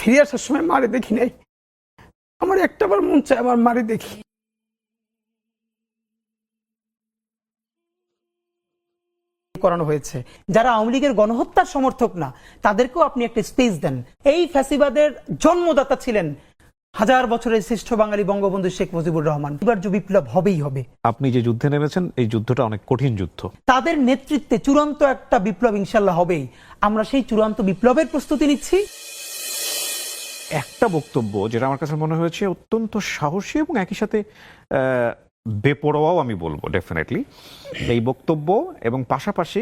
ফিরে আসার সময় মারে দেখি নাই। আমার একটাবার মন চায় আমার মারে দেখি। করানো হয়েছে যারা আওয়ামী লীগের গণহত্যার সমর্থক না, তাদেরকেও আপনি একটা স্পেস দেন। এই ফ্যাসিবাদের জন্মদাতা ছিলেন হাজার বছরের শ্রেষ্ঠ বাঙালি বঙ্গবন্ধু শেখ মুজিবুর রহমান। এবার যে বিপ্লব হবেই হবে। আপনি যে যুদ্ধে নেমেছেন এই যুদ্ধটা অনেক কঠিন যুদ্ধ। তাদের নেতৃত্বে চূড়ান্ত একটা বিপ্লব ইনশাল্লাহ হবেই। আমরা সেই চূড়ান্ত বিপ্লবের প্রস্তুতি নিচ্ছি। একটা বক্তব্য যেটা আমার কাছে মনে হয়েছে অত্যন্ত সাহসী এবং একই সাথে বেপরোয়াও আমি বলবো ডেফিনেটলি এই বক্তব্য, এবং পাশাপাশি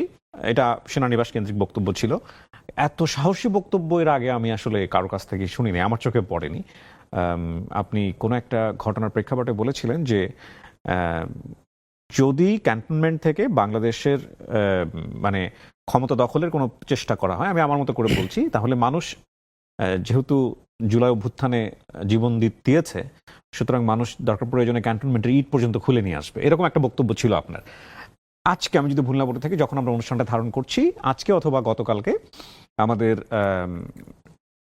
এটা সেনানিবাস কেন্দ্রিক বক্তব্য ছিল। এত সাহসী বক্তব্য এর আগে আমি আসলে কারো কাছ থেকে শুনিনি, আমার চোখে পড়েনি। আপনি কোনো একটা ঘটনার প্রেক্ষাপটে বলেছিলেন যে যদি ক্যান্টনমেন্ট থেকে বাংলাদেশের মানে ক্ষমতা দখলের কোনো চেষ্টা করা হয়, আমি আমার মতো করে বলছি, তাহলে মানুষ যেহেতু জুলাই অভ্যুত্থানে জীবন দিয়েছে, সুতরাং মানুষ দরকার প্রয়োজনে ক্যান্টনমেন্টের ইট পর্যন্ত খুলে নিয়ে আসবে, এরকম একটা বক্তব্য ছিল আপনার। আজকে আমি যদি ভুল না বলে থাকি, যখন আমরা অনুষ্ঠানটা ধারণ করছি আজকে অথবা গতকালকে, আমাদের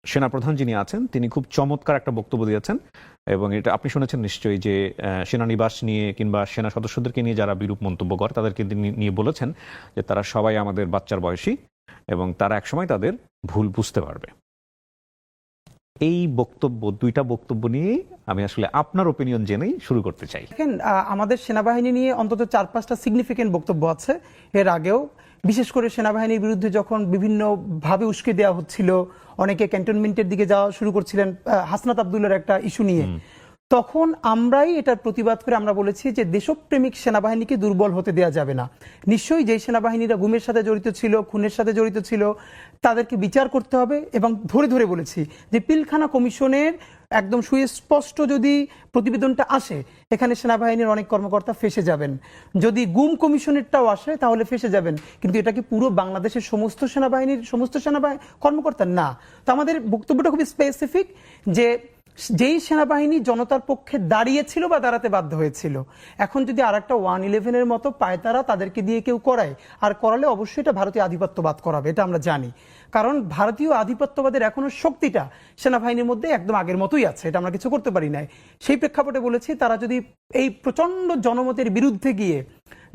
সেনাপ্রধান যিনি আছেন তিনি খুব চমৎকার একটা বক্তব্য দিয়েছেন, এবং এটা আপনি শুনেছেন নিশ্চয়ই, যে সেনানিবাস নিয়ে কিংবা সেনা সদস্যদেরকে নিয়ে যারা বিরূপ মন্তব্য করে তাদেরকে নিয়ে বলেছেন যে তারা সবাই আমাদের বাচ্চার বয়সী এবং তারা একসময় তাদের ভুল বুঝতে পারবে। এই বক্তব্য, দুইটা বক্তব্য নিয়ে আমি আসলে আপনার ওপিনিয়ন জেনেই শুরু করতে চাই। দেখেন, আমাদের সেনাবাহিনী নিয়ে অন্তত 4-5টা সিগনিফিকেন্ট বক্তব্য আছে এর আগেও। বিশেষ করে সেনাবাহিনীর বিরুদ্ধে যখন বিভিন্নভাবে উস্কে দেওয়া হচ্ছিল, অনেকে ক্যান্টনমেন্টের দিকে যাওয়া শুরু করছিলেন হাসনাত আব্দুল্লাহর একটা ইস্যু নিয়ে, তখন আমরাই এটার প্রতিবাদ করে আমরা বলেছি যে দেশপ্রেমিক সেনাবাহিনীকে দুর্বল হতে দেওয়া যাবে না। নিশ্চয়ই যে সেনাবাহিনীরা গুমের সাথে জড়িত ছিল, খুনের সাথে জড়িত ছিল, তাদেরকে বিচার করতে হবে। এবং ধরে ধরে বলেছি যে পিলখানা কমিশনের একদম সুস্পষ্ট যদি প্রতিবেদনটা আসে, এখানে সেনাবাহিনীর অনেক কর্মকর্তা ফেঁসে যাবেন। যদি গুম কমিশনেরটাও আসে তাহলে ফেঁসে যাবেন। কিন্তু এটা কি পুরো বাংলাদেশের সমস্ত সেনাবাহিনীর সমস্ত কর্মকর্তা? না। তো আমাদের বক্তব্যটা খুবই স্পেসিফিক, যে যেই সেনাবাহিনী জনতার পক্ষে দাঁড়িয়েছিল বা দাঁড়াতে বাধ্য হয়েছিল, এখন যদি আর একটা 111-এর মতো পায়তারা তাদেরকে দিয়ে কেউ করায়, আর করালে অবশ্যই এটা ভারতীয় আধিপত্যবাদ করাবে, এটা আমরা জানি। কারণ ভারতীয় আধিপত্যবাদের এখনো শক্তিটা সেনাবাহিনীর মধ্যে একদম আগের মতোই আছে, এটা আমরা কিছু করতে পারি নাই। সেই প্রেক্ষাপটে বলেছি, তারা যদি এই প্রচন্ড জনমতের বিরুদ্ধে গিয়ে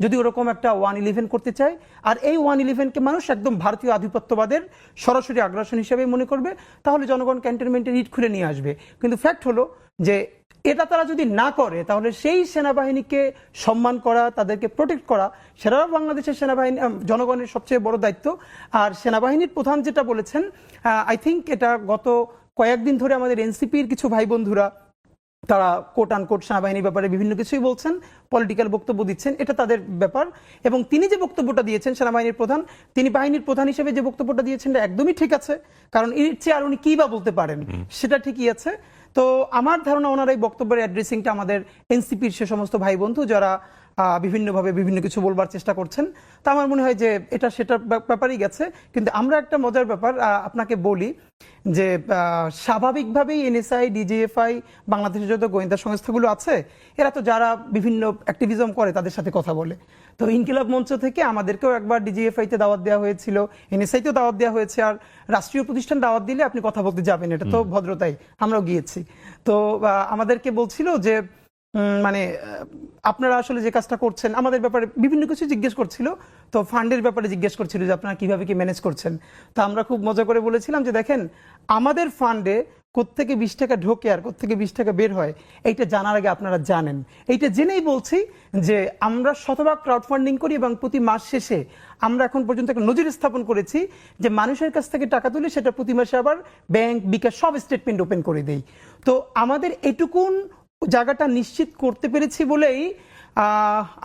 যদি ওরকম একটা 111 করতে চায়, আর এই 111-কে মানুষ একদম ভারতীয় আধিপত্যবাদের সরাসরি আগ্রাসন হিসেবে মনে করবে, তাহলে জনগণ ক্যান্টনমেন্টের ইট খুলে নিয়ে আসবে। কিন্তু ফ্যাক্ট হলো যে এটা তারা যদি না করে, তাহলে সেই সেনাবাহিনীকে সম্মান করা, তাদেরকে প্রোটেক্ট করা, সেটা বাংলাদেশের সেনাবাহিনী জনগণের সবচেয়ে বড় দায়িত্ব। আর সেনাবাহিনীর প্রধান যেটা বলেছেন, আই থিঙ্ক এটা গত কয়েকদিন ধরে আমাদের এনসিপির কিছু ভাই বন্ধুরা তারা কোট আনকোট সেনাবাহিনীর ব্যাপারে বিভিন্ন কিছুই বলছেন, পলিটিক্যাল বক্তব্য দিচ্ছেন, এটা তাদের ব্যাপার। এবং তিনি যে বক্তব্যটা দিয়েছেন সেনাবাহিনীর প্রধান, তিনি বাহিনীর প্রধান হিসেবে যে বক্তব্যটা দিয়েছেন একদমই ঠিক আছে, কারণ এর চেয়ে আর উনি কি বা বলতে পারেন, সেটা ঠিকই আছে। তো আমার ধারণা ওনার এই বক্তব্যের অ্যাড্রেসিংটা আমাদের এনসিপির সে সমস্ত ভাই বন্ধু যারা বিভিন্নভাবে বিভিন্ন কিছু বলবার চেষ্টা করছেন, তা আমার মনে হয় যে এটা সেটার ব্যাপারেই গেছে। কিন্তু আমরা একটা মজার ব্যাপার আপনাকে বলি, যে স্বাভাবিকভাবেই এনএসআই, ডিজিএফআই, বাংলাদেশের যত গোয়েন্দা সংস্থাগুলো আছে, এরা তো যারা বিভিন্ন অ্যাক্টিভিজম করে তাদের সাথে কথা বলে। তো ইনকিলাব মঞ্চ থেকে আমাদেরকেও একবার ডিজিএফআইতে দাওয়াত দেওয়া হয়েছিল, এনএসআইতেও দাওয়াত দেওয়া হয়েছে। আর রাষ্ট্রীয় প্রতিষ্ঠান দাওয়াত দিলে আপনি কথা বলতে যাবেন, এটা তো ভদ্রতাই, আমরাও গিয়েছি। তো আমাদেরকে বলছিল যে মানে আপনারা আসলে যে কাজটা করছেন, আমাদের ব্যাপারে বিভিন্ন কিছু জিজ্ঞেস করছিল। তো ফান্ডের ব্যাপারে জিজ্ঞেস করছিল যে আপনারা কিভাবে কি ম্যানেজ করছেন। তো আমরা খুব মজা করে বলেছিলাম যে দেখেন, আমাদের ফান্ডে কোত্থেকে 20 টাকা ঢোকে আর কোত্থেকে 20 টাকা বের হয়, এইটা জানার আগে আপনারা জানেন। এইটা জেনেই বলছি যে আমরা শতভাগ ক্রাউড ফান্ডিং করি, এবং প্রতি মাস শেষে আমরা এখন পর্যন্ত একটা নজির স্থাপন করেছি যে মানুষের কাছ থেকে টাকা তুলে সেটা প্রতি মাসে আবার ব্যাংক, বিকাশ সব স্টেটমেন্ট ওপেন করে দেই। তো আমাদের এটুকুন জায়গাটা নিশ্চিত করতে পেরেছি বলেই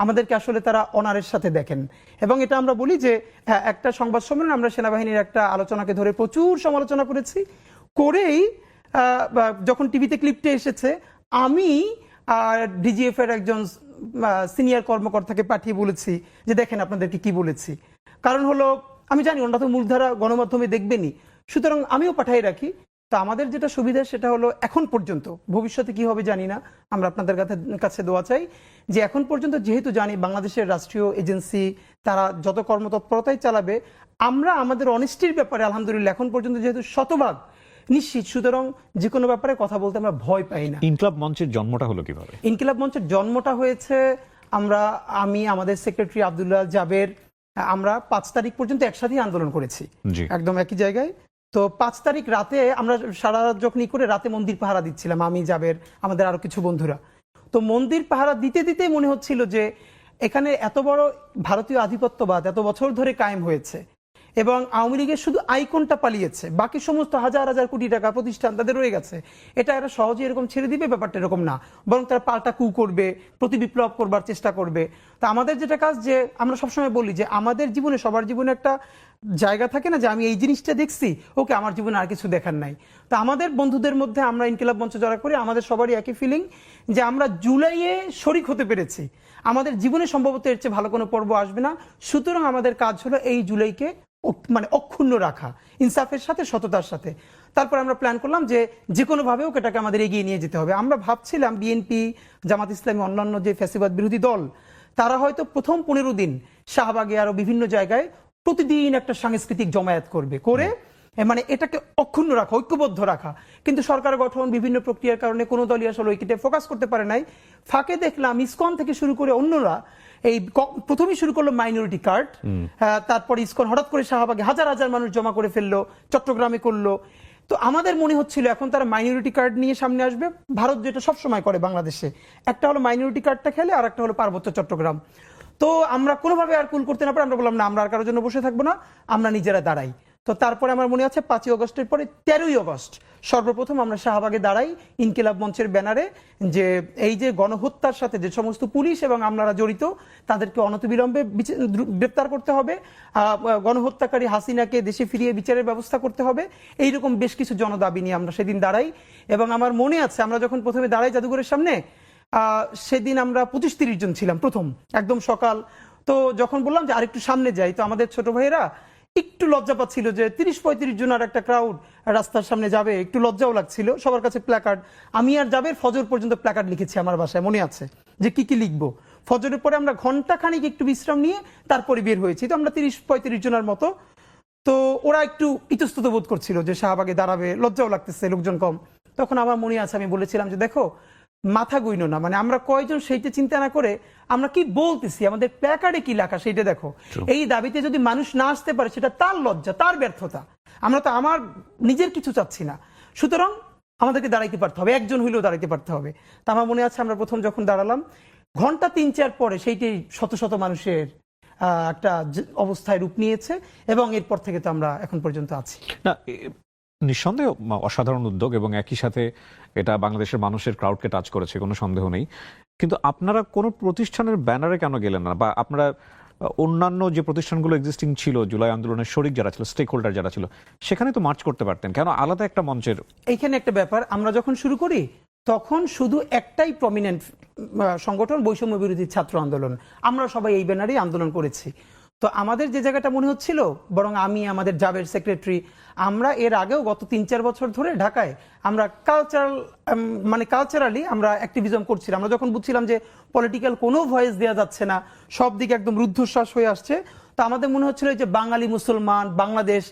আমাদেরকে আসলে তারা অনারের সাথে দেখেন। এবং এটা আমরা বলি যে একটা সংবাদ সম্মেলন আমরা সেনাবাহিনীর একটা আলোচনাকে ধরে প্রচুর সমালোচনা করেছি, করেই যখন টিভিতে ক্লিপটা এসেছে, আমি ডিজিএফ এর একজন সিনিয়র কর্মকর্তাকে পাঠিয়ে বলেছি যে দেখেন আপনাদেরকে কি বলেছি। কারণ হলো আমি জানি ওনারা তো মূলধারা গণমাধ্যমে দেখবেনই, সুতরাং আমিও পাঠিয়ে রাখি। তো আমাদের যেটা সুবিধা সেটা হলো এখন পর্যন্ত, ভবিষ্যতে কি হবে জানি না, আমরা আপনাদের কাছে দোয়া চাই যে এখন পর্যন্ত যেহেতু জানি বাংলাদেশের রাষ্ট্রীয় এজেন্সি তারা যত কর্মতৎপরতাই চালাবে, আমরা আমাদের অনেস্টির ব্যাপারে আলহামদুলিল্লাহ এখন পর্যন্ত যেহেতু শতভাগ নিশ্চিত। সুতরাং যে কোনো ব্যাপারে কথা বলতে আমরা ভয় পাই না। ইনকিলাব মঞ্চের জন্মটা হলো কিভাবে? ইনকিলাব মঞ্চের জন্মটা হয়েছে আমি আমাদের সেক্রেটারি আব্দুল্লাহ জাবের, আমরা 5 তারিখ পর্যন্ত একসাথেই আন্দোলন করেছি, জি। একদম একই জায়গায়। তো 5 তারিখ রাতে আমরা সারা রাত যখন করে রাতে মন্দির পাহারা দিচ্ছিলাম, আমি জাবের আমাদের আরো কিছু বন্ধুরা। তো মন্দির পাহারা দিতে দিতে মনে হচ্ছিল যে এখানে এত বড় ভারতীয় আধিপত্যবাদ এত বছর ধরে কায়েম হয়েছে এবং আওয়ামী লীগের শুধু আইকনটা পালিয়েছে, বাকি সমস্ত হাজার হাজার কোটি টাকা প্রতিষ্ঠান তাদের রয়ে গেছে। এটা এরা সহজে এরকম ছেড়ে দিবে, ব্যাপারটা এরকম না, বরং তারা পাল্টা কু করবে, প্রতি বিপ্লব করবার চেষ্টা করবে। তা আমাদের যেটা কাজ, যে আমরা সবসময় বলি যে আমাদের জীবনে, সবার জীবনে একটা জায়গা থাকে না যে আমি এই জিনিসটা দেখছি, ওকে আমার জীবনে আর কিছু দেখার নাই। তো আমাদের বন্ধুদের মধ্যে আমরা ইনকিলাব মঞ্চ যারা করি, আমাদের সবারই একই ফিলিং যে আমরা জুলাইয়ে শরিক হতে পেরেছি, আমাদের জীবনে সম্ভবত এর চেয়ে ভালো কোনো পর্ব আসবে না। সুতরাং আমাদের কাজ হলো এই জুলাইকে অক্ষুণ্ণ রাখা, ইনসাফের সাথে, সততার সাথে। তারপর আমরা প্ল্যান করলাম যে যে কোনোভাবে ওকে এটাকে আমাদের এগিয়ে নিয়ে যেতে হবে। আমরা ভাবছিলাম বিএনপি, জামাত ইসলামী, অন্যান্য যে ফ্যাসিবাদ বিরোধী দল, তারা হয়তো প্রথম 15 দিন শাহবাগে আরো বিভিন্ন জায়গায় প্রতিদিন একটা সাংস্কৃতিক জমায়েত করে এটাকে অক্ষুণ্ণ রাখা, ঐক্যবদ্ধ রাখা। কিন্তু সরকার গঠন, বিভিন্ন প্রক্রিয়ার কারণে কোনো দলই আসলে ঐক্যতে ফোকাস করতে পারে নাই। ফাঁকে দেখলাম ইসকন থেকে শুরু করে অন্যরা প্রথমেই শুরু করলো মাইনরিটি কার্ড, তারপর ইসকন হঠাৎ করে শাহবাগে হাজার হাজার মানুষ জমা করে ফেললো, চট্টগ্রামে করলো। তো আমাদের মনে হচ্ছিল এখন তারা মাইনরিটি কার্ড নিয়ে সামনে আসবে, ভারত যেটা সবসময় করে বাংলাদেশে, একটা হলো মাইনরিটি কার্ডটা খেলে, আর একটা হলো পার্বত্য চট্টগ্রাম। তো আমরা কোনোভাবে আর কুল করতে না পারে আমরা বললাম না, আমরা আর কারোর জন্য বসে থাকবো না, আমরা নিজেরা দাঁড়াই। তো তারপরে আমার মনে আছে 5ই আগস্টের পরে 13ই আগস্ট সর্বপ্রথম আমরা শাহবাগে দাঁড়াই ইনকিলাব মঞ্চের ব্যানারে, যে এই যে গণহত্যার সাথে যে সমস্ত পুলিশ এবং আমলারা জড়িত তাদেরকে অনতিবিলম্বে গ্রেপ্তার করতে হবে, গণহত্যাকারী হাসিনাকে দেশে ফিরিয়ে বিচারের ব্যবস্থা করতে হবে। এইরকম বেশ কিছু জনদাবি নিয়ে আমরা সেদিন দাঁড়াই। এবং আমার মনে আছে আমরা যখন প্রথমে দাঁড়াই জাদুঘরের সামনে, সেদিন আমরা 25-30 জন ছিলাম প্রথম, একদম সকাল। তো যখন বললাম যে আরেকটু সামনে যাই, তো আমাদের ছোট ভাইয়েরা একটু লজ্জা পাচ্ছিল যে 30-35 জন আর একটা ক্রাউড রাস্তার সামনে যাবে, একটু লজ্জাও লাগছিল। সবার কাছে প্ল্যাকার্ড, আমি আর জাবের ফজর পর্যন্ত প্ল্যাকার্ড লিখেছি আমার বাসায়, মনে আছে যে কি কি লিখবো। ফজরের পরে আমরা ঘন্টা খানিক একটু বিশ্রাম নিয়ে তারপরে বের হয়েছি। তো আমরা 30-35 জনের মতো। তো ওরা একটু ইতস্তত বোধ করছিল যে শাহবাগে দাঁড়াবে, লজ্জাও লাগতেছে, লোকজন কম। তখন আমার মনে আছে আমি বলেছিলাম যে দেখো, মাথা গুইনো না, আমরা কয়জন সেইটা চিন্তা না করে আমরা কি বলতেছি, আমাদের প্ল্যাকার্ডে কি লেখা সেইটা দেখো। এই দাবিতে যদি মানুষ না আসতে পারে সেটা তার লজ্জা, তার ব্যর্থতা। আমরা তো আমার নিজের কিছু চাচ্ছি না, সুতরাং আমাদেরকে দাঁড়াইতে পারতে হবে, একজন হইলেও দাঁড়াইতে পারতে হবে। তা আমার মনে আছে আমরা প্রথম যখন দাঁড়ালাম, ঘন্টা 3-4 পরে সেইটাই শত শত মানুষের একটা অবস্থায় রূপ নিয়েছে এবং এরপর থেকে তো আমরা এখন পর্যন্ত আছি। না, নিঃসন্দেহে অসাধারণ উদ্যোগ এবং একই সাথে এটা বাংলাদেশের মানুষের ক্রাউডকে টাচ করেছে, কোনো সন্দেহ নেই। কিন্তু আপনারা কোনো প্রতিষ্ঠানের ব্যানারে কেন গেলেন না, বা আপনারা অন্যান্য যে প্রতিষ্ঠানগুলো এক্সিস্টিং ছিল, জুলাই আন্দোলনের শরিক যারা ছিল, স্টেক হোল্ডার যারা ছিল, সেখানে তো মার্চ করতে পারতেন, কেন আলাদা একটা মঞ্চের? এইখানে একটা ব্যাপার, আমরা যখন শুরু করি তখন শুধু একটাই প্রমিনেন্ট সংগঠন, বৈষম্য বিরোধী ছাত্র আন্দোলন, আমরা সবাই এই ব্যানারেই আন্দোলন করেছি। তো আমাদের যে জায়গাটা মনে হচ্ছিল, বরং আমি, আমাদের জাবের সেক্রেটারি, আমরা এর আগেও গত 3-4 বছর ধরে ঢাকায় আমরা কালচারালি আমরা অ্যাক্টিভিজম করছিলাম। আমরা যখন বুঝছিলাম যে পলিটিক্যাল কোনো ভয়েস দেওয়া যাচ্ছে না, সব দিকে একদম রুদ্ধশ্বাস হয়ে আসছে, তো আমাদের মনে হচ্ছিল যে বাঙালি মুসলমান বাংলাদেশ,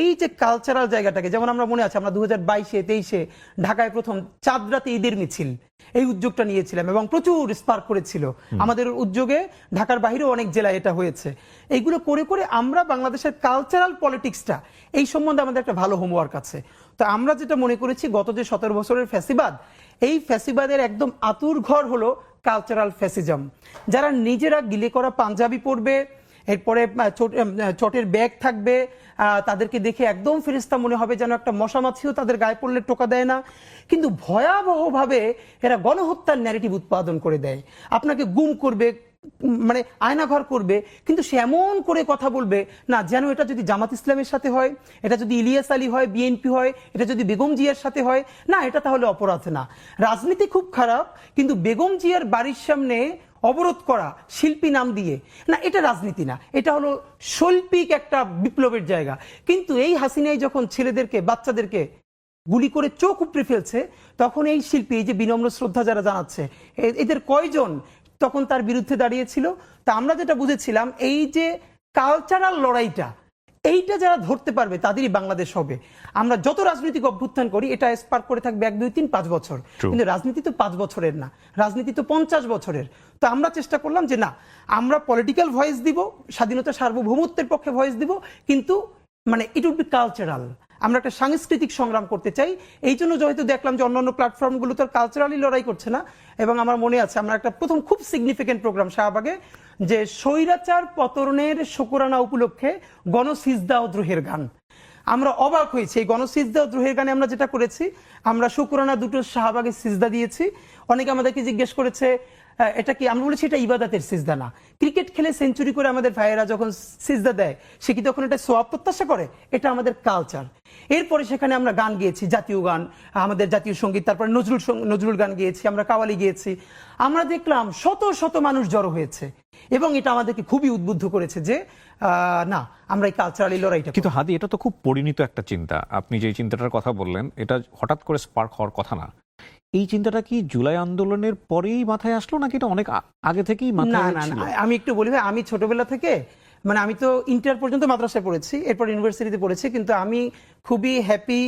এই যে কালচারাল জায়গাটাকে, যেমন আমরা মনে আছে আমরা 2022-23 ঢাকায় প্রথম চাঁদ রাতে ঈদের মিছিল, এই উদ্যোগটা নিয়েছিলাম এবং প্রচুর স্পার্ক করেছিল আমাদের উদ্যোগে। ঢাকার বাইরেও অনেক জেলায় এটা হয়েছে। এইগুলো করে করে আমরা বাংলাদেশের কালচারাল পলিটিক্সটা, এই সম্বন্ধে আমাদের একটা ভালো হোমওয়ার্ক আছে। তো আমরা যেটা মনে করেছি, গত যে 17 বছরের ফ্যাসিবাদ, এই ফ্যাসিবাদের একদম আতুর ঘর হলো কালচারাল ফ্যাসিজম। যারা নিজেরা গিলে করা পাঞ্জাবি পরবে, এরপরে চটের ব্যাগ থাকবে, তাদেরকে দেখে একদম ফেরেশতা মনে হবে, যেন একটা মশা মাছিও তাদের গায়ে পড়লে টোকা দেয় না, কিন্তু ভয়াবহভাবে এরা গণহত্যার ন্যারেটিভ উৎপাদন করে দেয়। আপনাকে গুম করবে, আয়নাঘর করবে, কিন্তু সে এমন করে কথা বলবে না যেন এটা যদি জামাত ইসলামের সাথে হয়, এটা যদি ইলিয়াস আলী হয়, বিএনপি হয়, এটা যদি বেগম জিয়ার সাথে হয়, না এটা তাহলে অপরাধ না। রাজনীতি খুব খারাপ, কিন্তু বেগম জিয়ার বাড়ির সামনে অবরোধ করা শিল্পী নাম দিয়ে, না এটা রাজনীতি না, এটা হলো শৈল্পিক একটা বিপ্লবের জায়গা। কিন্তু এই হাসিনাই যখন ছেলেদেরকে, বাচ্চাদেরকে গুলি করে চোখ উপড়ে ফেলছে, তখন এই শিল্পী, এই যে বিনম্র শ্রদ্ধা যারা জানাচ্ছে, এদের কয়জন তখন তার বিরুদ্ধে দাঁড়িয়েছিল? তা আমরা যেটা বুঝেছিলাম, এই যে কালচারাল লড়াইটা, এইটা যারা ধরতে পারবে তাদেরই বাংলাদেশ হবে। আমরা যত রাজনৈতিক অভ্যুত্থান করি এটা স্পার্ক করে থাকবে 1, 2, 3, 5 বছর, কিন্তু রাজনীতি তো 5 বছরের না, রাজনীতি তো 50 বছরের। তো আমরা চেষ্টা করলাম যে না, আমরা পলিটিক্যাল ভয়েস দিব, স্বাধীনতা সার্বভৌমত্বের পক্ষে ভয়েস দিব, কিন্তু মানে ইট উড বি কালচারাল। আমরা একটা সাংস্কৃতিক সংগ্রাম করতে চাই। এই জন্য যেহেতু দেখলাম যে অন্যান্য প্ল্যাটফর্মগুলো তো কালচারালি লড়াই করছে না, এবং আমার মনে আছে আমরা একটা প্রথম খুব সিগনিফিকেন্ট প্রোগ্রাম শাহবাগে, যে স্বৈরাচার পতনের শুকরানা উপলক্ষে গণসিজদা ও দ্রোহের গান। আমরা অবাক হয়েছি, এই গণসিজদা ও দ্রোহের গানে আমরা যেটা করেছি, আমরা শুকরানা দুটো শাহবাগে সিজদা দিয়েছি। অনেকে আমাদেরকে জিজ্ঞেস করেছে এটা কি, আমরা বলেছি এটা ইবাদতের সিজদা না। ক্রিকেট খেলে সেঞ্চুরি করে আমাদের ভাইয়েরা যখন সিজদা দেয়, সে কি তখন এটা সোয়াব প্রত্যাশা করে? এটা আমাদের কালচার। এরপরে সেখানে আমরা গান গিয়েছি, জাতীয় গান, আমাদের জাতীয় সঙ্গীত, তারপরে নজরুল গান গিয়েছি, আমরা কাওয়ালি গিয়েছি। আমরা দেখলাম শত শত মানুষ জড়ো হয়েছে, এবং এটা আমাদেরকে খুবই উদ্বুদ্ধ করেছে যে না, আমরা এই কালচারালি লড়াইটা। কিন্তু হাদি, এটা তো খুব পরিণত একটা চিন্তা। আপনি যে চিন্তাটার কথা বললেন, এটা হঠাৎ করে স্পার্ক হওয়ার কথা না। এই চিন্তাটা কি জুলাই আন্দোলনের পরেই মাথায় আসলো, নাকি এটা অনেক আগে থেকেই মাথায় ছিল? না, আমি একটু বলি ভাই, আমি ছোটবেলা থেকে, মানে আমি তো ইন্টার পর্যন্ত মাদ্রাসায় পড়েছি, এরপর ইউনিভার্সিটিতে পড়েছি, কিন্তু আমি খুবই হ্যাপি।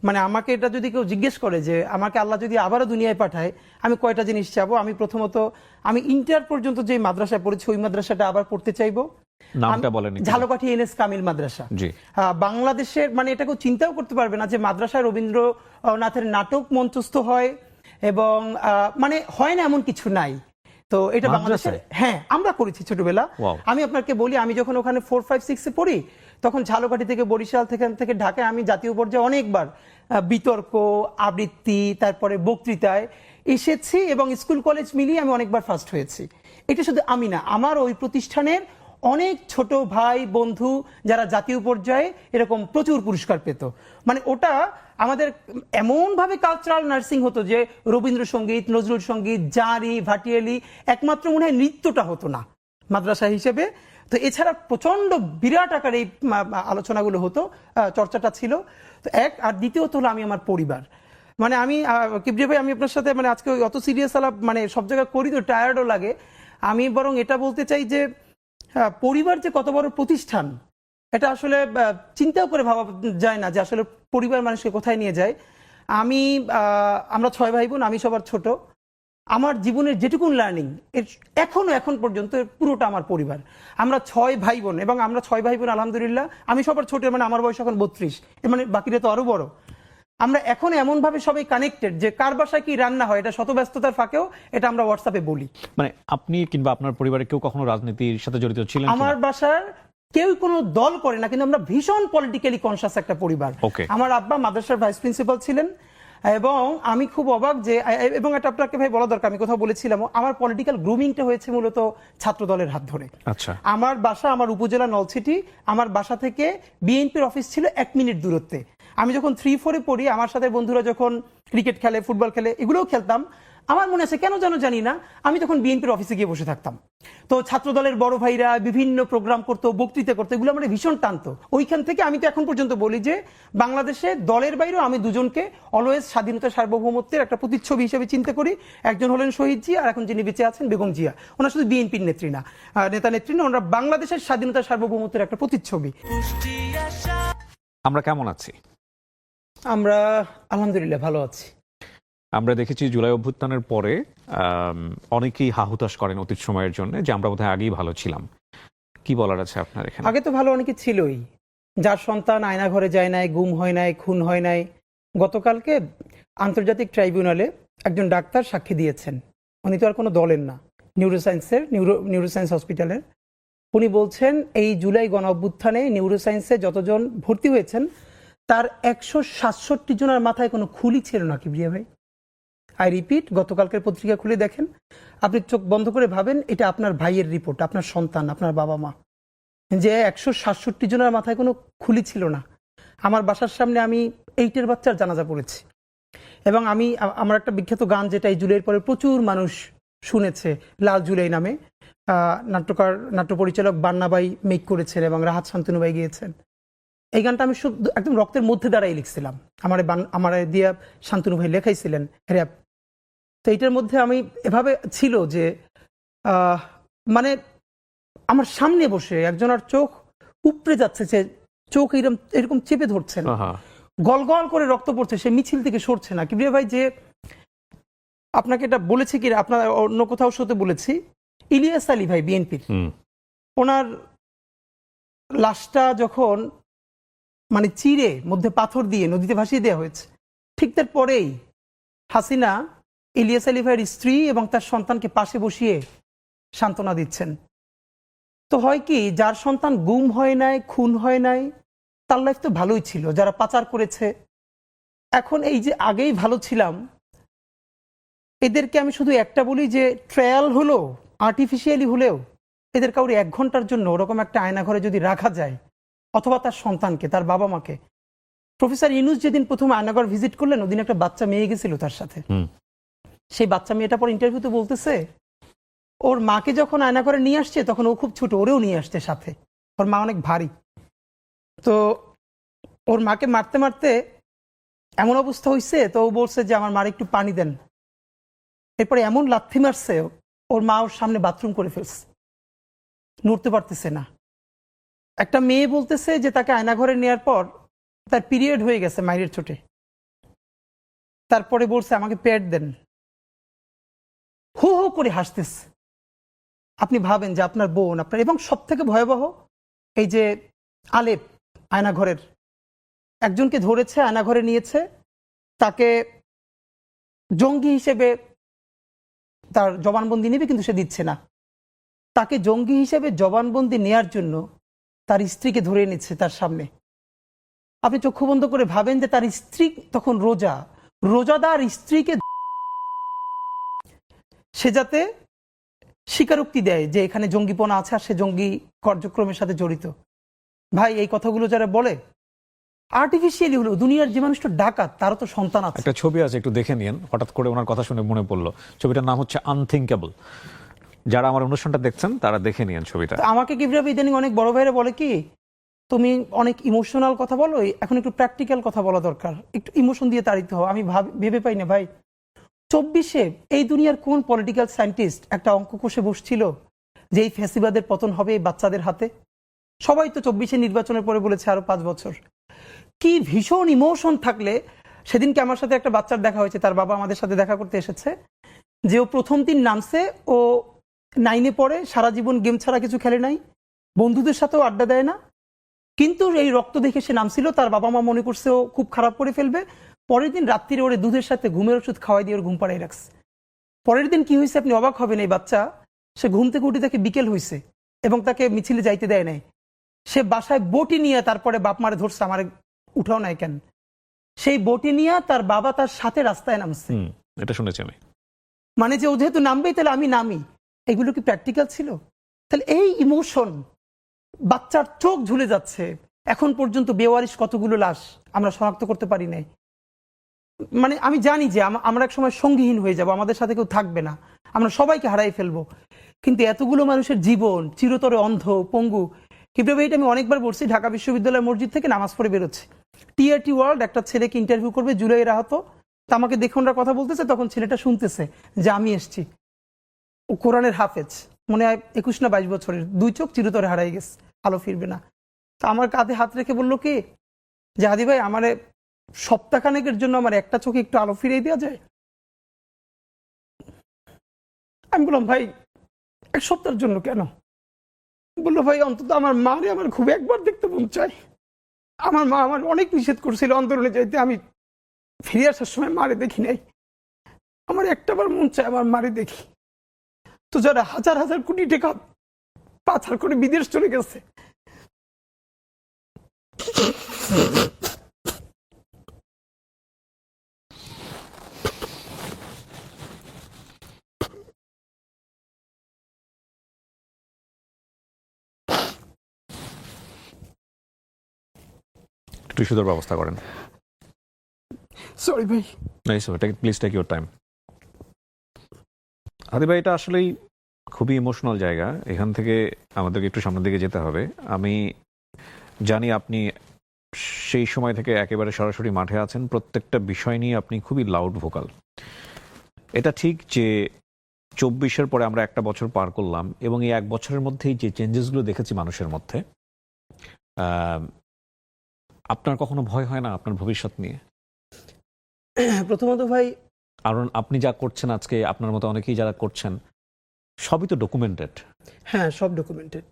মানে আমাকে এটা যদি কেউ জিজ্ঞেস করে যে আমাকে আল্লাহ যদি আবারও দুনিয়ায় পাঠায়, আমি কয়টা জিনিস চাবো, আমি প্রথমত আমি ইন্টার পর্যন্ত যে মাদ্রাসায় পড়েছি ওই মাদ্রাসাটা আবার পড়তে চাইবো। নামটা বলেন। ঝালকাঠি এনএস কামিল মাদ্রাসা। জি। বাংলাদেশের, মানে এটা কেউ চিন্তাও করতে পারবে না যে মাদ্রাসায় রবীন্দ্রনাথের নাটক মঞ্চস্থ হয়, এবং মানে হয় না এমন কিছু নাই। তো এটা বাংলাদেশে, হ্যাঁ, আমরা করেছি ছোটবেলা। আমি আপনাকে বলি, আমি যখন ওখানে 4, 5, 6-এ পড়ি, তখন ঝালকাঠি থেকে বরিশাল থেকে ঢাকায় আমি জাতীয় পর্যায়ে অনেকবার বিতর্ক, আবৃত্তি, তারপরে বক্তৃতায় এসেছি, এবং স্কুল কলেজ মিলিয়ে আমি অনেকবার ফার্স্ট হয়েছি। এটা শুধু আমি না, আমার ওই প্রতিষ্ঠানের অনেক ছোট ভাই বন্ধু যারা জাতীয় পর্যায়ে এরকম প্রচুর পুরস্কার পেত। মানে ওটা আমাদের এমন ভাবে কালচারাল নার্সিং হতো যে রবীন্দ্রসঙ্গীত, নজরুল সঙ্গীত, জারি, ভাটিয়ালি, একমাত্র মনে হয় নৃত্যটা হতো না মাদ্রাসা হিসেবে। তো এছাড়া প্রচন্ড বিরাট আকারে এই আলোচনাগুলো হতো, চর্চাটা ছিল। তো এক, আর দ্বিতীয়ত হলো আমি আমার পরিবার, মানে আমি কিবরিয়া ভাই, আমি আপনার সাথে মানে আজকে অত সিরিয়াস আলাপ মানে সব জায়গায় করি তো টায়ার্ডও লাগে। আমি বরং এটা বলতে চাই যে পরিবার যে কত বড় প্রতিষ্ঠান, এটা আসলে চিন্তাও করে ভাবা যায় না যে আসলে পরিবার মানুষকে কোথায় নিয়ে যায়। আমরা 6 ভাই বোন, আমি সবার ছোট। আমার জীবনের যেটুকুন লার্নিং এখন পর্যন্ত পুরোটা আমার পরিবার। আমরা 6 ভাই বোন, এবং আমরা 6 ভাই বোন আলহামদুলিল্লাহ, আমি সবার ছোট, মানে আমার বয়স এখন 32, মানে বাকিরা তো আরো বড়। আমরা এখন এমন ভাবে সবাই কানেক্টেড যে কার বাসায় কি রান্না হয় এটা শত ব্যস্ততার ফাঁকেও এটা আমরা হোয়াটসঅ্যাপে বলি। মানে আপনি কিংবা আপনার পরিবারে কেউ কখনো রাজনীতির সাথে জড়িত ছিলেন? আমার বাসার কেউ কোনো দল করে না, কিন্তু আমরা ভীষণ পলিটিক্যালি কনসাস একটা পরিবার। আমার আব্বা মাদ্রাসার ভাইস প্রিন্সিপাল ছিলেন, এবং আমি খুব অবাক যে, এবং এটা আপনাকে ভাই বলা দরকার, আমি কোথাও বলেছিলাম, আমার পলিটিক্যাল গ্রুমিংটা হয়েছে মূলত ছাত্র দলের হাত ধরে। আচ্ছা। আমার বাসা, আমার উপজেলা নলছিটি, আমার বাসা থেকে বিএনপির অফিস ছিল 1 মিনিট দূরত্বে। আমি যখন 3-4-এ পড়ি, আমার সাথে বন্ধুরা যখন ক্রিকেট খেলে, ফুটবল খেলে, এগুলোও খেলতাম। আমার মনে আছে কেন যেন জানি না, আমি তখন বিএনপির অফিসে গিয়ে বসে থাকতাম। তো ছাত্র দলের বড় ভাইরা বিভিন্ন প্রোগ্রাম করতো, বক্তৃতা করতো, এগুলো আমার ভীষণ টানতো। ওইখান থেকে আমি তো এখন পর্যন্ত বলি যে বাংলাদেশে দলের বাইরেও আমি দুজনকে অলওয়েজ স্বাধীনতা সার্বভৌমত্বের একটা প্রতিচ্ছবি হিসেবে চিন্তা করি। একজন হলেন শহীদ জিয়া, আর এখন যিনি বেঁচে আছেন বেগম জিয়া। ওনারা শুধু বিএনপির নেত্রী না, নেতা নেত্রী না, ওনারা বাংলাদেশের স্বাধীনতা সার্বভৌমত্বের একটা প্রতিচ্ছবি। আমরা কেমন আছি? আমরা আলহামদুলিল্লাহ ভালো আছি। আমরা দেখেছি জুলাই অভ্যুত্থানের পরে অনেকেই হাহুতাশ করেন অতীত সময়ের জন্য যে আমরা বোধহয় আগেই ভালো ছিলাম। কি বলার আছে আপনার এখানে? আগে তো ভালো অনেকে ছিলই, যার সন্তান আয়না ঘরে যায় নাই, গুম হয় নাই, খুন হয় নাই। গতকালকে আন্তর্জাতিক ট্রাইব্যুনালে একজন ডাক্তার সাক্ষী দিয়েছেন, উনি তো আর কোনো দলের না, নিউরোসায়েন্স হসপিটালের। উনি বলছেন এই জুলাই গণ অভ্যুত্থানে নিউরোসায়েন্সে যতজন ভর্তি হয়েছেন তার 167 জনের মাথায় কোনো খুলি ছিল না। কিবরিয়া ভাই, আই রিপিট, গতকালকের পত্রিকা খুলে দেখেন, আপনি চোখ বন্ধ করে ভাবেন, এটা আপনার ভাইয়ের রিপোর্ট, আপনার সন্তান, আপনার বাবা মা, যে 167 জনের মাথায় কোনো খুলি ছিল না। আমার বাসার সামনে আমি 8-এর বাচ্চার জানাজা পড়েছি, এবং আমার একটা বিখ্যাত গান যেটা এই জুলাইয়ের পরে প্রচুর মানুষ শুনেছে, লাল জুলাই নামে, নাট্যকার, নাট্য পরিচালক বান্নাবাই মেক করেছেন এবং রাহাত শান্তনুবাই গিয়েছেন। এই গানটা আমি শুধু একদম রক্তের মধ্যে দাঁড়াই লিখছিলাম, আমার দিয়া শান্তনু ভাই লেখাইছিলেন র‍্যাপ। তো এইটার মধ্যে আমি এভাবে ছিল যে মানে আমার সামনে বসে একজনের চোখ উপড়ে যাচ্ছে যে চোখ এরকম এরকম চেপে ধরছেন, আহা, গল গল করে রক্ত পড়ছে, সে মিছিল থেকে সরছে না। কিবরিয়া ভাই, যে আপনাকে এটা বলেছি কি আপনার অন্য কোথাও শোতে বলেছি, ইলিয়াস আলী ভাই বিএনপির, হুম, ওনার লাশটা যখন মানে চিরে মধ্যে পাথর দিয়ে নদীতে ভাসিয়ে দেওয়া হয়েছে, ঠিক তার পরেই হাসিনা ইলিয়াস আলী ভাইয়ের স্ত্রী এবং তার সন্তানকে পাশে বসিয়ে সান্ত্বনা দিচ্ছেন। তো হয় কি, যার সন্তান গুম হয় নাই, খুন হয় নাই, তার লাইফ তো ভালোই ছিল। যারা পাচার করেছে, এখন এই যে আগেই ভালো ছিলাম, এদেরকে আমি শুধু একটা বলি যে ট্রায়াল হলো আর্টিফিশিয়ালি হলেও এদের কাউরে 1 ঘন্টার জন্য ওরকম একটা আয়নাঘরে যদি রাখা যায়, অথবা তার সন্তানকে, তার বাবা মাকে। প্রফেসর ইউনূস যেদিন প্রথম আয়নাঘর ভিজিট করলেন, ওদিন একটা বাচ্চা মেয়ে গেছিল তার সাথে। হুম, সেই বাচ্চা মেয়েটা পর ইন্টারভিউতে বলতেছে, ওর মাকে যখন আয়নাঘরে নিয়ে আসছে তখন ও খুব ছোট, ওরেও নিয়ে আসছে সাথে, ওর মা অনেক ভারী। তো ওর মাকে মারতে মারতে এমন অবস্থা হয়েছে, তো ও বলছে যে আমার মার একটু পানি দেন। এরপরে এমন লাথি মারছে, ওর মা ওর সামনে বাথরুম করে ফেলছে, নড়তে পারতেছে না। একটা মেয়ে বলতেছে যে তাকে আয়নাঘরে নেওয়ার পর তার পিরিয়ড হয়ে গেছে মায়ের চোটে, তারপরে বলছে আমাকে প্যাড দেন, হু হু করে হাসতেছে। আপনি ভাবেন যে আপনার বোন, আপনার, এবং সব থেকে ভয়াবহ এই যে আলেপ আয়নাঘরের একজনকে ধরেছে, আয়নাঘরে নিয়েছে, তাকে জঙ্গি হিসেবে তার জবানবন্দি নেবে, কিন্তু সে দিচ্ছে না। তাকে জঙ্গি হিসেবে জবানবন্দি নেয়ার জন্য তার স্ত্রীকে ধরে এনেছে তার সামনে। আপনি চক্ষু বন্ধ করে ভাবেন যে তার স্ত্রী তখন রোজাদার স্ত্রীকে সে যাতে স্বীকারোক্তি দেয় যে এখানে জঙ্গিপনা আছে আর সে জঙ্গি কার্যক্রমের সাথে জড়িত। ভাই, এই কথাগুলো যারা বলে আর্টিফিশিয়ালি হলো, দুনিয়ার যে মানুষটা ডাকাত তারও তো সন্তান আছে। একটা ছবি আছে, একটু দেখে নিন। হঠাৎ করে ওনার কথা শুনে মনে পড়লো, ছবিটার নাম হচ্ছে আনথিঙ্কেবল। যারা আমার অনুষ্ঠানটা দেখছেন তারা দেখে নিন ছবিটা। তো আমাকে কিবরিয়া ইদানিং অনেক বড় ভাইরা বলে কি, তুমি অনেক ইমোশনাল কথা বলো, এখন একটু প্র্যাকটিক্যাল কথা বলা দরকার, একটু ইমোশন দিয়ে তাড়িত হও। আমি ভেবে পাই না ভাই, 24-এ এই দুনিয়ার কোন পলিটিক্যাল সায়েন্টিস্ট একটা অঙ্ক কষে বসছিল যে এই ফ্যাসিবাদের পতন হবে এই বাচ্চাদের হাতে? সবাই তো 24-এ নির্বাচনের পরে বলেছে আরো 5 বছর। কি ভীষণ ইমোশন থাকলে, সেদিনকে আমার সাথে একটা বাচ্চার দেখা হয়েছে, তার বাবা আমাদের সাথে দেখা করতে এসেছে, যে ও প্রথম দিন নামছে, ও 9-এ পড়ে, সারা জীবন গেম ছাড়া কিছু খেলে নাই, বন্ধুদের সাথেও আড্ডা দেয় না, কিন্তু এই রক্ত দেখে সে নামছিল। তার বাবা মা মনে করছে ও খুব খারাপ করে ফেলবে, পরের দিন রাত্রিরে ওরে দুধের সাথে ঘুমের ওষুধ খাওয়াই দিয়ে ওর ঘুম পাড়াই রাখছে। পরের দিন কি হয়েছে আপনি অবাক হবেন, এই বাচ্চা সে ঘুম থেকে উঠে তাকে বিকেল হয়েছে এবং তাকে মিছিলে যাইতে দেয় নাই। সে বাসায় বটি নিয়ে তারপরে বাপ মারে ধরছে, আমার উঠাও নাই কেন, সেই বটি নিয়ে তার বাবা তার সাথে রাস্তায় নামছে। এটা শুনেছি আমি। মানে যে ও যেহেতু নামবেই তাহলে আমি নামি। এগুলো কি প্র্যাকটিক্যাল ছিল? তাহলে এই ইমোশন, বাচ্চার চোখ ঝুলে যাচ্ছে, এখন পর্যন্ত বেওয়ারিশ কতগুলো লাশ আমরা শনাক্ত করতে পারি নাই। মানে আমি জানি যে আমরা এক সময় সঙ্গীহীন হয়ে যাব, আমাদের সাথে কেউ থাকবে না, আমরা সবাইকে হারাই ফেলবো, কিন্তু এতগুলো মানুষের জীবন চিরতরে অন্ধ, পঙ্গু। কিভাবে, এটা আমি অনেকবার বলছি, ঢাকা বিশ্ববিদ্যালয় মসজিদ থেকে নামাজ পড়ে বেরোচ্ছে, টিআরটি ওয়ার্ল্ড একটা ছেলেকে ইন্টারভিউ করবে জুলাইয়ের আহত, তা আমাকে দেখুন কথা বলতেছে, তখন ছেলেটা শুনতেছে যে আমি এসছি, ও কোরআনের হাফেজ, মনে হয় 21 না 22 বছরের, 2 চোখ চিরতরে হারাই গেছে, আলো ফিরবে না। তো আমার কাঁধে হাত রেখে বললো কি যে হাদি ভাই, আমার সপ্তাহখানেকের জন্য আমার একটা চোখে একটু আলো ফিরিয়ে দেওয়া যায়? আমি বললাম ভাই 1 সপ্তাহের জন্য কেন? বললো ভাই অন্তত আমার মারে আমার খুব একবার দেখতে মন চাই, আমার মা আমার অনেক নিষেধ করছিল আন্দোলনে যাইতে, আমি ফিরে আসার সময় মারে দেখি নাই, আমার একটাবার মন চায় আমার মারে দেখি। তো যারা হাজার হাজার কোটি টাকা পাচার করে বিদেশ চলে গেছে, টিস্যুদের ব্যবস্থা করেন। সরি ভাই, প্লিজ টেক ইউর টাইম। হাদি ভাই, এটা আসলেই খুবই ইমোশনাল জায়গা, এখান থেকে আমাদেরকে একটু সামনের দিকে যেতে হবে। আমি জানি আপনি সেই সময় থেকে একেবারে সরাসরি মাঠে আছেন, প্রত্যেকটা বিষয় নিয়ে আপনি খুবই লাউড ভোকাল। এটা ঠিক যে 24-এর পরে আমরা একটা বছর পার করলাম এবং এই 1 বছরের মধ্যেই যে চেঞ্জেসগুলো দেখেছি মানুষের মধ্যে, আপনার কখনো ভয় হয় না আপনার ভবিষ্যৎ নিয়ে? প্রথমত ভাই, কারণ আপনি যা করছেন আজকে, আপনার মতো অনেকেই যারা করছেন, সবই তো ডকুমেন্টেড। হ্যাঁ, সব ডকুমেন্টেড।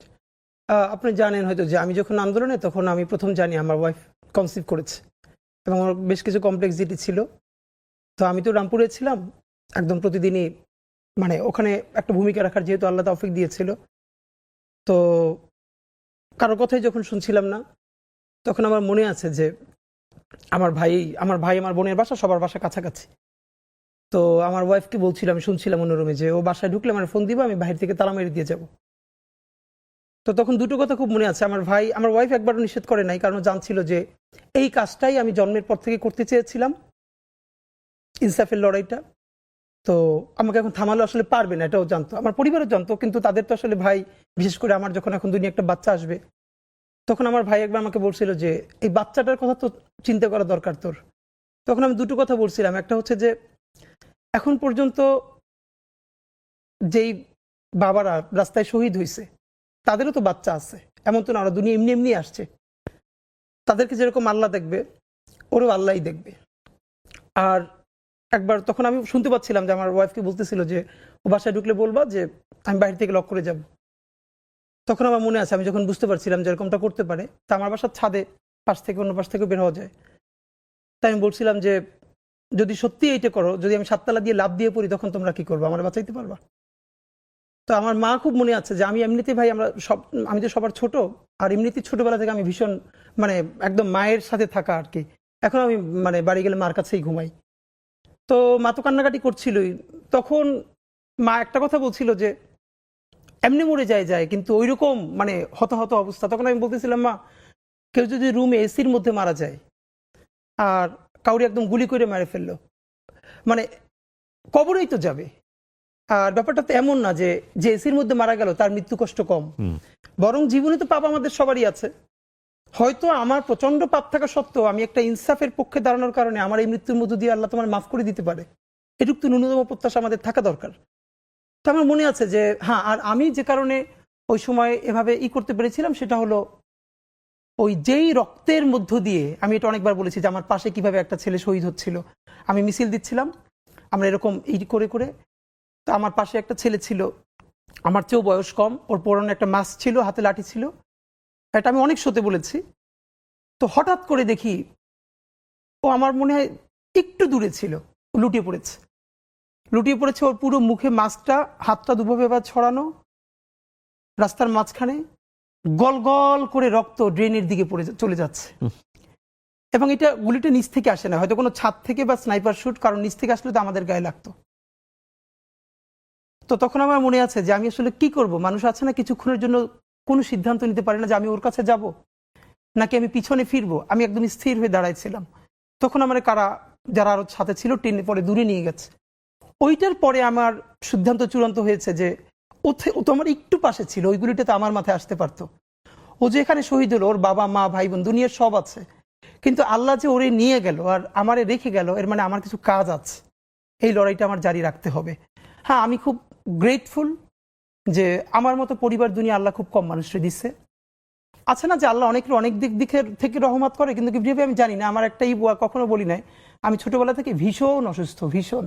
আপনি জানেন হয়তো যে আমি যখন আন্দোলনে, তখন আমি প্রথম জানি আমার ওয়াইফ কনসিভ করেছে, এবং আমার বেশ কিছু কমপ্লেক্সিটি ছিল। তো আমি তো রামপুরে ছিলাম, একদম প্রতিদিনই মানে ওখানে একটা ভূমিকা রাখার যেহেতু আল্লাহ তৌফিক দিয়েছিল, তো কারোর কথাই যখন শুনছিলাম না, তখন আমার মনে আছে যে আমার বোনের বাসা, সবার বাসা কাছাকাছি। তো আমার ওয়াইফকে বলছিলাম, আমি শুনছিলাম অন্য রুমে, যে ও বাসায় ঢুকলে আমার ফোন দিবা, আমি বাহির থেকে তালা মেরে দিয়ে যাব। তো তখন দুটো কথা খুব মনে আছে। আমার ওয়াইফ একবারও নিষেধ করে নাই, কারণ ও জানছিল যে এই কাজটাই আমি জন্মের পর থেকে করতে চেয়েছিলাম, ইনসাফের লড়াইটা। তো আমাকে এখন থামালো আসলে পারবে না, এটাও জানতো, আমার পরিবারও জানতো, কিন্তু তাদের তো আসলে ভাই, বিশেষ করে আমার যখন এখন দুনিয়া একটা বাচ্চা আসবে, তখন আমার ভাই একবার আমাকে বলছিল যে এই বাচ্চাটার কথা তো চিন্তা করা দরকার তোর। তখন আমি দুটো কথা বলছিলাম, একটা হচ্ছে যে এখন পর্যন্ত যেই বাবারা রাস্তায় শহীদ হয়েছে, তাদেরও তো বাচ্চা আছে, এমন তো না ওরা দুনিয়া এমনি এমনি আসছে। তাদেরকে যেরকম আল্লাহ দেখবে, ওরও আল্লাহই দেখবে। আর একবার তখন আমি শুনতে পাচ্ছিলাম যে আমার ওয়াইফকে বলতেছিল যে ও বাসায় ঢুকলে বলবা যে আমি বাইরে থেকে লক করে যাব। তখন আমার মনে আছে, আমি যখন বুঝতে পারছিলাম যে এরকমটা করতে পারে, তা আমার বাসার ছাদে পাশ থেকে অন্য পাশ থেকে বের হওয়া যায়, তাই আমি বলছিলাম যে যদি সত্যি এইটা করো, যদি আমি 7 তালা দিয়ে লাফ দিয়ে পড়ি, তখন তোমরা কি করবো, আমার বাঁচাইতে পারবা? তো আমার মা খুব মনে আছে যে আমি এমনিতে ভাই, আমি তো সবার ছোট, আর এমনিতে ছোটবেলা থেকে আমি ভীষণ মানে একদম মায়ের সাথে থাকা আর কি। এখন আমি মানে বাড়ি গেলে মার কাছেই ঘুমাই। তো মা তো কান্নাকাটি করছিলই। তখন মা একটা কথা বলছিল যে এমনি মরে যায়, কিন্তু ওইরকম মানে হতাহত অবস্থা। তখন আমি বলতেছিলাম, মা, কেউ যদি রুমে এসির মধ্যে মারা যায় আর কাউরি একদম গুলি করে মেরে ফেললো, মানে কবরেই তো যাবে। আর ব্যাপারটা তো এমন না যে যে এসির মধ্যে মারা গেল তার মৃত্যু কষ্ট কম, বরং জীবনে তো পাপ আমাদের সবারই আছে। হয়তো আমার প্রচন্ড পাপ থাকা সত্ত্বেও আমি একটা ইনসাফের পক্ষে দাঁড়ানোর কারণে আমার এই মৃত্যুর মধ্য দিয়ে আল্লাহ তোমার মাফ করে দিতে পারে, এটুকু তো ন্যূনতম প্রত্যাশা আমাদের থাকা দরকার। তো আমার মনে আছে যে হ্যাঁ, আর আমি যে কারণে ওই সময় এভাবে করতে পেরেছিলাম, সেটা হলো ওই যেই রক্তের মধ্য দিয়ে, আমি এটা অনেকবার বলেছি যে আমার পাশে কিভাবে একটা ছেলে শহীদ হচ্ছিল, আমি মিছিল দিচ্ছিলাম, আমরা এরকম করে করে, তো আমার পাশে একটা ছেলে ছিল, আমার চেয়েও বয়স কম, ওর পরনে একটা মাস্ক ছিল, হাতে লাঠি ছিল, এটা আমি অনেক শোতে বলেছি। তো হঠাৎ করে দেখি ও আমার মনে হয় একটু দূরে ছিল, লুটিয়ে পড়েছে, ওর পুরো মুখে মাস্কটা, হাতটা দুভাবে এবার ছড়ানো, রাস্তার মাঝখানে গল গল করে রক্ত ড্রেনের দিকে চলে যাচ্ছে। এবং এটা গুলিটা নিচ থেকে আসে না, হয়তো কোনো ছাদ থেকে বা স্নাইপার শুট, কারণ নিচ থেকে আসলে তো আমাদের গায়ে লাগতো। তো তখন আমার মনে আছে যে আমি আসলে কি করব, মানুষ আছে না কিছুক্ষণের জন্য কোনো সিদ্ধান্ত নিতে পারে না যে আমি ওর কাছে যাব নাকি আমি পিছনে ফিরবো। আমি একদম স্থির হয়ে দাঁড়াইছিলাম। তখন আমার যারা আরো সাথে ছিল টেনে পরে দূরে নিয়ে গেছে। ওইটার পরে আমার সিদ্ধান্ত চূড়ান্ত হয়েছে যে ও তো আমার একটু পাশে ছিল, ওইগুলিটা তো আমার মাথায় আসতে পারতো। ও যে এখানে শহীদ হলো, ওর বাবা মা ভাই বোন দুনিয়ার সব আছে, কিন্তু আল্লাহ যে ওরে নিয়ে গেল আর আমারে রেখে গেল, এর মানে আমার কিছু কাজ আছে, এই লড়াইটা আমার জারি রাখতে হবে। হ্যাঁ, আমি খুব গ্রেটফুল যে আমার মতো পরিবার দুনিয়া আল্লাহ খুব কম মানুষকে দিচ্ছে। আছে না যে আল্লাহ অনেক দিক থেকে রহমত করে, কিন্তু কিভাবে আমি জানি না। আমার একটাই কখনো বলি নাই, আমি ছোটবেলা থেকে ভীষণ অসুস্থ, ভীষণ।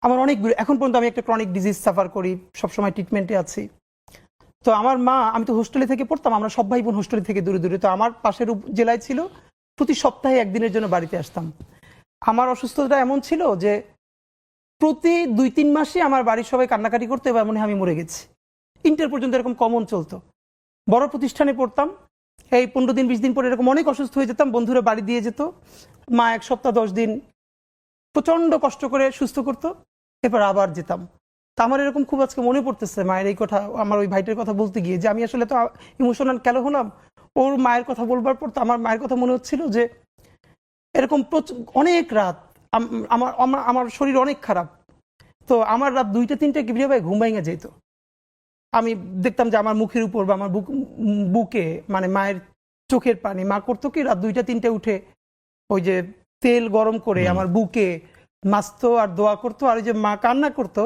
আমার এখন পর্যন্ত আমি একটা ক্রনিক ডিজিজ সাফার করি, সবসময় ট্রিটমেন্টে আছি। তো আমার মা, আমি তো হোস্টেলে থেকে পড়তাম, আমরা সব ভাই বোন হোস্টেলে থেকে দূরে দূরে, তো আমার পাশের জেলায় ছিল, প্রতি সপ্তাহে একদিনের জন্য বাড়িতে আসতাম। আমার অসুস্থতা এমন ছিল যে প্রতি 2-3 মাসে আমার বাড়ির সবাই কান্নাকাটি করতো, এবার মনে হয় আমি মরে গেছি। ইন্টার পর্যন্ত এরকম কমন চলতো। বড় প্রতিষ্ঠানে পড়তাম, এই 15 দিন 20 দিন পরে এরকম অনেক অসুস্থ হয়ে যেতাম, বন্ধুরা বাড়ি দিয়ে যেত, মা 1 সপ্তাহ 10 দিন প্রচন্ড কষ্ট করে সুস্থ করতো, এরপর আবার যেতাম। তা আমার এরকম খুব আজকে মনে পড়তেছে মায়ের এই কথা, আমার ওই ভাইটার কথা বলতে গিয়ে, যে আমি আসলে তো ইমোশনাল কেন হলাম। ওর মায়ের কথা বলবার পর তো আমার মায়ের কথা মনে হচ্ছিল যে এরকম অনেক রাত আমার শরীর অনেক খারাপ, তো আমার রাত 2টা-3টা কিভাবে ঘুম ভেঙে যেত। আমি দেখতাম যে আমার মুখের উপর বা আমার বুকে মানে মায়ের চোখের পানি, মা করতো কি রাত 2টা-3টে উঠে ওই যে তেল গরম করে আমার বুকে মাছতো আর দোয়া করতো, আর ওই যে মা কান্না করতো,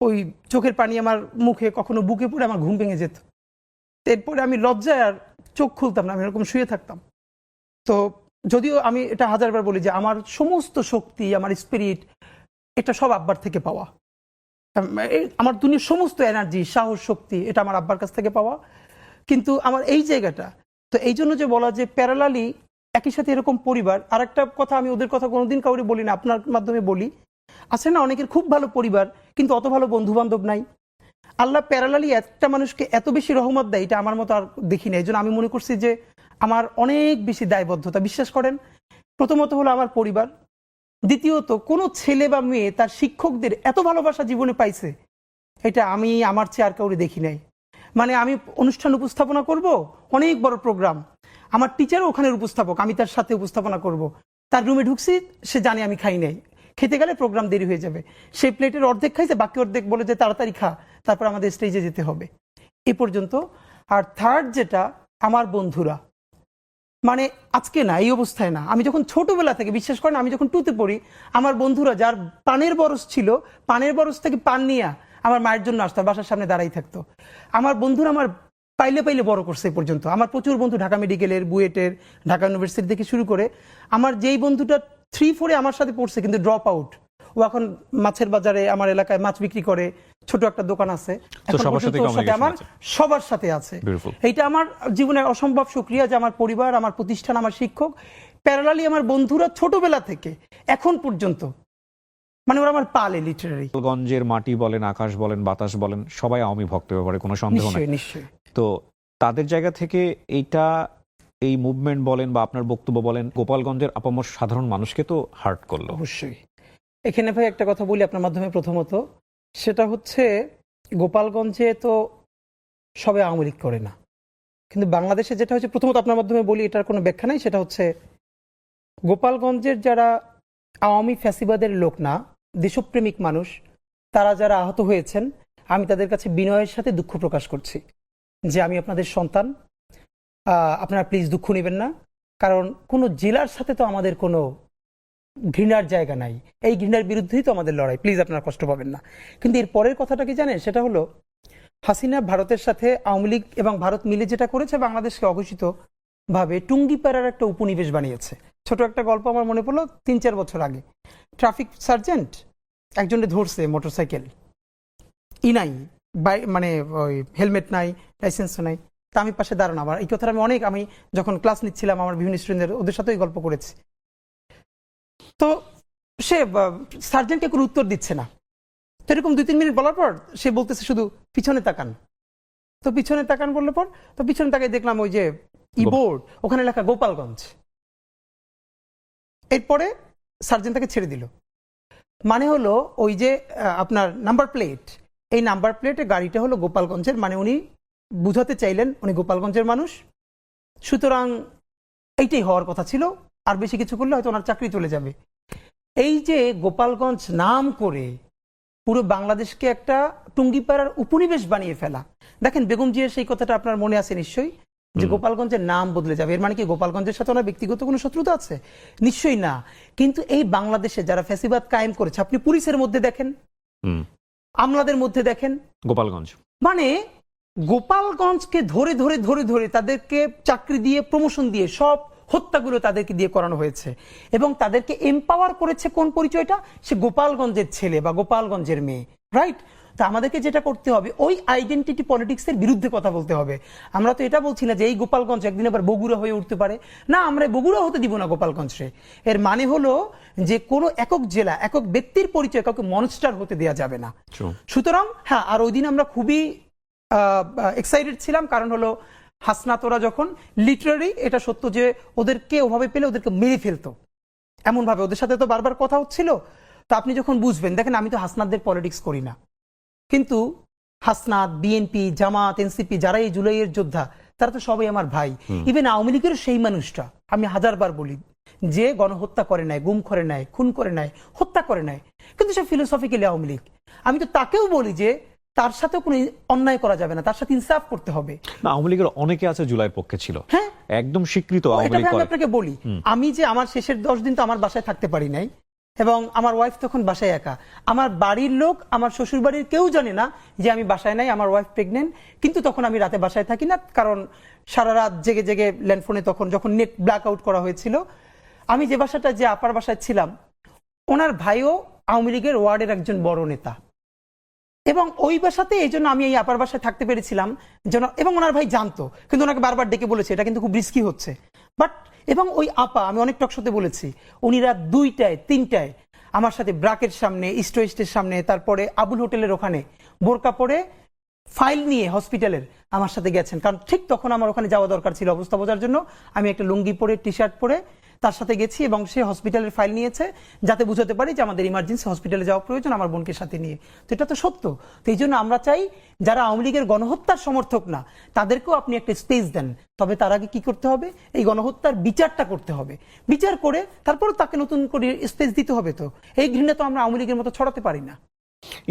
ওই চোখের পানি আমার মুখে কখনো বুকে পড়ে আমার ঘুম ভেঙে যেত। এরপরে আমি লজ্জায় আর চোখ খুলতাম না, আমি এরকম শুয়ে থাকতাম। তো যদিও আমি এটা হাজারবার বলি যে আমার সমস্ত শক্তি, আমার স্পিরিট, এটা সব আব্বার থেকে পাওয়া। আমার দুনিয়ার সমস্ত এনার্জি, সাহস, শক্তি এটা আমার আব্বার কাছ থেকে পাওয়া। কিন্তু আমার এই জায়গাটা, তো এই জন্য যে বলা যে প্যারালালি একই সাথে এরকম পরিবার। আর একটা কথা, আমি ওদের কথা কোনোদিন কাউরে বলি না, আপনার মাধ্যমে বলি, আছে না অনেকের খুব ভালো পরিবার কিন্তু অত ভালো বন্ধু বান্ধব নাই। আল্লাহ প্যারালালি একটা মানুষকে এত বেশি রহমত দেয়, এটা আমার মতো আর দেখি না। এই জন্য আমি মনে করছি যে আমার অনেক বেশি দায়বদ্ধতা। বিশ্বাস করেন, প্রথমত হলো আমার পরিবার, দ্বিতীয়ত কোনো ছেলে বা মেয়ে তার শিক্ষকদের এত ভালোবাসা জীবনে পাইছে, এটা আমি আমার চেয়ে আর কাউরে দেখি নাই। মানে আমি অনুষ্ঠান উপস্থাপনা করব, অনেক বড় প্রোগ্রাম, আমার টিচারও ওখানের উপস্থাপক, আমি তার সাথে উপস্থাপনা করব। তার রুমে ঢুকছি, সে জানে আমি খাই নাই, খেতে গেলে প্রোগ্রাম দেরি হয়ে যাবে, সেই প্লেটের অর্ধেক খাইছে, বাকি অর্ধেক বলে যে তাড়াতাড়ি খা, তারপর আমাদের স্টেজে যেতে হবে, এ পর্যন্ত। আর থার্ড যেটা, আমার বন্ধুরা, মানে আজকে না, এই অবস্থায় না, আমি যখন ছোটবেলা থেকে, বিশ্বাস করেন আমি যখন টুতে পড়ি, আমার বন্ধুরা যার পানের বরস ছিল, পানের বরস থেকে পান নিয়ে আমার মায়ের জন্য আসতো, বাসার সামনে দাঁড়াই থাকতো। আমার বন্ধুরা আমার পাইলে পাইলে বড় করছে এ পর্যন্ত। আমার প্রচুর বন্ধু ঢাকা মেডিকেলের, বুয়েটের, ঢাকা ইউনিভার্সিটি থেকে শুরু করে, আমার যেই বন্ধুটা 3-4-এ আমার সাথে পড়ছে কিন্তু ড্রপ আউট, ও এখন মাছের বাজারে আমার এলাকায় মাছ বিক্রি করে, ছোট একটা দোকান আছে, এখন সবার পর্যন্ত সাথেই ওর সাথে আমার communication সবার সাথে আছে। Beautiful. এইটা আমার জীবনের অসম্ভব শুকরিয়া যে আমার পরিবার, আমার প্রতিষ্ঠান, আমার শিক্ষক, প্যারালালি আমার বন্ধুরা ছোটবেলা থেকে এখন পর্যন্ত, মানে ওরা আমার পালে লিটারারি। গঞ্জের মাটি বলেন, আকাশ বলেন, বাতাস বলেন, সবাই আওয়ামী ভক্ত, ব্যাপারে কোনো সন্দেহ নাই। নিশ্চয়ই নিশ্চয়ই। তো তাদের জায়গা থেকে এইটা, এই মুভমেন্ট বলেন বা আপনার বক্তব্য বলেন, গোপালগঞ্জের আপামর সাধারণ মানুষকে তো হার্ট করলো। অবশ্যই। এখানে ভাই একটা কথা বলি আপনার মাধ্যমে, প্রথমত সেটা হচ্ছে গোপালগঞ্জে তো সবাই আওয়ামী লীগ করে না, কিন্তু বাংলাদেশে যেটা হচ্ছে, প্রথমত আপনার মাধ্যমে বলি, এটার কোনো ব্যাখ্যা নাই, সেটা হচ্ছে গোপালগঞ্জের যারা আওয়ামী ফ্যাসিবাদের লোক না, দেশপ্রেমিক মানুষ, তারা যারা আহত হয়েছেন, আমি তাদের কাছে বিনয়ের সাথে দুঃখ প্রকাশ করছি যে আমি আপনাদের সন্তান, আপনারা প্লিজ দুঃখ নেবেন না। কারণ কোনো জেলার সাথে তো আমাদের কোনো ঘৃণার জায়গা নাই, এই ঘৃণার বিরুদ্ধেই তো আমাদের লড়াই, প্লিজ আপনারা কষ্ট পাবেন না। কিন্তু এর পরের কথাটা কি জানেন, সেটা হলো হাসিনা ভারতের সাথে আওয়ামী লীগ এবং ভারত মিলে যেটা করেছে, বাংলাদেশকে অঘোষিত ভাবে টুঙ্গিপাড়ার একটা উপনিবেশ বানিয়েছে। ছোট একটা গল্প আমার মনে পড়লো, 3-4 বছর আগে ট্রাফিক সার্জেন্ট একজনকে ধরছে, মোটরসাইকেল নাই, মানে ওই হেলমেট নাই, লাইসেন্স নাই। তা আমি পাশে দাঁড়ানো, আমার এই কথাটা আমি যখন ক্লাস নিচ্ছিলাম, আমার বিভিন্ন স্টুডেন্টদের, ওদের সাথেই গল্প করেছি। তো সে সার্জেন্টকে কোনো উত্তর দিচ্ছে না, তো এরকম 2-3 মিনিট বলার পর সে বলতেছে শুধু পিছনে তাকান। তো পিছনে তাকান বললে পর, তো পিছনে তাকাই দেখলাম ওই যে বোর্ড, ওখানে লেখা গোপালগঞ্জ। এরপরে সার্জেন্ট তাকে ছেড়ে দিল। মানে হলো ওই যে আপনার নাম্বার প্লেট, এই নাম্বার প্লেটে গাড়িটা হলো গোপালগঞ্জের, মানে উনি বুঝাতে চাইলেন উনি গোপালগঞ্জের মানুষ, সুতরাং এইটাই হওয়ার কথা ছিল, আর বেশি কিছু করলে হয়তো ওনার চাকরি চলে যাবে। এই যে গোপালগঞ্জ নাম করে পুরো বাংলাদেশকে একটা টুঙ্গিপাড়ার উপনিবেশ বানিয়ে ফেলা। দেখেন বেগম জিয়ার সেই কথাটা আপনার মনে আছে নিশ্চয়ই, যে গোপালগঞ্জের নাম বদলে যাবে, এর মানে কি গোপালগঞ্জের সাথে ওনার ব্যক্তিগত কোনো শত্রুতা আছে? নিশ্চয়ই না। কিন্তু এই বাংলাদেশে যারা ফ্যাসিবাদ কায়েম করেছে, আপনি পুলিশের মধ্যে দেখেন, আমলাদের মধ্যে দেখেন, গোপালগঞ্জ, মানে গোপালগঞ্জকে ধরে ধরে ধরে ধরে তাদেরকে চাকরি দিয়ে, প্রমোশন দিয়ে, সব হত্যাগুলো তাদেরকে দিয়ে করানো হয়েছে, এবং তাদেরকে এম্পাওয়ার করেছে কোন পরিচয়টা, সে গোপালগঞ্জের ছেলে বা গোপালগঞ্জের মেয়ে, রাইট? তা আমাদেরকে যেটা করতে হবে, ওই আইডেন্টিটি পলিটিক্সের বিরুদ্ধে কথা বলতে হবে। আমরা তো এটা বলছি না যে এই গোপালগঞ্জ একদিন আবার বগুড়া হয়ে উঠতে পারে, না, আমরা বগুড়া হতে দিব না গোপালগঞ্জে। এর মানে হলো যে কোনো একক জেলা, একক ব্যক্তির পরিচয় কাউকে মনস্টার হতে দেওয়া যাবে না। সুতরাং হ্যাঁ, আর ওই দিন আমরা খুবই এক্সাইটেড ছিলাম, কারণ হলো হাসনাত ওরা যখন লিটারারি, এটা সত্য যে ওদেরকে ওভাবে পেলে ওদেরকে মেরে ফেলতো, এমন ভাবে ওদের সাথে তো বারবার কথা হচ্ছিল। তো আপনি যখন বুঝবেন, দেখেন আমি তো হাসনাতদের পলিটিক্স করি না, কিন্তু হাসনাত, বিএনপি, জামাত, এনসিপি, যারা এই জুলাইয়ের যোদ্ধা, তারা তো সবাই আমার ভাই। ইভেন আওয়ামী লীগের সেই মানুষটা, আমি হাজারবার বলি, যে গণহত্যা করে নাই, গুম করে নাই, খুন করে নাই, হত্যা করে নাই, কিন্তু সে ফিলোসফিক্যালি আওয়ামী লীগ, আমি তো তাকেও বলি যে তার সাথেও কোনো অন্যায় করা যাবে না, তার সাথে ইনসাফ করতে হবে। না, আওয়ামী লীগের অনেকে আছে জুলাইয়ের পক্ষে ছিল, হ্যাঁ, একদম স্বীকৃত আওয়ামী লীগ। আমি আপনাকে বলি, আমি যে আমার শেষের 10 দিন তো আমার বাসায় থাকতে পারি নাই, এবং আমার ওয়াইফ তখন বাসায় একা। আমার বাড়ির লোক, আমার শ্বশুর বাড়ির কেউ জানে না যে আমি বাসায় নাই, আমার ওয়াইফ প্রেগনেন্ট। কিন্তু তখন আমি রাতে বাসায় থাকি না, কারণ সারা রাত জেগে জেগে ল্যান্ডফোনে তখন যখন নেট ব্ল্যাক আউট করা হয়েছিল, আমি যে বাসাটা যে আপার বাসায় ছিলাম, ওনার ভাইও আওয়ামী লীগের ওয়ার্ডের একজন বড় নেতা, এবং ওই বাসাতে এই জন্য আমি এই আপার বাসায় থাকতে পেরেছিলাম যেন, এবং ওনার ভাই জানতো, কিন্তু ওনাকে বারবার ডেকে বলেছে এটা কিন্তু খুব রিস্কি হচ্ছে। বাট এবং ওই আপা, আমি অনেক টকশোতে বলেছি, উনি রাত 2টায় 3টায় আমার সাথে ব্রাকের সামনে, ইস্ট ওয়েস্টের সামনে, তারপরে আবুল হোটেলের ওখানে বোরকা পরে ফাইল নিয়ে হসপিটালের আমার সাথে গেছেন, কারণ ঠিক তখন আমার ওখানে যাওয়া দরকার ছিল অবস্থা বোঝার জন্য। আমি একটা লুঙ্গি পরে, টি শার্ট পরে তার সাথে গেছি, এবং সে হসপিটালের ফাইল নিয়েছে যাতে বুঝাতে পারি যে আমাদের ইমার্জেন্সি হসপিটালে যাওয়া প্রয়োজন আমার বোনকে সাথে নিয়ে। তো এটা তো সত্য। তো এই জন্য আমরা চাই যারা আওয়ামী লীগের গণহত্যার সমর্থক না, তাদেরকেও আপনি একটা স্পেস দেন। তবে তার আগে কি করতে হবে? এই গণহত্যার বিচারটা করতে হবে। বিচার করে তারপর তাকে নতুন করে স্পেস দিতে হবে। তো এই ঘৃণা তো আমরা আওয়ামী লীগের মতো ছড়াতে পারি না।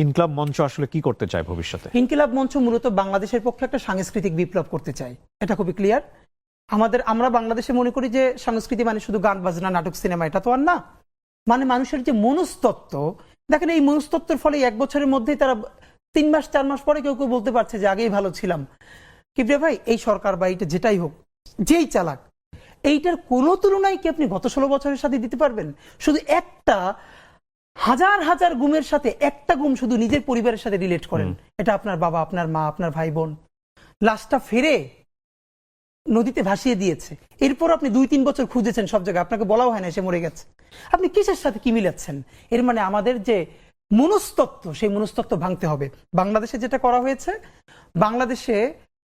ইনকলাব মঞ্চ আসলে কি করতে চায় ভবিষ্যতে? ইনকিলাব মঞ্চ মূলত বাংলাদেশের পক্ষে একটা সাংস্কৃতিক বিপ্লব করতে চাই, এটা খুবই ক্লিয়ার। আমরা বাংলাদেশে মনে করি যে সংস্কৃতি মানে শুধু গান বাজনা, নাটক, সিনেমা, এটা তো আর না। মানে মানুষের যে মনস্তত্ত্ব, দেখেন এই মনস্তত্ত্বের ফলে 1 বছরের মধ্যেই তারা 3 মাস 4 মাস পরে কেউ কেউ বলতে পারছে যে আগেই ভালো ছিলাম। কিবরিয়া ভাই, এই সরকার বা এইটা যেটাই হোক, যেই চালাক, এইটার কোনো তুলনায় কি আপনি গত 16 বছরের সাথে দিতে পারবেন? শুধু একটা হাজার হাজার গুমের সাথে একটা গুম শুধু নিজের পরিবারের সাথে রিলেট করেন, এটা আপনার বাবা, আপনার মা, আপনার ভাই বোন, লাশটা ফেরে নদীতে ভাসিয়ে দিয়েছে। এরপর আপনি 2-3 বছর খুঁজেছেন সব জায়গায়, আপনাকে বলাও হয় না সে মরে গেছে। আপনি কিসের সাথে কি মিলাচ্ছেন? এর মানে আমাদের যে মনস্তত্ত্ব, সেই মনস্তত্ত্ব ভাঙতে হবে। বাংলাদেশে যেটা করা হয়েছে, বাংলাদেশে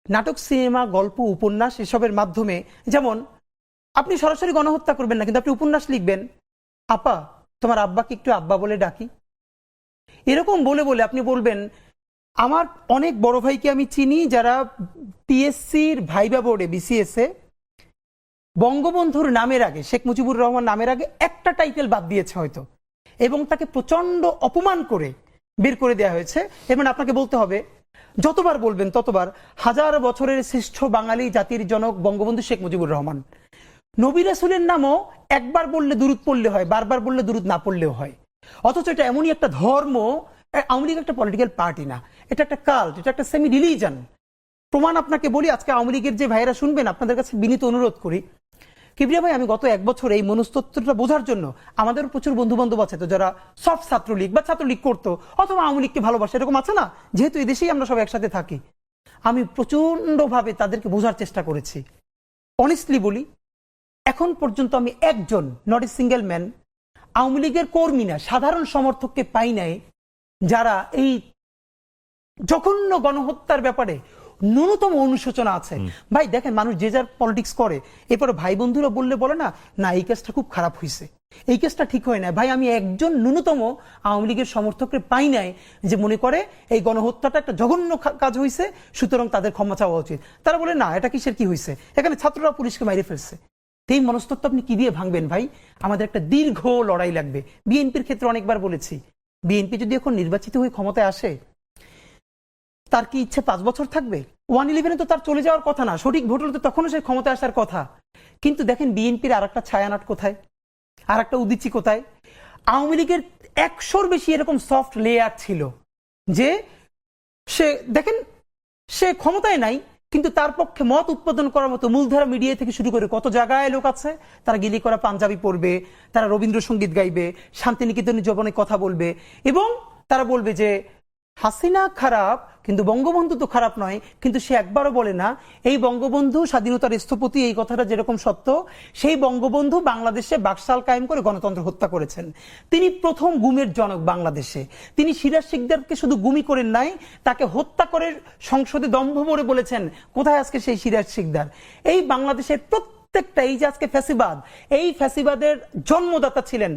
নাটক, সিনেমা, গল্প, উপন্যাস এসবের মাধ্যমে, যেমন আপনি সরাসরি গণহত্যা করবেন না, কিন্তু আপনি উপন্যাস লিখবেন, আপা তোমার আব্বাকে একটু আব্বা বলে ডাকি, এরকম বলে বলে আপনি বলবেন। আমার অনেক বড় ভাইকে আমি চিনি যারা পিএসসির ভাইবা বোর্ডে, বিসিএস এ বঙ্গবন্ধুর নামের আগে, শেখ মুজিবুর রহমান নামের আগে একটা টাইটেল বাদ দিয়েছে হয়তো, এবং তাকে প্রচন্ড অপমান করে বের করে দেওয়া হয়েছে। এবং আপনাকে বলতে হবে, যতবার বলবেন ততবার, 1000 বছরের শ্রেষ্ঠ বাঙালি জাতির জনক বঙ্গবন্ধু শেখ মুজিবুর রহমান। নবী রাসূলের নামও একবার বললে দুরূদ পড়লে হয়, বারবার বললে দুরূদ না পড়লেও হয়। অথচ এটা এমনই একটা ধর্ম। আওয়ামী লীগ একটা পলিটিক্যাল পার্টি না, এটা একটা কাল্ট, এটা একটা সেমি রিলিজন। প্রমাণ আপনাকে বলি, আজকে আওয়ামী লীগের যে ভাইয়েরা শুনবেন, আপনাদের কাছে বিনীত অনুরোধ করি, কিবরিয়া ভাই, আমি গত 1 বছর এই মনস্তত্ত্বটা বোঝার জন্য, আমাদের প্রচুর বন্ধু বান্ধব আছে তো যারা সফট ছাত্রলীগ বা ছাত্রলীগ করতো, অথবা আওয়ামী লীগকে ভালোবাসে, এরকম আছে না? যেহেতু এই দেশেই আমরা সব একসাথে থাকি, আমি প্রচন্ডভাবে তাদেরকে বোঝার চেষ্টা করেছি। অনেস্টলি বলি, এখন পর্যন্ত আমি একজন, not a single man, Awami লীগের কর্মী না, সাধারণ সমর্থককে পাই নাই যারা এই জঘন্য গণহত্যার ব্যাপারে ন্যূনতম অনুশোচনা আছে। ভাই দেখেন, মানুষ যে যার পলিটিক্স করে, এরপরে ভাই বন্ধুরা বললে বলে না, না এই কেসটা খুব খারাপ হয়েছে, এই কেসটা ঠিক হয় না। ভাই, আমি একজন ন্যূনতম আওয়ামী লীগের সমর্থককে পাই নাই যে মনে করে এই গণহত্যাটা একটা জঘন্য কাজ হয়েছে, সুতরাং তাদের ক্ষমা চাওয়া উচিত। তারা বলে না, এটা কিসের কি হয়েছে, এখানে ছাত্ররা পুলিশকে মাইরে ফেলছে। এই মনস্তত্ত্ব আপনি কি দিয়ে ভাঙবেন ভাই? আমাদের একটা দীর্ঘ লড়াই লাগবে। বিএনপির ক্ষেত্রে অনেকবার বলেছি, বিএনপি যদি এখন নির্বাচিত হয়ে ক্ষমতায় আসে, তার কি ইচ্ছে 5 বছর থাকবে? 1/11 তো তার চলে যাওয়ার কথা না, সঠিক ভোট হলে তো তখনও সে ক্ষমতায় আসার কথা। কিন্তু দেখেন বিএনপির আর একটা ছায়ানট কোথায়, আর একটা উদিচি কোথায়? আওয়ামী লীগের 100-র বেশি এরকম সফট লেয়ার ছিল যে সে, দেখেন, সে ক্ষমতায় নাই, কিন্তু তার পক্ষে মত উৎপাদন করার মতো মূলধারা মিডিয়া থেকে শুরু করে কত জায়গায় লোক আছে, তারা গিলি করা পাঞ্জাবি পড়বে, তারা রবীন্দ্রসঙ্গীত গাইবে, শান্তিনিকেতনের জবনে কথা বলবে, এবং তারা বলবে যে হাসিনা খারাপ কিন্তু বঙ্গবন্ধু তো খারাপ নয়। কিন্তু সে একবারও বলে না এই বঙ্গবন্ধু স্বাধীনতার স্থপতি, এই কথাটা যেরকম সত্য, সেই বঙ্গবন্ধু বাংলাদেশে বাকশাল কায়েম করে গণতন্ত্র হত্যা করেছেন। তিনি প্রথম গুমের জনক বাংলাদেশে। তিনি সিরাজ শিকদারকে শুধু গুমি করেন নাই, তাকে হত্যা করে সংসদে দম্ভ ভরে বলেছেন, কোথায় আজকে সেই সিরাজ শিকদার? এই বাংলাদেশের প্রত্যেকটা, এই যে আজকে ফ্যাসিবাদ, এই ফ্যাসিবাদের জন্মদাতা ছিলেন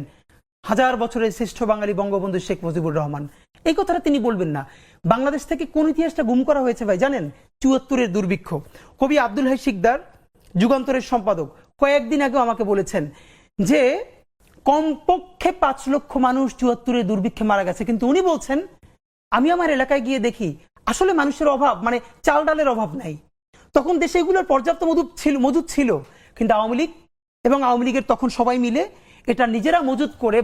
1000 বছরের শ্রেষ্ঠ বাঙালি বঙ্গবন্ধু শেখ মুজিবুর রহমান। এই কথাটা তিনি বলবেন না। বাংলাদেশ থেকে কোন ইতিহাসটা গুম করা হয়েছে ভাই জানেন? 74-এর দুর্ভিক্ষ। কবি আব্দুল হাই শিকদার, যুগান্তরের সম্পাদক, কয়েকদিন আগেও আমাকে বলেছেন যে কমপক্ষে 5 লক্ষ মানুষ 74-এর দুর্ভিক্ষে মারা গেছে। কিন্তু উনি বলছেন, আমি আমার এলাকায় গিয়ে দেখি আসলে মানুষের অভাব, মানে চাল ডালের অভাব নাই। তখন দেশে এগুলোর পর্যাপ্ত মজুদ ছিল, কিন্তু আওয়ামী লীগ এবং আওয়ামী লীগের তখন সবাই মিলে এটা নিজেরা মজুদ করে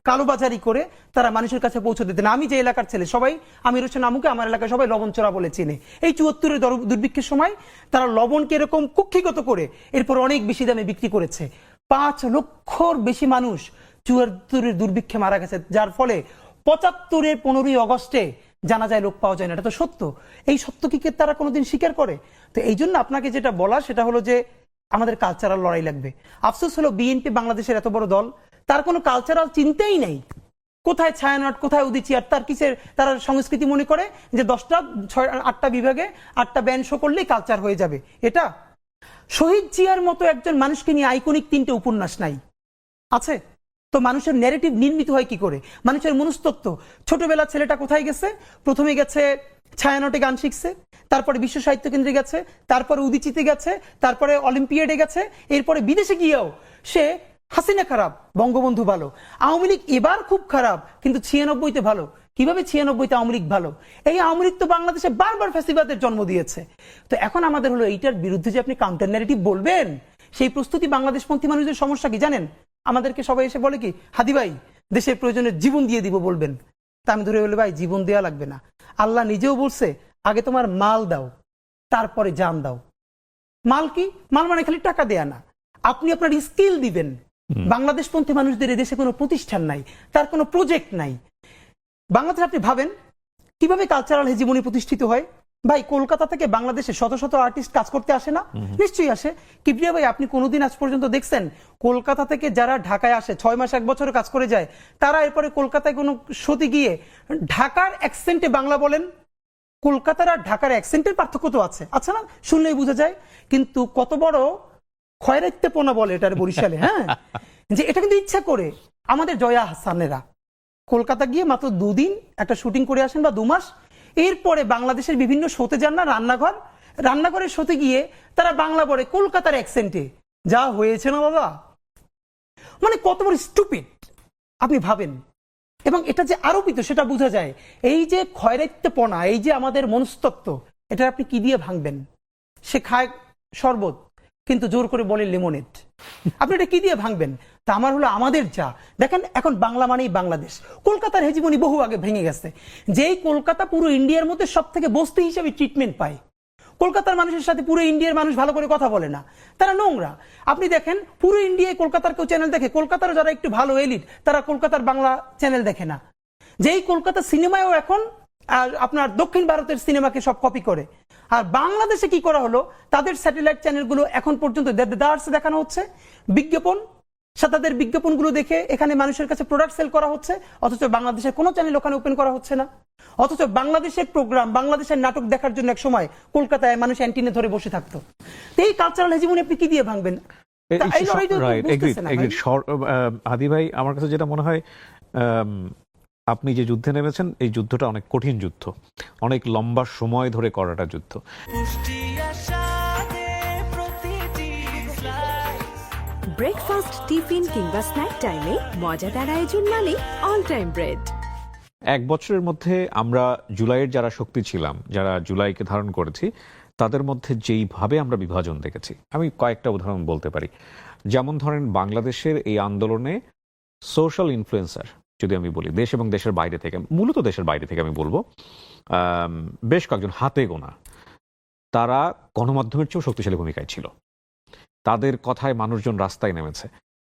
কালোবাজারি করে তারা মানুষের কাছে পৌঁছে দিতেন। আমি যে এলাকার ছেলে, সবাই আমির হোসেন আমুকে আমার এলাকায় সবাই লবণ চোরা বলে চিনে। এই 74-এর দুর্ভিক্ষের সময় তারা লবণকে এরকম কুক্ষিগত করে এরপর অনেক বেশি দামে বিক্রি করেছে। 5 লক্ষর বেশি মানুষ 74-এর দুর্ভিক্ষে মারা গেছে, যার ফলে 75-এর 15ই অগস্টে জানা যায় লোক পাওয়া যায় না। এটা তো সত্য। এই সত্য কি তারা কোনোদিন স্বীকার করে? তো এই জন্য আপনাকে যেটা বলা সেটা হলো যে আমাদের কালচারাল লড়াই লাগবে। আফসোস হলো বিএনপি বাংলাদেশের এত বড় দল, তার কোনো কালচারাল চিন্তাই নেই। কোথায় ছায়ানট, কোথায় উদীচী, আর তার কিসের তারা সংস্কৃতি মনে করে যে 10টা 8টা বিভাগে 8টা ব্যান্ড শো করলেই কালচার হয়ে যাবে। এটা শহীদ জিয়ার মতো একজন মানুষকে নিয়ে আইকনিক 3টে উপন্যাস নাই আছে? তো মানুষের ন্যারেটিভ নির্মিত হয় কি করে? মানুষের মনস্তত্ত্ব, ছোটবেলা ছেলেটা কোথায় গেছে? প্রথমে গেছে ছায়ানটে গান শিখছে, তারপরে বিশ্ব সাহিত্য কেন্দ্রে গেছে, তারপরে উদীচিতে গেছে, তারপরে অলিম্পিয়াডে গেছে, এরপরে বিদেশে গিয়েও সে হাসিনা খারাপ, বঙ্গবন্ধু ভালো, আওয়ামী লীগ এবার খুব খারাপ, কিন্তু 96-তে ভালো। কিভাবে 96-তে আওয়ামী লীগ ভালো? এই আওয়ামী লীগ তো বাংলাদেশে বারবার ফ্যাসিবাদের জন্ম দিয়েছে। তো এখন আমাদের হলো এইটার বিরুদ্ধে যে আপনি কাউন্টার ন্যারেটিভ বলবেন, সেই প্রস্তুতি বাংলাদেশপন্থী মানুষদের সমস্যা কি জানেন? আমাদেরকে সবাই এসে বলে কি, হাদি ভাই দেশের প্রয়োজনে জীবন দিয়ে দিব বলবেন। তা আমি ধরে বলি, ভাই জীবন দেওয়া লাগবে না। আল্লাহ নিজেও বলছে আগে তোমার মাল দাও, তারপরে জান দাও। মাল কি? মাল মানে খালি টাকা দেয়া না, আপনি আপনার স্কিল দিবেন। বাংলাদেশপন্থী মানুষদের এদেশে কোনো প্রতিষ্ঠান নাই, তার কোনো প্রজেক্ট নাই। বাংলাদেশে আপনি ভাবেন কিভাবে কালচারাল হেজিমনি প্রতিষ্ঠিত হয়? ভাই কলকাতা থেকে বাংলাদেশে শত শত আর্টিস্ট কাজ করতে আসে না? নিশ্চয়ই আসে। কিবরিয়া ভাই, আপনি কোনোদিন আজ পর্যন্ত দেখছেন কলকাতা থেকে যারা ঢাকায় আসে 6 মাস 1 বছর কাজ করে যায়, তারা এরপরে কলকাতায় কোনো শোতে গিয়ে ঢাকার অ্যাকসেন্টে বাংলা বলেন? কলকাতার আর ঢাকার অ্যাকসেন্টের পার্থক্য তো আছে, আচ্ছা না? শুনলেই বোঝা যায়। কিন্তু কত বড় খয়রাইত্যপনা বলে এটার বরিশালে, হ্যাঁ, যে এটা কিন্তু ইচ্ছা করে। আমাদের জয়া হাসানেরা কলকাতা গিয়ে মাত্র 2 দিন একটা শুটিং করে আসেন বা 2 মাস, এরপরে বাংলাদেশের বিভিন্ন শোতে যান না, রান্নাঘরের শোতে গিয়ে তারা বাংলা বলে কলকাতার অ্যাকসেন্টে। যা হয়েছে না বাবা, মানে কত বড় স্টুপিড আপনি ভাবেন। এবং এটা যে আরোপিত সেটা বোঝা যায়। এই যে খয়রাইত্যপনা, এই যে আমাদের মনস্তত্ত্ব, এটা আপনি কি দিয়ে ভাঙবেন? সে খায় শরবত কিন্তু জোর করে বলে লেমনেড, আপনি এটা কি দিয়ে ভাঙবেন? তা আমার হলো আমাদের যা দেখেন, এখন বাংলা মানেই বাংলাদেশ। কলকাতার হেজিমনি বহু আগে ভেঙে গেছে। যেই কলকাতা পুরো ইন্ডিয়ার মধ্যে সব থেকে বস্তি হিসেবে ট্রিটমেন্ট পায়, কলকাতার মানুষের সাথে পুরো ইন্ডিয়ার মানুষ ভালো করে কথা বলে না, তারা নোংরা। আপনি দেখেন পুরো ইন্ডিয়ায় কলকাতার কেউ চ্যানেল দেখে? কলকাতার যারা একটু ভালো এলিট তারা কলকাতার বাংলা চ্যানেল দেখে না। যেই কলকাতা সিনেমায়ও এখন আপনার দক্ষিণ ভারতের সিনেমাকে সব কপি করে। আর বাংলাদেশে কি করা হলো, তাদের স্যাটেলাইট চ্যানেলগুলো এখন পর্যন্ত দেখানো হচ্ছে বিজ্ঞাপন, তাদের বিজ্ঞাপনগুলো দেখে এখানে মানুষের কাছে প্রোডাক্ট সেল করা হচ্ছে, অথচ বাংলাদেশের কোনো চ্যানেল ওখানে ওপেন করা হচ্ছে না। অথচ বাংলাদেশের প্রোগ্রাম, বাংলাদেশের নাটক দেখার জন্য এক সময় কলকাতায় মানুষ অ্যান্টিনে ধরে বসে থাকতো। তো এই কালচারাল হেজিমনি আপনি কি দিয়ে ভাঙবেন? হাদি ভাই, আমার কাছে যেটা মনে হয়, আপনি যে যুদ্ধে নেমেছেন এই যুদ্ধটা অনেক কঠিন যুদ্ধ, অনেক লম্বা সময় ধরে করাটা যুদ্ধ। ব্রেকফাস্ট, টিফিন কিংবা স্ন্যাক টাইমে মজাদার আয়োজন মানে অল টাইম ব্রেড। 1 বছরের মধ্যে আমরা জুলাইয়ের যারা শক্তি ছিলাম, যারা জুলাইকে ধারণ করেছি, তাদের মধ্যে যেইভাবে আমরা বিভাজন দেখেছি, আমি কয়েকটা উদাহরণ বলতে পারি। যেমন ধরেন, বাংলাদেশের এই আন্দোলনে সোশ্যাল ইনফ্লুয়েন্সার যদি আমি বলি, দেশ এবং দেশের বাইরে থেকে, মূলত দেশের বাইরে থেকে আমি বলবো, বেশ কয়েকজন হাতে গোনা, তারা গণমাধ্যমের চেয়েও শক্তিশালী ভূমিকায় ছিল। তাদের কথায় মানুষজন রাস্তায় নেমেছে।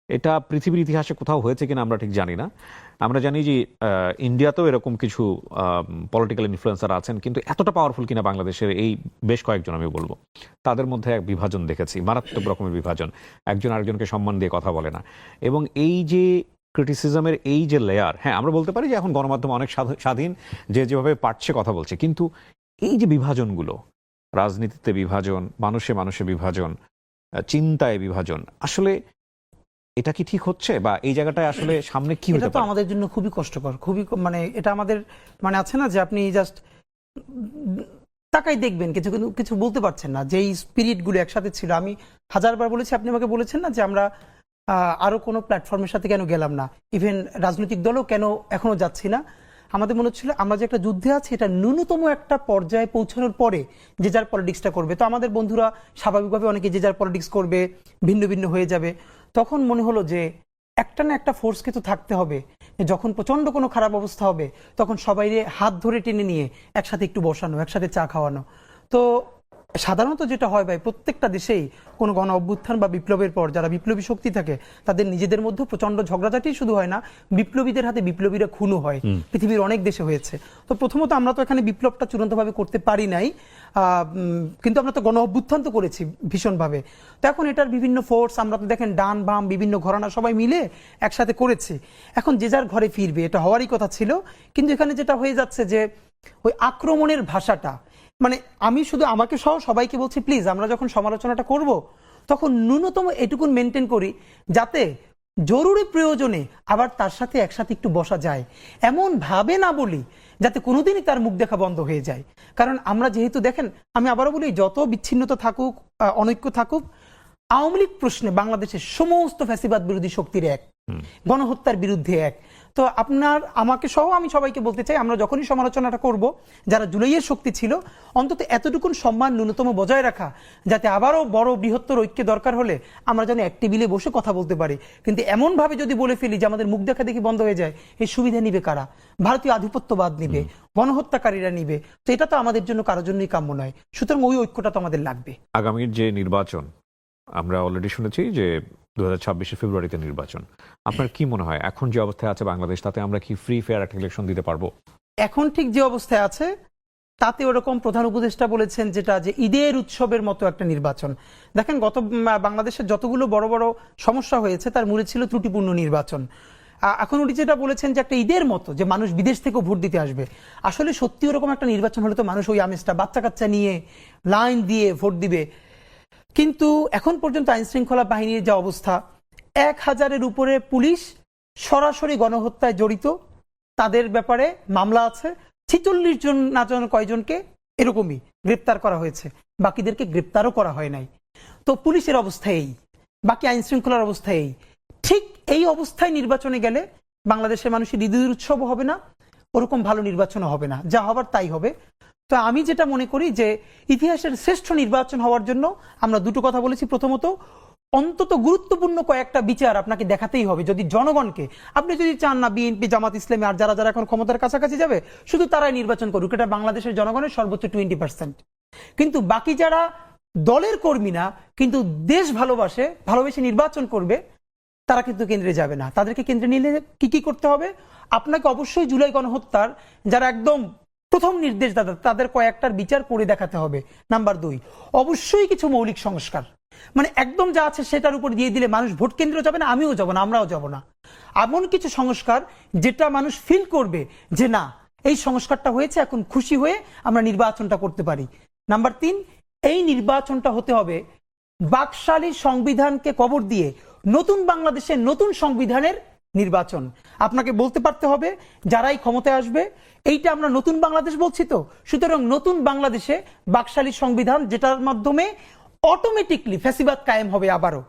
এটা পৃথিবীর ইতিহাসে কোথাও হয়েছে কিনা আমরা ঠিক জানি না। আমরা জানি যে ইন্ডিয়াতেও এরকম কিছু পলিটিক্যাল ইনফ্লুয়েন্সার আছেন, কিন্তু এতটা পাওয়ারফুল কিনা বাংলাদেশের এই বেশ কয়েকজন আমি বলবো। তাদের মধ্যে এক বিভাজন দেখেছি, মারাত্মক রকমের বিভাজন, একজন আরেকজনকে সম্মান দিয়ে কথা বলে না। এবং এই যে ক্রিটিসিজমের এই যে লেয়ার, হ্যাঁ আমরা বলতে পারি যে এখন গণমাধ্যম অনেক স্বাধীন, যে যেভাবে পারছে কথা বলছে, কিন্তু এই যে বিভাজনগুলো, রাজনীতিতে বিভাজন, মানুষে মানুষে বিভাজন, চিন্তায় বিভাজন, আসলে এটা কি ঠিক হচ্ছে? বা এই জায়গাটায় আসলে সামনে কি হতে পারে? এটা তো আমাদের জন্য খুবই কষ্টকর, খুবই মানে এটা আমাদের মানে আছে না যে আপনি জাস্ট তাকাই দেখবেন, কিছু বলতে পারছেন না। যেই স্পিরিট গুলো একসাথে ছিল, আমি 1000বার বলেছি, আপনি আমাকে বলেছেন না যে আমরা আরো কোনো প্ল্যাটফর্মের সাথে কেন গেলাম না, ইভেন রাজনৈতিক দলও কেন এখনো যাচ্ছি না। আমাদের মনে হচ্ছিল আমরা যে একটা যুদ্ধে আছি, এটা ন্যূনতম একটা পর্যায়ে পৌঁছানোর পরে যে যার পলিটিক্সটা করবে। তো আমাদের বন্ধুরা স্বাভাবিকভাবে অনেকে যে যার পলিটিক্স করবে, ভিন্ন ভিন্ন হয়ে যাবে। তখন মনে হলো যে একটা না একটা ফোর্স কিন্তু থাকতে হবে, যে যখন প্রচন্ড কোনো খারাপ অবস্থা হবে তখন সবাই হাত ধরে টেনে নিয়ে একসাথে একটু বসানো, একসাথে চা খাওয়ানো। তো সাধারণত যেটা হয় ভাই, প্রত্যেকটা দেশেই কোনো গণ অভ্যুত্থান বা বিপ্লবের পর যারা বিপ্লবী শক্তি থাকে তাদের নিজেদের মধ্যে প্রচন্ড ঝগড়াঝাটি শুধু হয় না, বিপ্লবীদের হাতে বিপ্লবীরা খুনও হয়। পৃথিবীর অনেক দেশে হয়েছে। তো প্রথমত আমরা তো এখানে বিপ্লবটা চূড়ান্তভাবে করতে পারি নাই, কিন্তু আমরা তো গণ অভ্যুত্থান তো করেছি ভীষণভাবে। তো এখন এটার বিভিন্ন ফোর্স, আমরা তো দেখেন ডান বাম বিভিন্ন ঘরানা সবাই মিলে একসাথে করেছি। এখন যে যার ঘরে ফিরবে, এটা হওয়ারই কথা ছিল। কিন্তু এখানে যেটা হয়ে যাচ্ছে যে ওই আক্রমণের ভাষাটা, মানে আমি শুধু আমাকে সহ সবাইকে বলছি, প্লিজ আমরা যখন সমালোচনাটা করব তখন ন্যূনতম এটুকুন মেনটেন করি যাতে জরুরি প্রয়োজনে আবার তার সাথে একসাথে একটু বসা যায়, এমন ভাবে না বলি যাতে কোনোদিনই তার মুখ দেখা বন্ধ হয়ে যায়। কারণ আমরা যেহেতু দেখেন, আমি আবারও বলি, যত বিচ্ছিন্নতা থাকুক, অনৈক্য থাকুক, আওয়ামী লীগ প্রশ্নে বাংলাদেশের সমস্ত ফ্যাসিবাদ বিরোধী শক্তির এক, গণহত্যার বিরুদ্ধে এক। তো আপনার আমাকে সহ আমি সবাইকে বলতে চাই, আমরা যখনই সমালোচনাটা করব, যারা জুলাইয়ের শক্তি ছিল, অন্তত এতটুকুন সম্মান ন্যূনতম বজায় রাখা, যাতে আবারও বড় বৃহত্তর ঐক্যে দরকার হলে আমরা যেন এক টেবিলে বসে কথা বলতে পারি। কিন্তু এমন ভাবে যদি বলে ফেলি যে আমাদের মুখ দেখা দেখি বন্ধ হয়ে যায়, এই সুবিধা নিবে কারা? ভারতীয় আধিপত্যবাদ নিবে, গণহত্যাকারীরা নিবে। তো এটা তো আমাদের জন্য কারোর জন্যই কাম্য নয়। সুতরাং ওই ঐক্যটা তো আমাদের লাগবে। আগামীর যে নির্বাচন, আমরা অলরেডি শুনেছি যে 2026 ফেব্রুয়ারিতে নির্বাচন। আপনার কি মনে হয় এখন যে অবস্থায় আছে বাংলাদেশ, তাতে আমরা কি ফ্রি ফেয়ার একটা ইলেকশন দিতে পারবো? এখন ঠিক যে অবস্থায় আছে তাতে ওরকম প্রধান উপদেষ্টা বলেছেন যেটা, যে ঈদের উৎসবের মতো একটা নির্বাচন। দেখেন, গত বাংলাদেশের যতগুলো বড় বড় সমস্যা হয়েছে তার মূলে ছিল ত্রুটিপূর্ণ নির্বাচন। এখন উনি যেটা বলেছেন যে একটা ঈদের মতো, যে মানুষ বিদেশ থেকেও ভোট দিতে আসবে। আসলে সত্যি ওরকম একটা নির্বাচন হলে তো মানুষ ওই আমেজটা, বাচ্চা কাচ্চা নিয়ে লাইন দিয়ে ভোট দিবে। কিন্তু এখন পর্যন্ত আইন শৃঙ্খলা বাহিনীর যে অবস্থা, 1000-এর উপরে পুলিশ সরাসরি গণহত্যায় জড়িত, তাদের ব্যাপারে মামলা আছে। 46 জন না জানো কয়জনকে এরকমই গ্রেপ্তার করা হয়েছে, বাকিদেরকে গ্রেপ্তারও করা হয় নাই। তো পুলিশের অবস্থা এই, বাকি আইন শৃঙ্খলার অবস্থা এই। ঠিক এই অবস্থায় নির্বাচনে গেলে বাংলাদেশের মানুষের ঈদের উৎসবও হবে না, ওরকম ভালো নির্বাচনও হবে না, যা হবার তাই হবে। তো আমি যেটা মনে করি যে ইতিহাসের শ্রেষ্ঠ নির্বাচন হওয়ার জন্য আমরা দুটো কথা বলেছি। প্রথমত, অন্তত গুরুত্বপূর্ণ কয়েকটা বিচার আপনাকে দেখাতেই হবে। যদি জনগণকে, আপনি যদি চান না বিএনপি, জামাত ইসলামী আর যারা যারা এখন ক্ষমতার কাছাকাছি যাবে শুধু তারাই নির্বাচন করুক, এটা বাংলাদেশের জনগণের সর্বোচ্চ 20%। কিন্তু বাকি যারা দলের কর্মী না কিন্তু দেশ ভালোবেসে নির্বাচন করবে, তারা কিন্তু কেন্দ্রে যাবে না। তাদেরকে কেন্দ্রে নিলে কি কি করতে হবে? আপনাকে অবশ্যই জুলাই গণহত্যার যারা একদম প্রথম নির্দেশদাতা, তাদের কয়েকটার বিচার করে দেখাতে হবে। নাম্বার 2, অবশ্যই কিছু মৌলিক সংস্কার, মানে একদম যা আছে সেটার উপর দিয়ে দিলে মানুষ ভোট কেন্দ্রে যাবে না, আমিও যাব না, আমরাও যাব না। এমন কিছু সংস্কার যেটা মানুষ ফিল করবে যে না, এই সংস্কারটা হয়েছে, এখন খুশি হয়ে আমরা নির্বাচনটা করতে পারি। নাম্বার 3, এই নির্বাচনটা হতে হবে বাকশালী সংবিধানকে কবর দিয়ে নতুন বাংলাদেশের নতুন সংবিধানের নির্বাচন। আপনাকে বলতে পারতে হবে যারাই ক্ষমতায় আসবে, এইটা আমরা নতুন বাংলাদেশ বলছি, তো সুতরাং নতুন বাংলাদেশে বাকশালী সংবিধান, যেটার মাধ্যমে অটোমেটিকলি ফ্যাসিবাদ কায়েম হবে আবারও,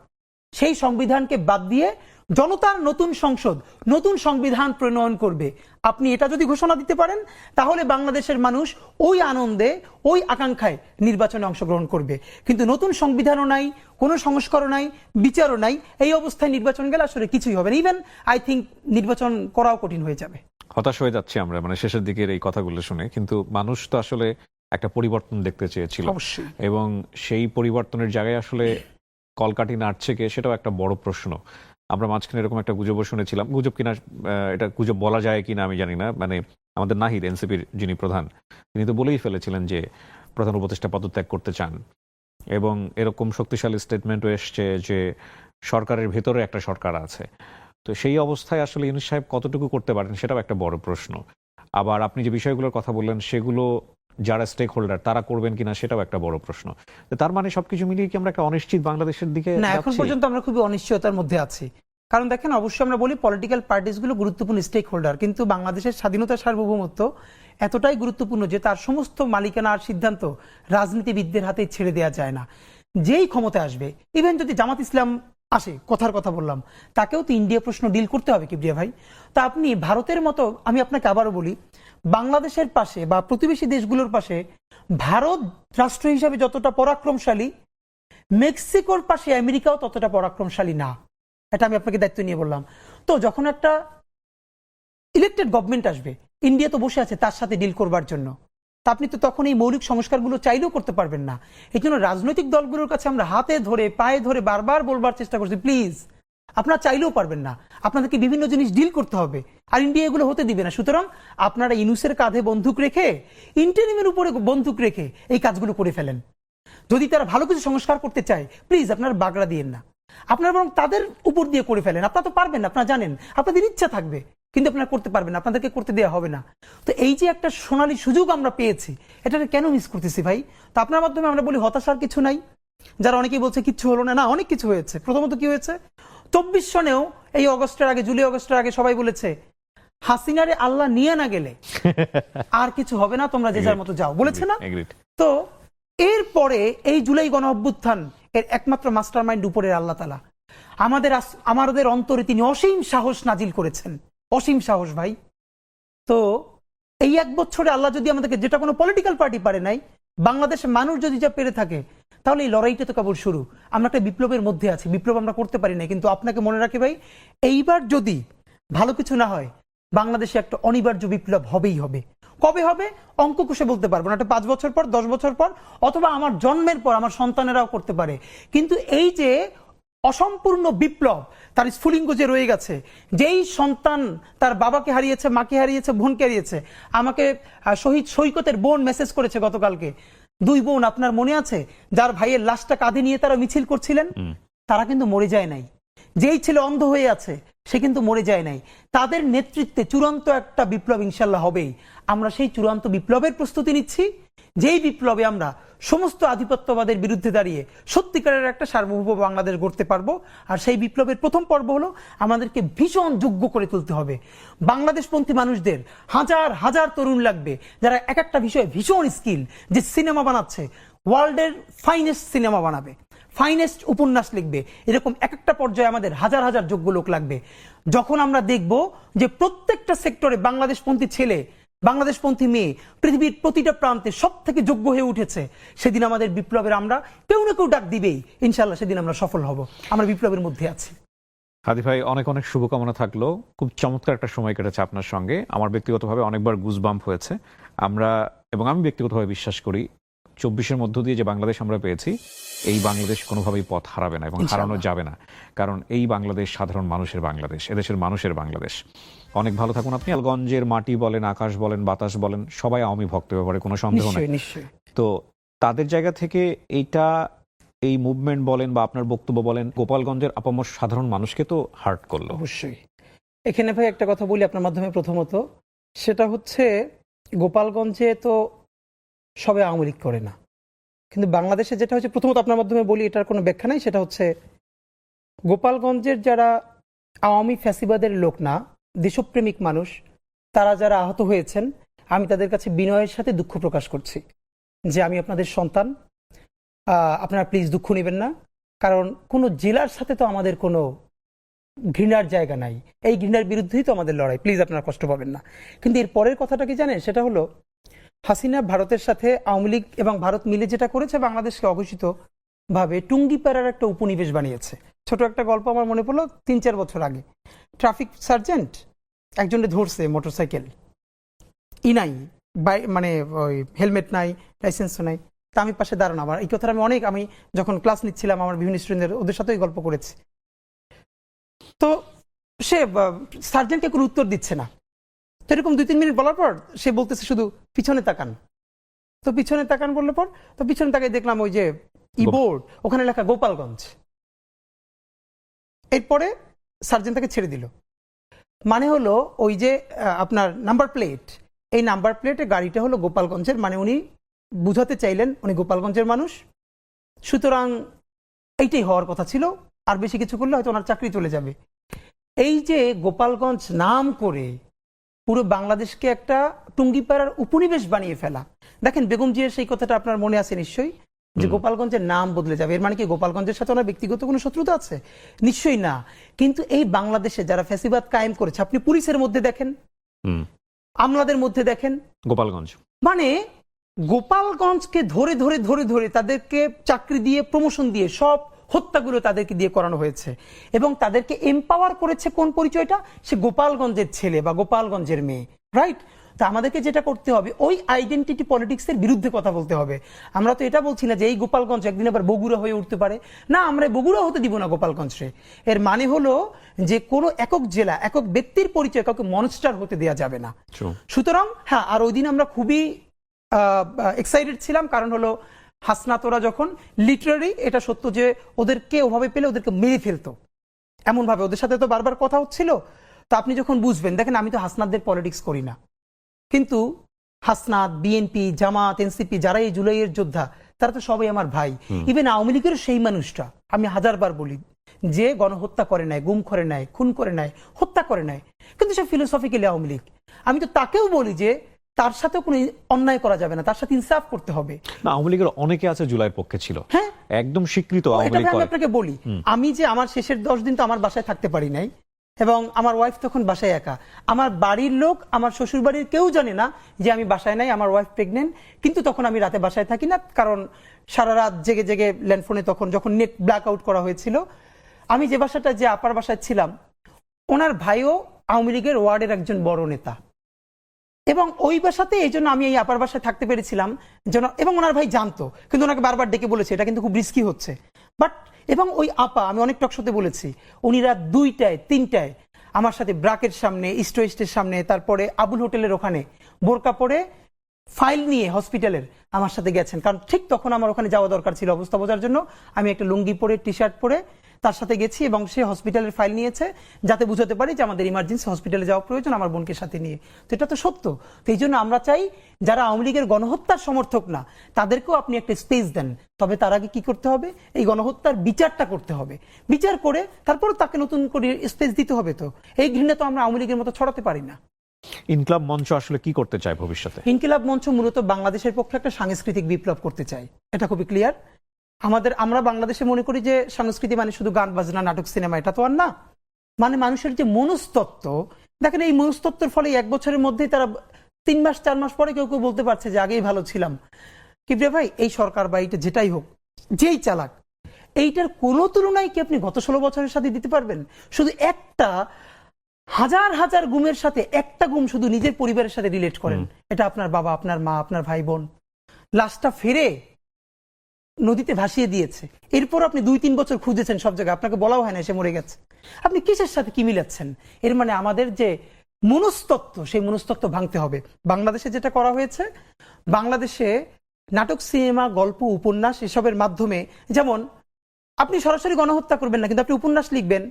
সেই সংবিধানকে বাদ দিয়ে জনতার নতুন সংসদ, নতুন সংবিধান প্রণয়ন করবে। আপনি এটা যদি ঘোষণা দিতে পারেন, তাহলে বাংলাদেশের মানুষ ওই আনন্দে, ওই আকাঙ্ক্ষায় নির্বাচনে অংশগ্রহণ করবে। কিন্তু নতুন সংবিধানও নাই, কোনো সংস্কারও নাই, বিচারও নাই, এই অবস্থায় নির্বাচন গেলে আসলে কিছুই হবে না। ইভেন আই থিঙ্ক নির্বাচন করাও কঠিন হয়ে যাবে। হতাশ হয়ে যাচ্ছি আমরা মানে শেষের দিকের এই কথাগুলো শুনে। কিন্তু মানুষ তো আসলে একটা পরিবর্তন দেখতে চেয়েছিল, অবশ্যই, এবং সেই পরিবর্তনের জায়গায় আসলে কলকাঠি নাড়ছে কে, সেটাও একটা বড় প্রশ্ন। আমরা মাঝখানে এরকম একটা গুজবও শুনেছিলাম, গুজব কিনা এটা গুজব বলা যায় কিনা আমি জানি না, মানে আমাদের নাহিদ, এনসিপির যিনি প্রধান, তিনি তো বলেই ফেলেছিলেন যে প্রধান উপদেষ্টা পদত্যাগ করতে চান, এবং এরকম শক্তিশালী স্টেটমেন্টও এসছে যে সরকারের ভেতরে একটা সরকার আছে। তো সেই অবস্থায় আসলে ইউনূস সাহেব কতটুকু করতে পারেন, সেটাও একটা বড় প্রশ্ন। আবার আপনি যে বিষয়গুলোর কথা বললেন, সেগুলো যারা স্টেক হোল্ডার তারা করবেন কিনা, সেটাও একটা বড় প্রশ্ন। তার মানে সবকিছু মিলিয়ে কি আমরা একটা অনিশ্চিত বাংলাদেশের দিকে না, এখন যাচ্ছি? পর্যন্ত আমরা খুবই অনিশ্চয়তার মধ্যে আছি। কারণ দেখেন, অবশ্যই আমরা বলি পলিটিক্যাল পার্টিসগুলো গুরুত্বপূর্ণ স্টেক হোল্ডার, কিন্তু বাংলাদেশের স্বাধীনতা সার্বভৌমত্ব এতটাই গুরুত্বপূর্ণ যে তার সমস্ত মালিকানা আর সিদ্ধান্ত রাজনীতিবিদদের হাতে ছেড়ে দেওয়া যায় না। যেই ক্ষমতায় আসবে, ইভেন যদি জামাত ইসলাম আসে, কথার কথা বললাম, তাকেও তো ইন্ডিয়া প্রশ্ন ডিল করতে হবে কিবরিয়া ভাই। তা আপনি ভারতের মতো, আমি আপনাকে আবারও বলি, বাংলাদেশের পাশে বা প্রতিবেশী দেশগুলোর পাশে ভারত রাষ্ট্র হিসাবে যতটা পরাক্রমশালী, মেক্সিকোর পাশে আমেরিকাও ততটা পরাক্রমশালী না। এটা আমি আপনাকে দায়িত্ব নিয়ে বললাম। তো যখন একটা ইলেক্টেড গভর্নমেন্ট আসবে, ইন্ডিয়া তো বসে আছে তার সাথে ডিল করবার জন্য, তা আপনি তো তখন এই মৌলিক সংস্কারগুলো চাইলেও করতে পারবেন না। এই জন্য রাজনৈতিক দলগুলোর কাছে আমরা হাতে ধরে পায়ে ধরে বারবার বলবার চেষ্টা করছি, প্লিজ আপনারা চাইলেও পারবেন না, আপনাদেরকে বিভিন্ন জিনিস ডিল করতে হবে, আর ইন্ডিয়া এগুলো হতে দিবে না। সুতরাং আপনারা ইনুসের কাঁধে বন্দুক রেখে, ইন্টারিমের উপরে বন্দুক রেখে এই কাজগুলো করে ফেলেন। যদি তারা ভালো কিছু সংস্কার করতে চায়, প্লিজ আপনারা বাগড়া দিয়েন না, আপনারা বরং তাদের উপর দিয়ে করে ফেলেন। আপনারা তো পারবেন না, আপনারা জানেন, আপনাদের ইচ্ছা থাকবে কিন্তু আপনারা করতে পারবেন না, আপনাদেরকে করতে দেওয়া হবে না। তো এই যে একটা সোনালী সুযোগ আমরা পেয়েছি, এটাকে কেন মিস করতেছি ভাই? তো আপনার মাধ্যমে আমরা বলি হতাশার কিছু নাই। যারা অনেকেই বলছে কিচ্ছু হলো না, না অনেক কিছু হয়েছে। প্রথমত কি হয়েছে, 24 সনেও এই অগস্টের আগে, জুলাই অগস্টের আগে সবাই বলেছে হাসিনারে আল্লাহ নিয়ে না গেলে আর কিছু হবে না, তোমরা যে যার মতো যাও, বলেছে না? তো এরপরে এই জুলাই গণ অভ্যুত্থান এর একমাত্র মাস্টার মাইন্ড উপরের আল্লাহ তাআলা, আমাদের অন্তরে তিনি অসীম সাহস নাজিল করেছেন, অসীম সাহস ভাই। তো এই 1 বছরে আল্লাহ যদি আমাদেরকে, যেটা কোনো পলিটিক্যাল পার্টি পারে নাই, বাংলাদেশের মানুষ যদি যা পেরে থাকে, তাহলে এই লড়াইটা তো কেবল শুরু। আমরা একটা বিপ্লবের মধ্যে আছি, বিপ্লব আমরা করতে পারি না, কিন্তু আপনাকে মনে রাখি ভাই, এইবার যদি ভালো কিছু না হয়, বাংলাদেশে একটা অনিবার্য বিপ্লব হবেই হবে। কবে হবে অঙ্ক কষে বলতে পারবো না, এটা 5 বছর পর, 10 বছর পর, অথবা আমার জন্মের পর আমার সন্তানেরাও করতে পারে। কিন্তু এই যে অসম্পূর্ণ বিপ্লব, তার স্ফুলিঙ্গ যে রয়ে গেছে, যেই সন্তান তার বাবাকে হারিয়েছে, মাকে হারিয়েছে, বোনকে হারিয়েছে, আমাকে শহীদ সৈকতের বোন মেসেজ করেছে গতকালকে, 2 বোন আপনার মনে আছে, যার ভাইয়ের লাশটা কাঁধে নিয়ে তারা মিছিল করছিলেন, তারা কিন্তু মরে যায় নাই। যেই ছেলে অন্ধ হয়ে আছে সে কিন্তু মরে যায় নাই। তাদের নেতৃত্বে চূড়ান্ত একটা বিপ্লব ইনশাল্লাহ হবেই। আমরা সেই চূড়ান্ত বিপ্লবের প্রস্তুতি নিচ্ছি, যেই বিপ্লবে আমরা সমস্ত আধিপত্যবাদের বিরুদ্ধে দাঁড়িয়ে সত্যিকারের একটা সার্বভৌম বাংলাদেশ গড়তে পারবো। আর সেই বিপ্লবের প্রথম পর্ব হলো আমাদেরকে ভীষণ যোগ্য করে তুলতে হবে। বাংলাদেশপন্থী মানুষদের হাজার হাজার তরুণ লাগবে, যারা এক একটা বিষয়ে ভীষণ স্কিল, যে সিনেমা বানাচ্ছে, ওয়ার্ল্ডের ফাইনেস্ট সিনেমা বানাবে, ফাইনেস্ট উপন্যাস লিখবে, এরকম এক একটা পর্যায়ে আমাদের হাজার হাজার যোগ্য লোক লাগবে। যখন আমরা দেখব যে প্রত্যেকটা সেক্টরে বাংলাদেশপন্থী ছেলে, বাংলাদেশপন্থী মেয়ে পৃথিবীর প্রতিটা প্রান্তে সব থেকে যোগ্য হয়ে উঠেছে, সেদিন আমাদের বিপ্লবের আমরা কেউ না কেউ ডাক দিবেই, ইনশাল্লাহ সেদিন আমরা সফল হব। আমরা বিপ্লবের মধ্যে আছি। হাদি ভাই, অনেক অনেক শুভকামনা থাকলো। খুব চমৎকার একটা সময় কেটেছে আপনার সঙ্গে। আমার ব্যক্তিগতভাবে অনেকবার গুজবাম্প হয়েছে। আমি ব্যক্তিগতভাবে বিশ্বাস করি 24-এর মধ্য দিয়ে যে বাংলাদেশ আমরা পেয়েছি, এই বাংলাদেশ কোনোভাবেই পথ হারাবে না এবং হারানো যাবে না। কারণ এই বাংলাদেশ সাধারণ মানুষের বাংলাদেশ, এদেশের মানুষের বাংলাদেশ। অনেক ভালো থাকুন আপনি। গঞ্জের মাটি বলেন, আকাশ বলেন, বাতাস বলেন, সবাই আওয়ামী ভক্ত, ব্যাপারে কোনো সন্দেহ নেই। তো তাদের জায়গা থেকে এই মুভমেন্ট বলেন বা আপনার বক্তব্য বলেন, গোপালগঞ্জের আপামর সাধারণ মানুষকে তো হার্ট করলো। অবশ্যই। এখানে ভাই একটা কথা বলি আপনার মাধ্যমে, প্রথমত সেটা হচ্ছে গোপালগঞ্জে তো সবাই আওয়ামী লীগ করে না, কিন্তু বাংলাদেশে যেটা হচ্ছে, প্রথমত আপনার মাধ্যমে বলি, এটার কোনো ব্যাখ্যা নাই, সেটা হচ্ছে গোপালগঞ্জের যারা আওয়ামী ফ্যাসিবাদের লোক না, দেশপ্রেমিক মানুষ, তারা যারা আহত হয়েছেন, আমি তাদের কাছে বিনয়ের সাথে দুঃখ প্রকাশ করছি যে আমি আপনাদের সন্তান, আপনারা প্লিজ দুঃখ নেবেন না। কারণ কোনো জেলার সাথে তো আমাদের কোনো ঘৃণার জায়গা নাই, এই ঘৃণার বিরুদ্ধেই তো আমাদের লড়াই, প্লিজ আপনারা কষ্ট পাবেন না। কিন্তু এর পরের কথাটা কি জানেন, সেটা হলো হাসিনা ভারতের সাথে আওয়ামী লীগ এবং ভারত মিলে যেটা করেছে, বাংলাদেশকে অঘোষিত ভাবে টুঙ্গিপাড়ার একটা উপনিবেশ বানিয়েছে। ছোট একটা গল্প আমার মনে পড়লো, 3-4 বছর আগে ট্রাফিক সার্জেন্ট একজনকে ধরছে, মোটরসাইকেল নাই, মানে ওই হেলমেট নাই, লাইসেন্সও নাই। তা আমি পাশে দাঁড়ানো, আমার এই কথাটা আমি যখন ক্লাস নিচ্ছিলাম, আমার বিভিন্ন স্টুডেন্টদের, ওদের সাথেই গল্প করেছি। তো সে সার্জেন্টকে কোনো উত্তর দিচ্ছে না। তো এরকম 2-3 মিনিট বলার পর সে বলতেছে শুধু পিছনে তাকান। তো পিছনে তাকান বললে পর, তো পিছনে তাকাই দেখলাম ওই যে বোর্ড, ওখানে লেখা গোপালগঞ্জ। এরপরে সার্জেন্ট তাকে ছেড়ে দিল। মানে হলো ওই যে আপনার নাম্বার প্লেট, এই নাম্বার প্লেটে গাড়িটা হলো গোপালগঞ্জের, মানে উনি বুঝাতে চাইলেন উনি গোপালগঞ্জের মানুষ। সুতরাং এইটাই হওয়ার কথা ছিল, আর বেশি কিছু করলে হয়তো ওনার চাকরি চলে যাবে। এই যে গোপালগঞ্জ নাম করে পুরো বাংলাদেশকে একটা টুঙ্গিপাড়ার উপনিবেশ বানিয়ে ফেলা। দেখেন বেগম জিয়ার সেই কথাটা আপনার মনে আছে নিশ্চয়ই, যে গোপালগঞ্জের নাম বদলে যাবে। এর মানে কি গোপালগঞ্জের সাথে ওনার ব্যক্তিগত কোনো শত্রুতা আছে? নিশ্চয়ই না। কিন্তু এই বাংলাদেশে যারা ফ্যাসিবাদ কায়েম করেছে, আপনি পুলিশের মধ্যে দেখেন, আমলাদের মধ্যে দেখেন, গোপালগঞ্জ মানে গোপালগঞ্জকে ধরে ধরে ধরে ধরে তাদেরকে চাকরি দিয়ে, প্রমোশন দিয়ে, সব হত্যাগুলো তাদেরকে দিয়ে করানো হয়েছে এবং তাদেরকে এম্পাওয়ার করেছে কোন পরিচয়টা, সে গোপালগঞ্জের ছেলে বা গোপালগঞ্জের মেয়ে, রাইট? তা আমাদেরকে যেটা করতে হবে ওই আইডেন্টিটি পলিটিক্সের বিরুদ্ধে কথা বলতে হবে। আমরা তো এটা বলছি না যে এই গোপালগঞ্জ একদিন আবার বগুড়া হয়ে উঠতে পারে, না, আমরা বগুড়া হতে দিব না গোপালগঞ্জে। এর মানে হলো যে কোনো একক জেলা একক ব্যক্তির পরিচয় কাউকে মনস্টার হতে দেওয়া যাবে না। সুতরাং হ্যাঁ, আর ওই দিন আমরা খুবই এক্সাইটেড ছিলাম, কারণ হলো হাসনাতরা যখন লিটারারি, এটা সত্য যে ওদেরকে ওভাবে পেলে ওদেরকে মেরে ফেলতো, এমন ভাবে ওদের সাথে তো বারবার কথা হচ্ছিল। তো আপনি যখন বুঝবেন, দেখেন আমি তো হাসনাতদের পলিটিক্স করি না, কিন্তু হাসনাত, বিএনপি, জামাত, এনসিপি যারা এই জুলাইয়ের যোদ্ধা তারা তো সবাই আমার ভাই। ইভেন আওয়ামী লীগের সেই মানুষটা, আমি হাজারবার বলি, যে গণহত্যা করে নাই, গুম করে নাই, খুন করে নাই, হত্যা করে নাই, কিন্তু সে ফিলোসফিক্যালি আওয়ামী লীগ, আমি তো তাকেও বলি যে তার সাথেও কোনো অন্যায় করা যাবে না, তার সাথে ইনসাফ করতে হবে। না, আওয়ামী লীগের অনেকে আছে জুলাইয়ের পক্ষে ছিল, হ্যাঁ, একদম স্বীকৃত আওয়ামী লীগ। আমি আপনাকে বলি, আমি যে আমার শেষের 10 দিন তো আমার বাসায় থাকতে পারি নাই, এবং আমার ওয়াইফ তখন বাসায় একা, আমার বাড়ির লোক, আমার শ্বশুর বাড়ির কেউ জানে না যে আমি বাসায় নাই, আমার ওয়াইফ প্রেগনেন্ট, কিন্তু তখন আমি রাতে বাসায় থাকি না, কারণ সারা রাত জেগে জেগে ল্যান্ডফোনে তখন যখন নেট ব্ল্যাক আউট করা হয়েছিল, আমি যে বাসাটা যে আপার বাসায় ছিলাম, ওনার ভাইও আওয়ামী লীগের ওয়ার্ডের একজন বড় নেতা, এবং ওই বাসাতে এই জন্য আমি এই আপার বাসায় থাকতে পেরেছিলাম যেন, এবং ওনার ভাই জানতো, কিন্তু ওনাকে বারবার ডেকে বলেছে এটা কিন্তু খুব রিস্কি হচ্ছে, বাট এবং ওই আপা, আমি অনেক টকশোতে বলেছি, উনি রাত 2টায় 3টায় আমার সাথে ব্রাকের সামনে, ইস্ট ওয়েস্টের সামনে, তারপরে আবুল হোটেলের ওখানে বোরকা পরে ফাইল নিয়ে হসপিটালের আমার সাথে গেছেন, কারণ ঠিক তখন আমার ওখানে যাওয়া দরকার ছিল অবস্থা বোঝার জন্য। আমি একটা লুঙ্গি পরে, টি শার্ট পরে তার সাথে গেছি, এবং সে হসপিটালের ফাইল নিয়েছে যাতে বুঝাতে পারি যে আমাদের ইমার্জেন্সি হসপিটালে যাওয়া প্রয়োজন আমার বোনকে সাথে নিয়ে। তো এটা তো সত্য। তো এই জন্য আমরা চাই যারা আওয়ামী লীগের গণহত্যার সমর্থক না, তাদেরকেও আপনি একটা স্পেস দেন, তবে তার আগে কি করতে হবে, এই গণহত্যার বিচারটা করতে হবে, বিচার করে তারপর তাকে নতুন করে স্পেস দিতে হবে। তো এই ঘৃণা তো আমরা আওয়ামী লীগের মতো ছড়াতে পারি না। ইনকিলাব মঞ্চ আসলে কি করতে চায় ভবিষ্যতে? ইনকিলাব মঞ্চ মূলত বাংলাদেশের পক্ষে একটা সাংস্কৃতিক বিপ্লব করতে চায়, এটা খুবই ক্লিয়ার। আমরা বাংলাদেশে মনে করি যে সংস্কৃতি মানে শুধু গান বাজনা, নাটক, সিনেমা, এটা তো আর না। মানে মানুষের যে মনস্তত্ত্ব, দেখেন এই মনস্তত্ত্বের ফলে 1 বছরের মধ্যেই তারা 3 মাস 4 মাস পরে কেউ কেউ বলতে পারছে যে আগেই ভালো ছিলাম। কিবরিয়া ভাই, এই সরকার বা এইটা যেটাই হোক, যেই চালাক, এইটার কোনো তুলনায় কি আপনি গত 16 বছরের সাথে দিতে পারবেন? শুধু একটা হাজার হাজার গুমের সাথে একটা গুম শুধু নিজের পরিবারের সাথে রিলেট করেন, এটা আপনার বাবা, আপনার মা, আপনার ভাই বোন, লাশটা ফেরে নদীতে ভাসিয়ে দিয়েছে, এরপর আপনি 2-3 বছর খুঁজেছেন সব জায়গায়, আপনাকে বলাও হয় না সে মরে গেছে। আপনি কিসের সাথে কি মিলাচ্ছেন? এর মানে আমাদের যে মনস্তত্ত্ব, সেই মনস্তত্ত্ব ভাঙতে হবে। বাংলাদেশে যেটা করা হয়েছে, বাংলাদেশে নাটক, সিনেমা, গল্প, উপন্যাস এসবের মাধ্যমে, যেমন আপনি সরাসরি গণহত্যা করবেন না, কিন্তু আপনি উপন্যাস লিখবেন,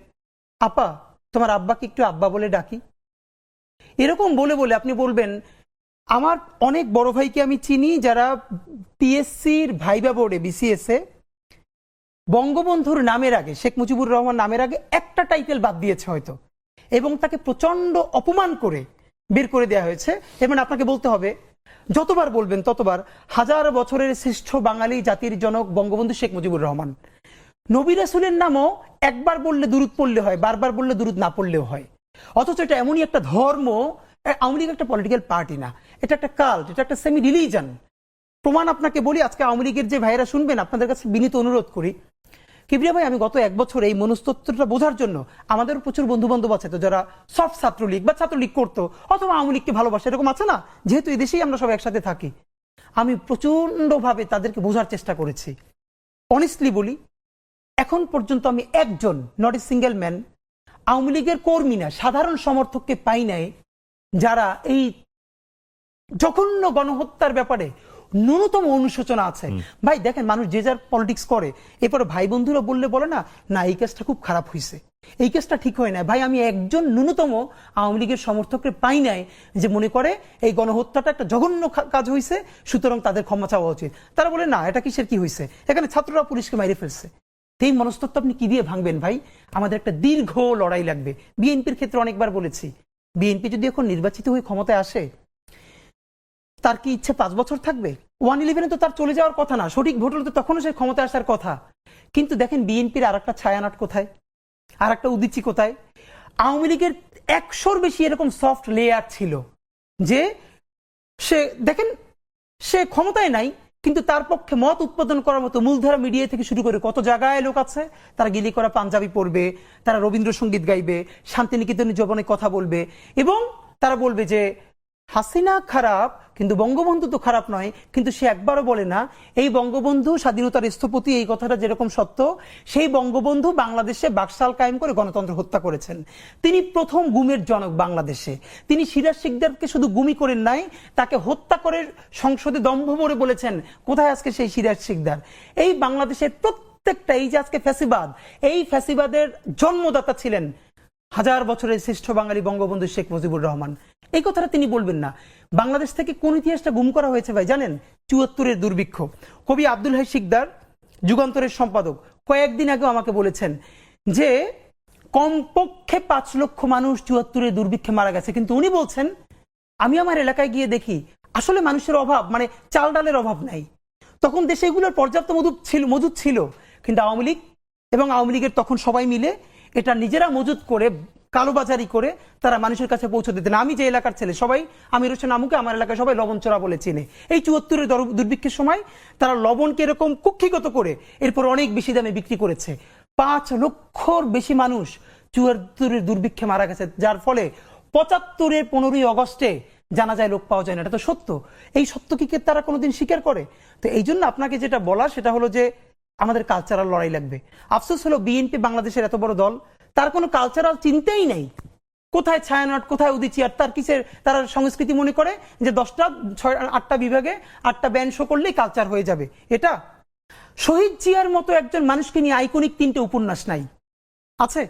আপা তোমার আব্বাকে একটু আব্বা বলে ডাকি, এরকম বলে বলে আপনি বলবেন। আমার অনেক বড় ভাইকে আমি চিনি যারা পিএসসির ভাইবা বোর্ডে, বিসিএস এ বঙ্গবন্ধুর নামের আগে, শেখ মুজিবুর রহমান নামের আগে একটা টাইটেল বাদ দিয়েছে হয়তো, এবং তাকে প্রচন্ড অপমান করে বের করে দেওয়া হয়েছে। এবং আপনাকে বলতে হবে, যতবার বলবেন ততবার, 1000 বছরের শ্রেষ্ঠ বাঙালি জাতির জনক বঙ্গবন্ধু শেখ মুজিবুর রহমান, নবী রাসূলের নামও একবার বললে দুরূদ পড়লে হয়, বারবার বললে দুরূদ না পড়লেও হয়। অথচ এটা এমনই একটা ধর্ম, আওয়ামী লীগ একটা পলিটিক্যাল পার্টি না, এটা একটা কাল্ট, এটা একটা সেমি রিলিজন। প্রমাণ আপনাকে বলি, আজকে আওয়ামী লীগের যে ভাইয়েরা শুনবেন, আপনাদের কাছে বিনীত অনুরোধ করি, কিবরিয়া ভাই, আমি গত 1 বছর এই মনস্তত্ত্বটা বোঝার জন্য, আমাদের প্রচুর বন্ধু বান্ধব আছে তো যারা সফট ছাত্রলীগ বা ছাত্রলীগ করতো অথবা আওয়ামী লীগকে ভালোবাসে, এরকম আছে না, যেহেতু এই দেশেই আমরা সব একসাথে থাকি, আমি প্রচন্ড ভাবে তাদেরকে বোঝার চেষ্টা করেছি। অনেস্টলি বলি, এখন পর্যন্ত আমি একজন, not a single man, Awami লীগের কর্মী না, সাধারণ সমর্থককে পাই নাই যারা এই জঘন্য গণহত্যার ব্যাপারে ন্যূনতম অনুশোচনা আছে। ভাই দেখেন, মানুষ যে যার পলিটিক্স করে, এরপরে ভাই বন্ধুরা বললে বলে না, না এই কেসটা খুব খারাপ হয়েছে, এই কেসটা ঠিক হয় না। ভাই, আমি একজন ন্যূনতম আওয়ামী লীগের সমর্থককে পাই নাই যে মনে করে এই গণহত্যাটা একটা জঘন্য কাজ হয়েছে, সুতরাং তাদের ক্ষমা চাওয়া উচিত। তারা বলে না, এটা কিসের কি হয়েছে, এখানে ছাত্ররা পুলিশকে মাইরে ফেলছে। এই মনস্তত্ত্ব আপনি কি দিয়ে ভাঙবেন ভাই? আমাদের একটা দীর্ঘ লড়াই লাগবে। বিএনপির ক্ষেত্রে অনেকবার বলেছি, বিএনপি যদি এখন নির্বাচিত হয়ে ক্ষমতায় আসে, তার কি ইচ্ছে 5 বছর থাকবে? 1/11 তো তার চলে যাওয়ার কথা না, সঠিক ভোট হলে তো তখনও সে ক্ষমতায় আসার কথা। কিন্তু দেখেন বিএনপির আর একটা ছায়ানট কোথায়, আর একটা উদিচি কোথায়? আওয়ামী লীগের 100-র বেশি এরকম সফট লেয়ার ছিল যে সে দেখেন সে ক্ষমতায় নাই, কিন্তু তার পক্ষে মত উৎপাদন করার মতো মূলধারা মিডিয়া থেকে শুরু করে কত জায়গায় লোক আছে, তারা গিলি করা পাঞ্জাবি পড়বে, তারা রবীন্দ্রসঙ্গীত গাইবে, শান্তিনিকেতনের জবনে কথা বলবে, এবং তারা বলবে যে হাসিনা খারাপ কিন্তু বঙ্গবন্ধু তো খারাপ নয়, কিন্তু সে একবারও বলে না এই বঙ্গবন্ধু স্বাধীনতার স্থপতি, এই কথাটা যেরকম সত্য, সেই বঙ্গবন্ধু বাংলাদেশে বাকশাল কায়েম করে গণতন্ত্র হত্যা করেছেন। তিনি প্রথম গুমের জনক বাংলাদেশে। তিনি সিরাজ শিকদারকে শুধু গুমি করেন নাই, তাকে হত্যা করে সংসদে দম্ভ ভরে বলেছেন কোথায় আজকে সেই সিরাজ শিকদার। এই বাংলাদেশের প্রত্যেকটা, এই যে আজকে ফ্যাসিবাদ, এই ফ্যাসিবাদের জন্মদাতা ছিলেন হাজার বছরের শ্রেষ্ঠ বাঙালি বঙ্গবন্ধু শেখ মুজিবুর রহমান। এই কথাটা তিনি বলবেন না। বাংলাদেশ থেকে কোন ইতিহাসটা গুম করা হয়েছে ভাই জানেন? ৭৪-এর দুর্ভিক্ষ। কবি আব্দুল হাই শিকদার, যুগান্তরের সম্পাদক, কয়েকদিন আগেও আমাকে বলেছেন যে কমপক্ষে ৫ লক্ষ মানুষ ৭৪-এর দুর্ভিক্ষে মারা গেছে, কিন্তু উনি বলছেন আমি আমার এলাকায় গিয়ে দেখি আসলে মানুষের অভাব, মানে চাল ডালের অভাব নাই। তখন দেশে এগুলোর পর্যাপ্ত মজুদ ছিল, কিন্তু আওয়ামী লীগ এবং আওয়ামী লীগের তখন সবাই মিলে এটা নিজেরা মজুদ করে কালোবাজারি করে তারা মানুষের কাছে পৌঁছে দিতেন। আমি যে এলাকার ছেলে, সবাই আমির হোসেন আমুকে আমার এলাকায় সবাই লবণ চোরা বলে চিনে। এই ৭৪-এর দুর্ভিক্ষের সময় তারা লবণকে এরকম কুক্ষিগত করে এরপর অনেক বেশি দামে বিক্রি করেছে। ৫ লক্ষর বেশি মানুষ ৭৪-এর দুর্ভিক্ষে মারা গেছে, যার ফলে ৭৫-এর 15ই আগস্টে জানা যায় লোক পাওয়া যায় না। এটা তো সত্য। এই সত্য কি তারা কোনোদিন স্বীকার করে? তো এই জন্য আপনাকে যেটা বলা সেটা হলো যে আমাদের কালচারাল লড়াই লাগবে। আফসোস হলো বিএনপি বাংলাদেশের এত বড় দল, তার কোনো কালচারাল চিন্তাই নেই। কোথায় ছায়ানট, কোথায় উদীচী, আর তার কিসের তারা সংস্কৃতি মনে করে যে 10টা 8টা বিভাগে 8টা ব্যান্ড শো করলেই কালচার হয়ে যাবে। এটা শহীদ জিয়ার মতো একজন মানুষকে নিয়ে আইকনিক 3টে উপন্যাস নাই আছে,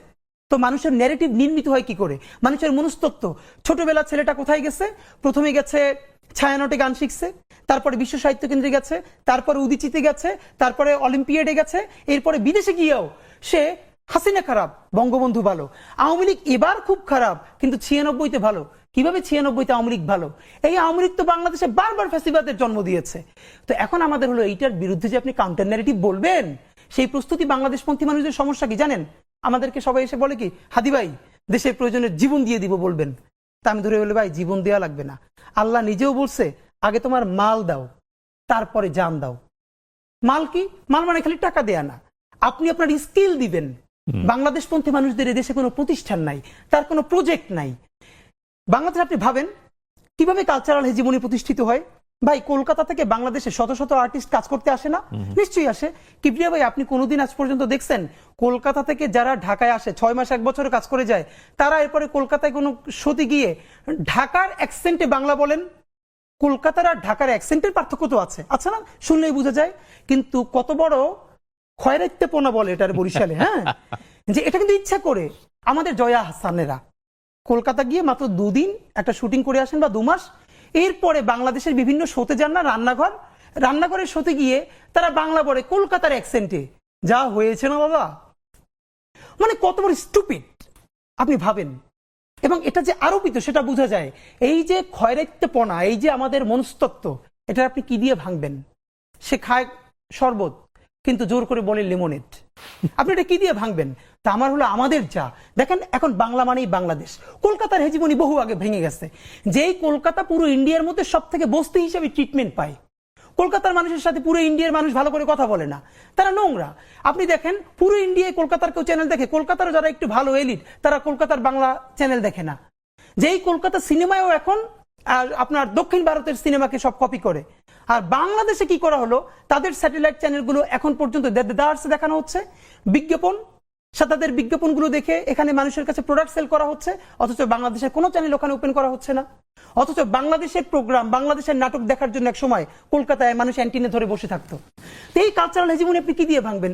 তো মানুষের ন্যারেটিভ নির্মিত হয় কি করে? মানুষের মনস্তত্ত্ব, ছোটবেলা ছেলেটা কোথায় গেছে? প্রথমে গেছে ছায়ানটে গান শিখছে, তারপরে বিশ্ব সাহিত্য কেন্দ্রে গেছে, তারপরে উদীচিতে গেছে, তারপরে অলিম্পিয়াডে গেছে, এরপরে বিদেশে গিয়েও সে হাসিনা খারাপ বঙ্গবন্ধু ভালো, আওয়ামী লীগ এবার খুব খারাপ কিন্তু 96-তে ভালো। কিভাবে 96-তে আওয়ামী লীগ ভালো? এই আওয়ামী লীগ তো বাংলাদেশে বারবার ফ্যাসিবাদের জন্ম দিয়েছে। তো এখন আমাদের হলো এইটার বিরুদ্ধে যে আপনি কাউন্টার ন্যারেটিভ বলবেন, সেই প্রস্তুতি বাংলাদেশপন্থী মানুষদের সমস্যা কি জানেন? আমাদেরকে সবাই এসে বলে কি, হাদি ভাই দেশের প্রয়োজনে জীবন দিয়ে দিব বলবেন। তা আমি ধরে বলি ভাই জীবন দেওয়া লাগবে না। আল্লাহ নিজেও বলছে আগে তোমার মাল দাও তারপরে জান দাও। মাল কি? মাল মানে খালি টাকা দেয়া না, আপনি আপনার স্কিল দিবেন। বাংলাদেশপন্থী মানুষদের দেশে কোনো প্রতিষ্ঠান নাই, তার কোনো প্রজেক্ট নাই। বাংলাদেশে আপনি ভাবেন কিভাবে কালচারাল হেজিমনি প্রতিষ্ঠিত হয়? ভাই কলকাতা থেকে বাংলাদেশে শত শত আর্টিস্ট কাজ করতে আসে না? নিশ্চয়ই আসে। কিবরিয়া ভাই আপনি কোনোদিন আজ পর্যন্ত দেখছেন কলকাতা থেকে যারা ঢাকায় আসে 6 মাস 1 বছরে কাজ করে যায়, তারা এরপরে কলকাতায় কোনো শোতে গিয়ে ঢাকার অ্যাকসেন্টে বাংলা বলেন? কলকাতার আর ঢাকার অ্যাকসেন্টের পার্থক্য তো আছে, আচ্ছা না? শুনলেই বোঝা যায়। কিন্তু কত বড় খয়রাইত্যপনা বলে এটার বরিশালে, হ্যাঁ, যে এটা কিন্তু ইচ্ছা করে। আমাদের জয়া হাসানেরা কলকাতা গিয়ে মাত্র 2 দিন একটা শুটিং করে আসেন বা 2 মাস, এরপরে বাংলাদেশের বিভিন্ন শোতে যান না, রান্নাঘরের শোতে গিয়ে তারা বাংলা বলে কলকাতার অ্যাকসেন্টে। যা হয়েছে না বাবা, মানে কত বড় স্টুপিড আপনি ভাবেন। এবং এটা যে আরোপিত সেটা বোঝা যায়। এই যে খয়রাইত্যপনা, এই যে আমাদের মনস্তত্ত্ব, এটা আপনি কি দিয়ে ভাঙবেন? সে খায় শরবত কিন্তু জোর করে বলে লেমনেড, আপনি এটা কি দিয়ে ভাঙবেন? তা আমার হলো আমাদের যা দেখেন এখন বাংলা মানেই বাংলাদেশ। কলকাতার হেজিমনি বহু আগে ভেঙে গেছে। যেই কলকাতা পুরো ইন্ডিয়ার মধ্যে সব থেকে বস্তি হিসেবে ট্রিটমেন্ট পায়, কলকাতার মানুষের সাথে পুরো ইন্ডিয়ার মানুষ ভালো করে কথা বলে না, তারা নোংরা। আপনি দেখেন পুরো ইন্ডিয়ায় কলকাতার কেউ চ্যানেল দেখে? কলকাতার যারা একটু ভালো এলিট তারা কলকাতার বাংলা চ্যানেল দেখে না। যেই কলকাতা সিনেমায়ও এখন আপনার দক্ষিণ ভারতের সিনেমাকে সব কপি করে। আর বাংলাদেশে কি করা হলো, তাদের স্যাটেলাইট চ্যানেলগুলো এখন পর্যন্ত দেখানো হচ্ছে বিজ্ঞাপন, তাদের বিজ্ঞাপনগুলো দেখে এখানে মানুষের কাছে প্রোডাক্ট সেল করা হচ্ছে, অথচ বাংলাদেশের কোনো চ্যানেল ওখানে ওপেন করা হচ্ছে না। অথচ বাংলাদেশের প্রোগ্রাম, বাংলাদেশের নাটক দেখার জন্য এক সময় কলকাতায় মানুষ অ্যান্টিনে ধরে বসে থাকতো। তো এই কালচারাল হেজিমনি আপনি কি দিয়ে ভাঙবেন?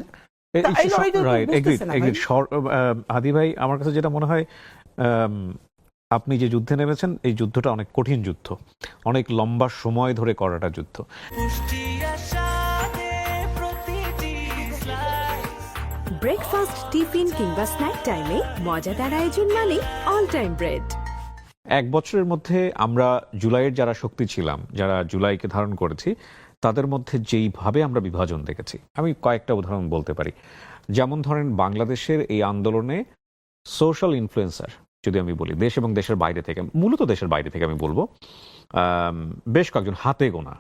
হাদি ভাই, আমার কাছে যেটা মনে হয়, আপনি যে যুদ্ধে নেমেছেন এই যুদ্ধটা অনেক কঠিন যুদ্ধ, অনেক লম্বা সময় ধরে করাটা যুদ্ধ। ব্রেকফাস্ট, টিফিন কিংবা স্ন্যাক টাইমে মজাদার আয়োজন মানে অল টাইম ব্রেড। 1 বছরের মধ্যে আমরা জুলাইয়ের যারা শক্তি ছিলাম, যারা জুলাইকে ধারণ করেছি, তাদের মধ্যে যেইভাবে আমরা বিভাজন দেখেছি, আমি কয়েকটা উদাহরণ বলতে পারি। যেমন ধরেন বাংলাদেশের এই আন্দোলনে সোশ্যাল ইনফ্লুয়েন্সার যদি আমি বলি, দেশ এবং দেশের বাইরে থেকে, মূলত দেশের বাইরে থেকে আমি বলবো, বেশ কয়েকজন হাতে গোনা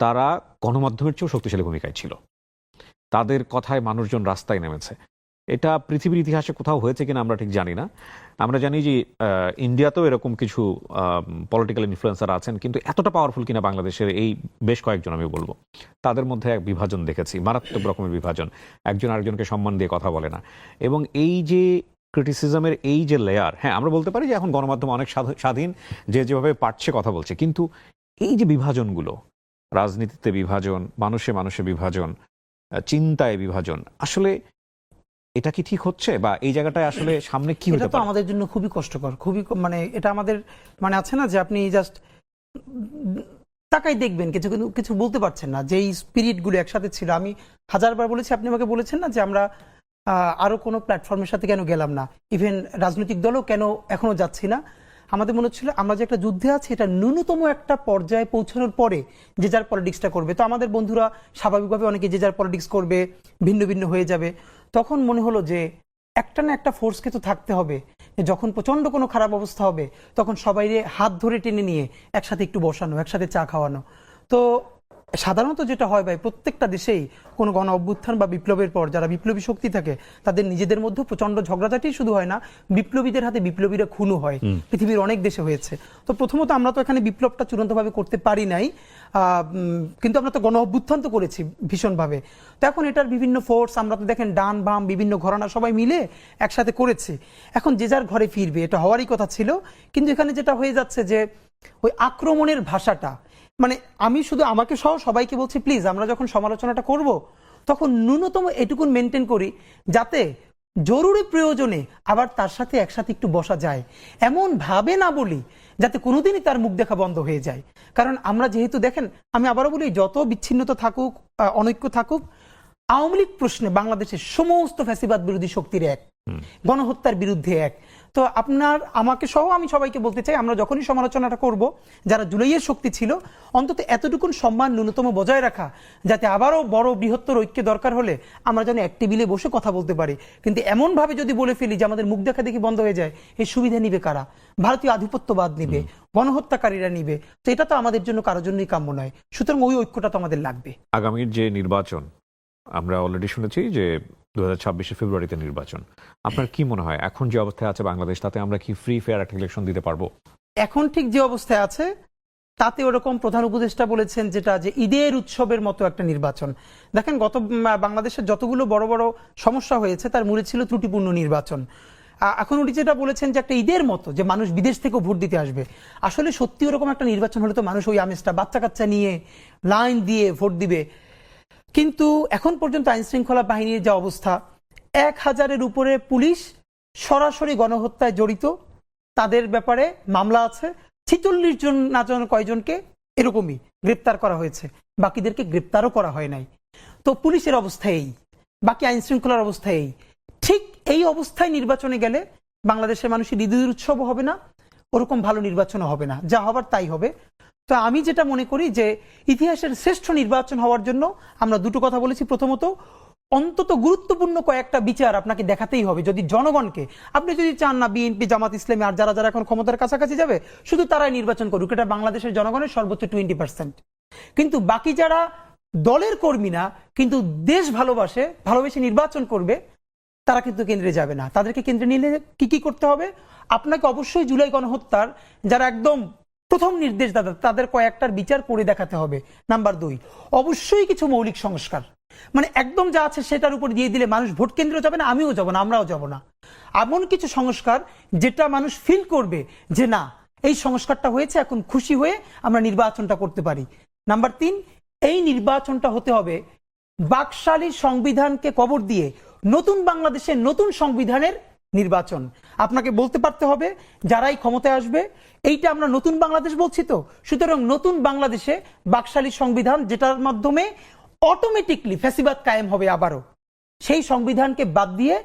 তারা গণমাধ্যমের চেয়েও শক্তিশালী ভূমিকায় ছিল, তাদের কথায় মানুষজন রাস্তায় নেমেছে। এটা পৃথিবীর ইতিহাসে কোথাও হয়েছে কিনা আমরা ঠিক জানি না। আমরা জানি যে ইন্ডিয়াতেও এরকম কিছু পলিটিক্যাল ইনফ্লুয়েন্সার আছেন, কিন্তু এতটা পাওয়ারফুল কিনা বাংলাদেশের এই বেশ কয়েকজন আমি বলবো, তাদের মধ্যে এক বিভাজন দেখেছি, মারাত্মক রকমের বিভাজন, একজন আরেকজনকে সম্মান দিয়ে কথা বলে না। এবং এই যে ক্রিটিসিজমের এই যে লেয়ার, হ্যাঁ আমরা বলতে পারি যে এখন গণমাধ্যম অনেক স্বাধীন, যে যেভাবে পারছে কথা বলছে, কিন্তু এই যে বিভাজনগুলো, রাজনীতিতে বিভাজন, মানুষে মানুষে বিভাজন, চিন্তায় বিভাজন, আসলে এটা কি ঠিক হচ্ছে, বা এই জায়গাটায় আসলে সামনে কি হতে এটা তো পারে? আমাদের জন্য খুবই কষ্টকর, খুবই মানে এটা আমাদের মানে আছে না যে আপনি জাস্ট তাকাই দেখবেন, কিছু কিন্তু কিছু বলতে পারছেন না, যেই স্পিরিট গুলো একসাথে ছিল। আমি হাজারবার বলেছি, আপনি আমাকে বলেছেন না যে আমরা আরো কোনো প্ল্যাটফর্মের সাথে কেন গেলাম না, ইভেন রাজনৈতিক দলও কেন এখনো যাচ্ছি না। আমাদের মনে হচ্ছিল আমরা যে একটা যুদ্ধে আছি, এটা ন্যূনতম একটা পর্যায়ে পৌঁছানোর পরে যে যার পলিটিক্সটা করবে। তো আমাদের বন্ধুরা স্বাভাবিকভাবে অনেকে যে যার পলিটিক্স করবে, ভিন্ন ভিন্ন হয়ে যাবে। তখন মনে হলো যে একটা না একটা ফোর্সকে তো থাকতে হবে, যখন প্রচন্ড কোনো খারাপ অবস্থা হবে তখন সবাই হাত ধরে টেনে নিয়ে একসাথে একটু বসানো, একসাথে চা খাওয়ানো। তো সাধারণত যেটা হয় ভাই, প্রত্যেকটা দেশেই কোনো গণ অভ্যুত্থান বা বিপ্লবের পর যারা বিপ্লবী শক্তি থাকে তাদের নিজেদের মধ্যে প্রচন্ড ঝগড়াঝাটি শুধু হয় না, বিপ্লবীদের হাতে বিপ্লবীরা খুনও হয়। পৃথিবীর অনেক দেশে হয়েছে। তো প্রথমত আমরা তো এখানে বিপ্লবটা চূড়ান্তভাবে করতে পারি নাই, কিন্তু আমরা তো গণ অভ্যুত্থান তো করেছি ভীষণভাবে। তো এখন এটার বিভিন্ন ফোর্স, আমরা তো দেখেন ডান বাম বিভিন্ন ঘরানা সবাই মিলে একসাথে করেছি। এখন যে যার ঘরে ফিরবে, এটা হওয়ারই কথা ছিল। কিন্তু এখানে যেটা হয়ে যাচ্ছে যে ওই আক্রমণের ভাষাটা, মানে আমি শুধু আমাকে সহ সবাইকে বলছি, প্লিজ আমরা যখন সমালোচনাটা করব তখন ন্যূনতম এটুকুন মেনটেন করি যাতে জরুরি প্রয়োজনে আবার তার সাথে একসাথে একটু বসা যায়, এমন ভাবে না বলি যাতে কোনোদিনই তার মুখ দেখা বন্ধ হয়ে যায়। কারণ আমরা যেহেতু দেখেন, আমি আবারও বলি, যত বিচ্ছিন্নতা থাকুক, অনৈক্য থাকুক, আওয়ামী লীগ প্রশ্নে বাংলাদেশের সমস্ত ফ্যাসিবাদ বিরোধী শক্তির এক, গণহত্যার বিরুদ্ধে এক। তো আপনার আমাকে সহ আমি সবাইকে বলতে চাই, আমরা যখনই সমালোচনাটা করব, যারা জুলাইয়ের শক্তি ছিল, অন্তত এতটুকুন সম্মান ন্যূনতম বজায় রাখা, যাতে আবারও বড় বৃহত্তর ঐক্যে দরকার হলে আমরা যেন এক টেবিলে বসে কথা বলতে পারি। কিন্তু এমন ভাবে যদি বলে ফেলি যে আমাদের মুখ দেখা দেখি বন্ধ হয়ে যায়, এই সুবিধা নিবে কারা? ভারতীয় আধিপত্যবাদ নিবে, গণহত্যাকারীরা নিবে। তো এটা তো আমাদের জন্য কারোর জন্যই কাম্য নয়। সুতরাং ওই ঐক্যটা তো আমাদের লাগবে। আগামীর যে নির্বাচন, আমরা অলরেডি শুনেছি যে 2026 ফেব্রুয়ারিতে নির্বাচন। আপনার কি মনে হয় এখন যে অবস্থায় আছে বাংলাদেশ, তাতে আমরা কি ফ্রি ফেয়ার একটা ইলেকশন দিতে পারবো? এখন ঠিক যে অবস্থায় আছে তাতে ওরকম প্রধান উপদেষ্টা বলেছেন যেটা, যে ঈদের উৎসবের মতো একটা নির্বাচন। দেখেন, গত বাংলাদেশের যতগুলো বড় বড় সমস্যা হয়েছে তার মূলে ছিল ত্রুটিপূর্ণ নির্বাচন। এখন উনি যেটা বলেছেন যে একটা ঈদের মতো, যে মানুষ বিদেশ থেকেও ভোট দিতে আসবে। আসলে সত্যি ওরকম একটা নির্বাচন হলে তো মানুষ ওই আমেজটা, বাচ্চা কাচ্চা নিয়ে লাইন দিয়ে ভোট দিবে। কিন্তু এখন পর্যন্ত আইন শৃঙ্খলা বাহিনীর যে অবস্থা, 1000-এর উপরে পুলিশ সরাসরি গণহত্যায় জড়িত, তাদের ব্যাপারে মামলা আছে। 46 জন না জন কয়জনকে এরকমই গ্রেপ্তার করা হয়েছে, বাকিদেরকে গ্রেপ্তারও করা হয় নাই। তো পুলিশের অবস্থা এই, বাকি আইন শৃঙ্খলার অবস্থা এই। ঠিক এই অবস্থায় নির্বাচনে গেলে বাংলাদেশের মানুষের ঈদের উৎসবও হবে না, ওরকম ভালো নির্বাচনও হবে না, যা হবার তাই হবে। তো আমি যেটা মনে করি যে ইতিহাসের শ্রেষ্ঠ নির্বাচন হওয়ার জন্য আমরা দুটো কথা বলেছি। প্রথমত, অন্তত গুরুত্বপূর্ণ কয়েকটা বিচার আপনাকে দেখাতেই হবে। যদি জনগণকে, আপনি যদি চান না বিএনপি, জামাত ইসলামী আর যারা যারা এখন ক্ষমতার কাছাকাছি যাবে শুধু তারাই নির্বাচন করুক, এটা বাংলাদেশের জনগণের সর্বোচ্চ 20%। কিন্তু বাকি যারা দলের কর্মী না কিন্তু দেশ ভালোবেসে নির্বাচন করবে, তারা কিন্তু কেন্দ্রে যাবে না। তাদেরকে কেন্দ্রে নিলে কি কি করতে হবে? আপনাকে অবশ্যই জুলাই গণহত্যার যারা একদম প্রথম নির্দেশদাতা, তাদের কয়েকটার বিচার করে দেখাতে হবে। নাম্বার 2, অবশ্যই কিছু মৌলিক সংস্কার, মানে একদম যা আছে সেটার উপর দিয়ে দিলে মানুষ ভোট কেন্দ্রে যাবে না, আমিও যাব না, আমরাও যাব না। এমন কিছু সংস্কার যেটা মানুষ ফিল করবে যে না, এই সংস্কারটা হয়েছে, এখন খুশি হয়ে আমরা নির্বাচনটা করতে পারি। নাম্বার 3, এই নির্বাচনটা হতে হবে বাকশালী সংবিধানকে কবর দিয়ে নতুন বাংলাদেশের নতুন সংবিধানের নির্বাচন। আপনাকে বলতে পারতে হবে যারাই ক্ষমতায় আসবে, এইটা আমরা নতুন বাংলাদেশ বলছি, তো সুতরাং নতুন বাংলাদেশে বাকশালী সংবিধান, যেটার মাধ্যমে অটোমেটিকলি ফ্যাসিবাদ কায়েম হবে আবারও, সেই সংবিধানকে বাদ দিয়ে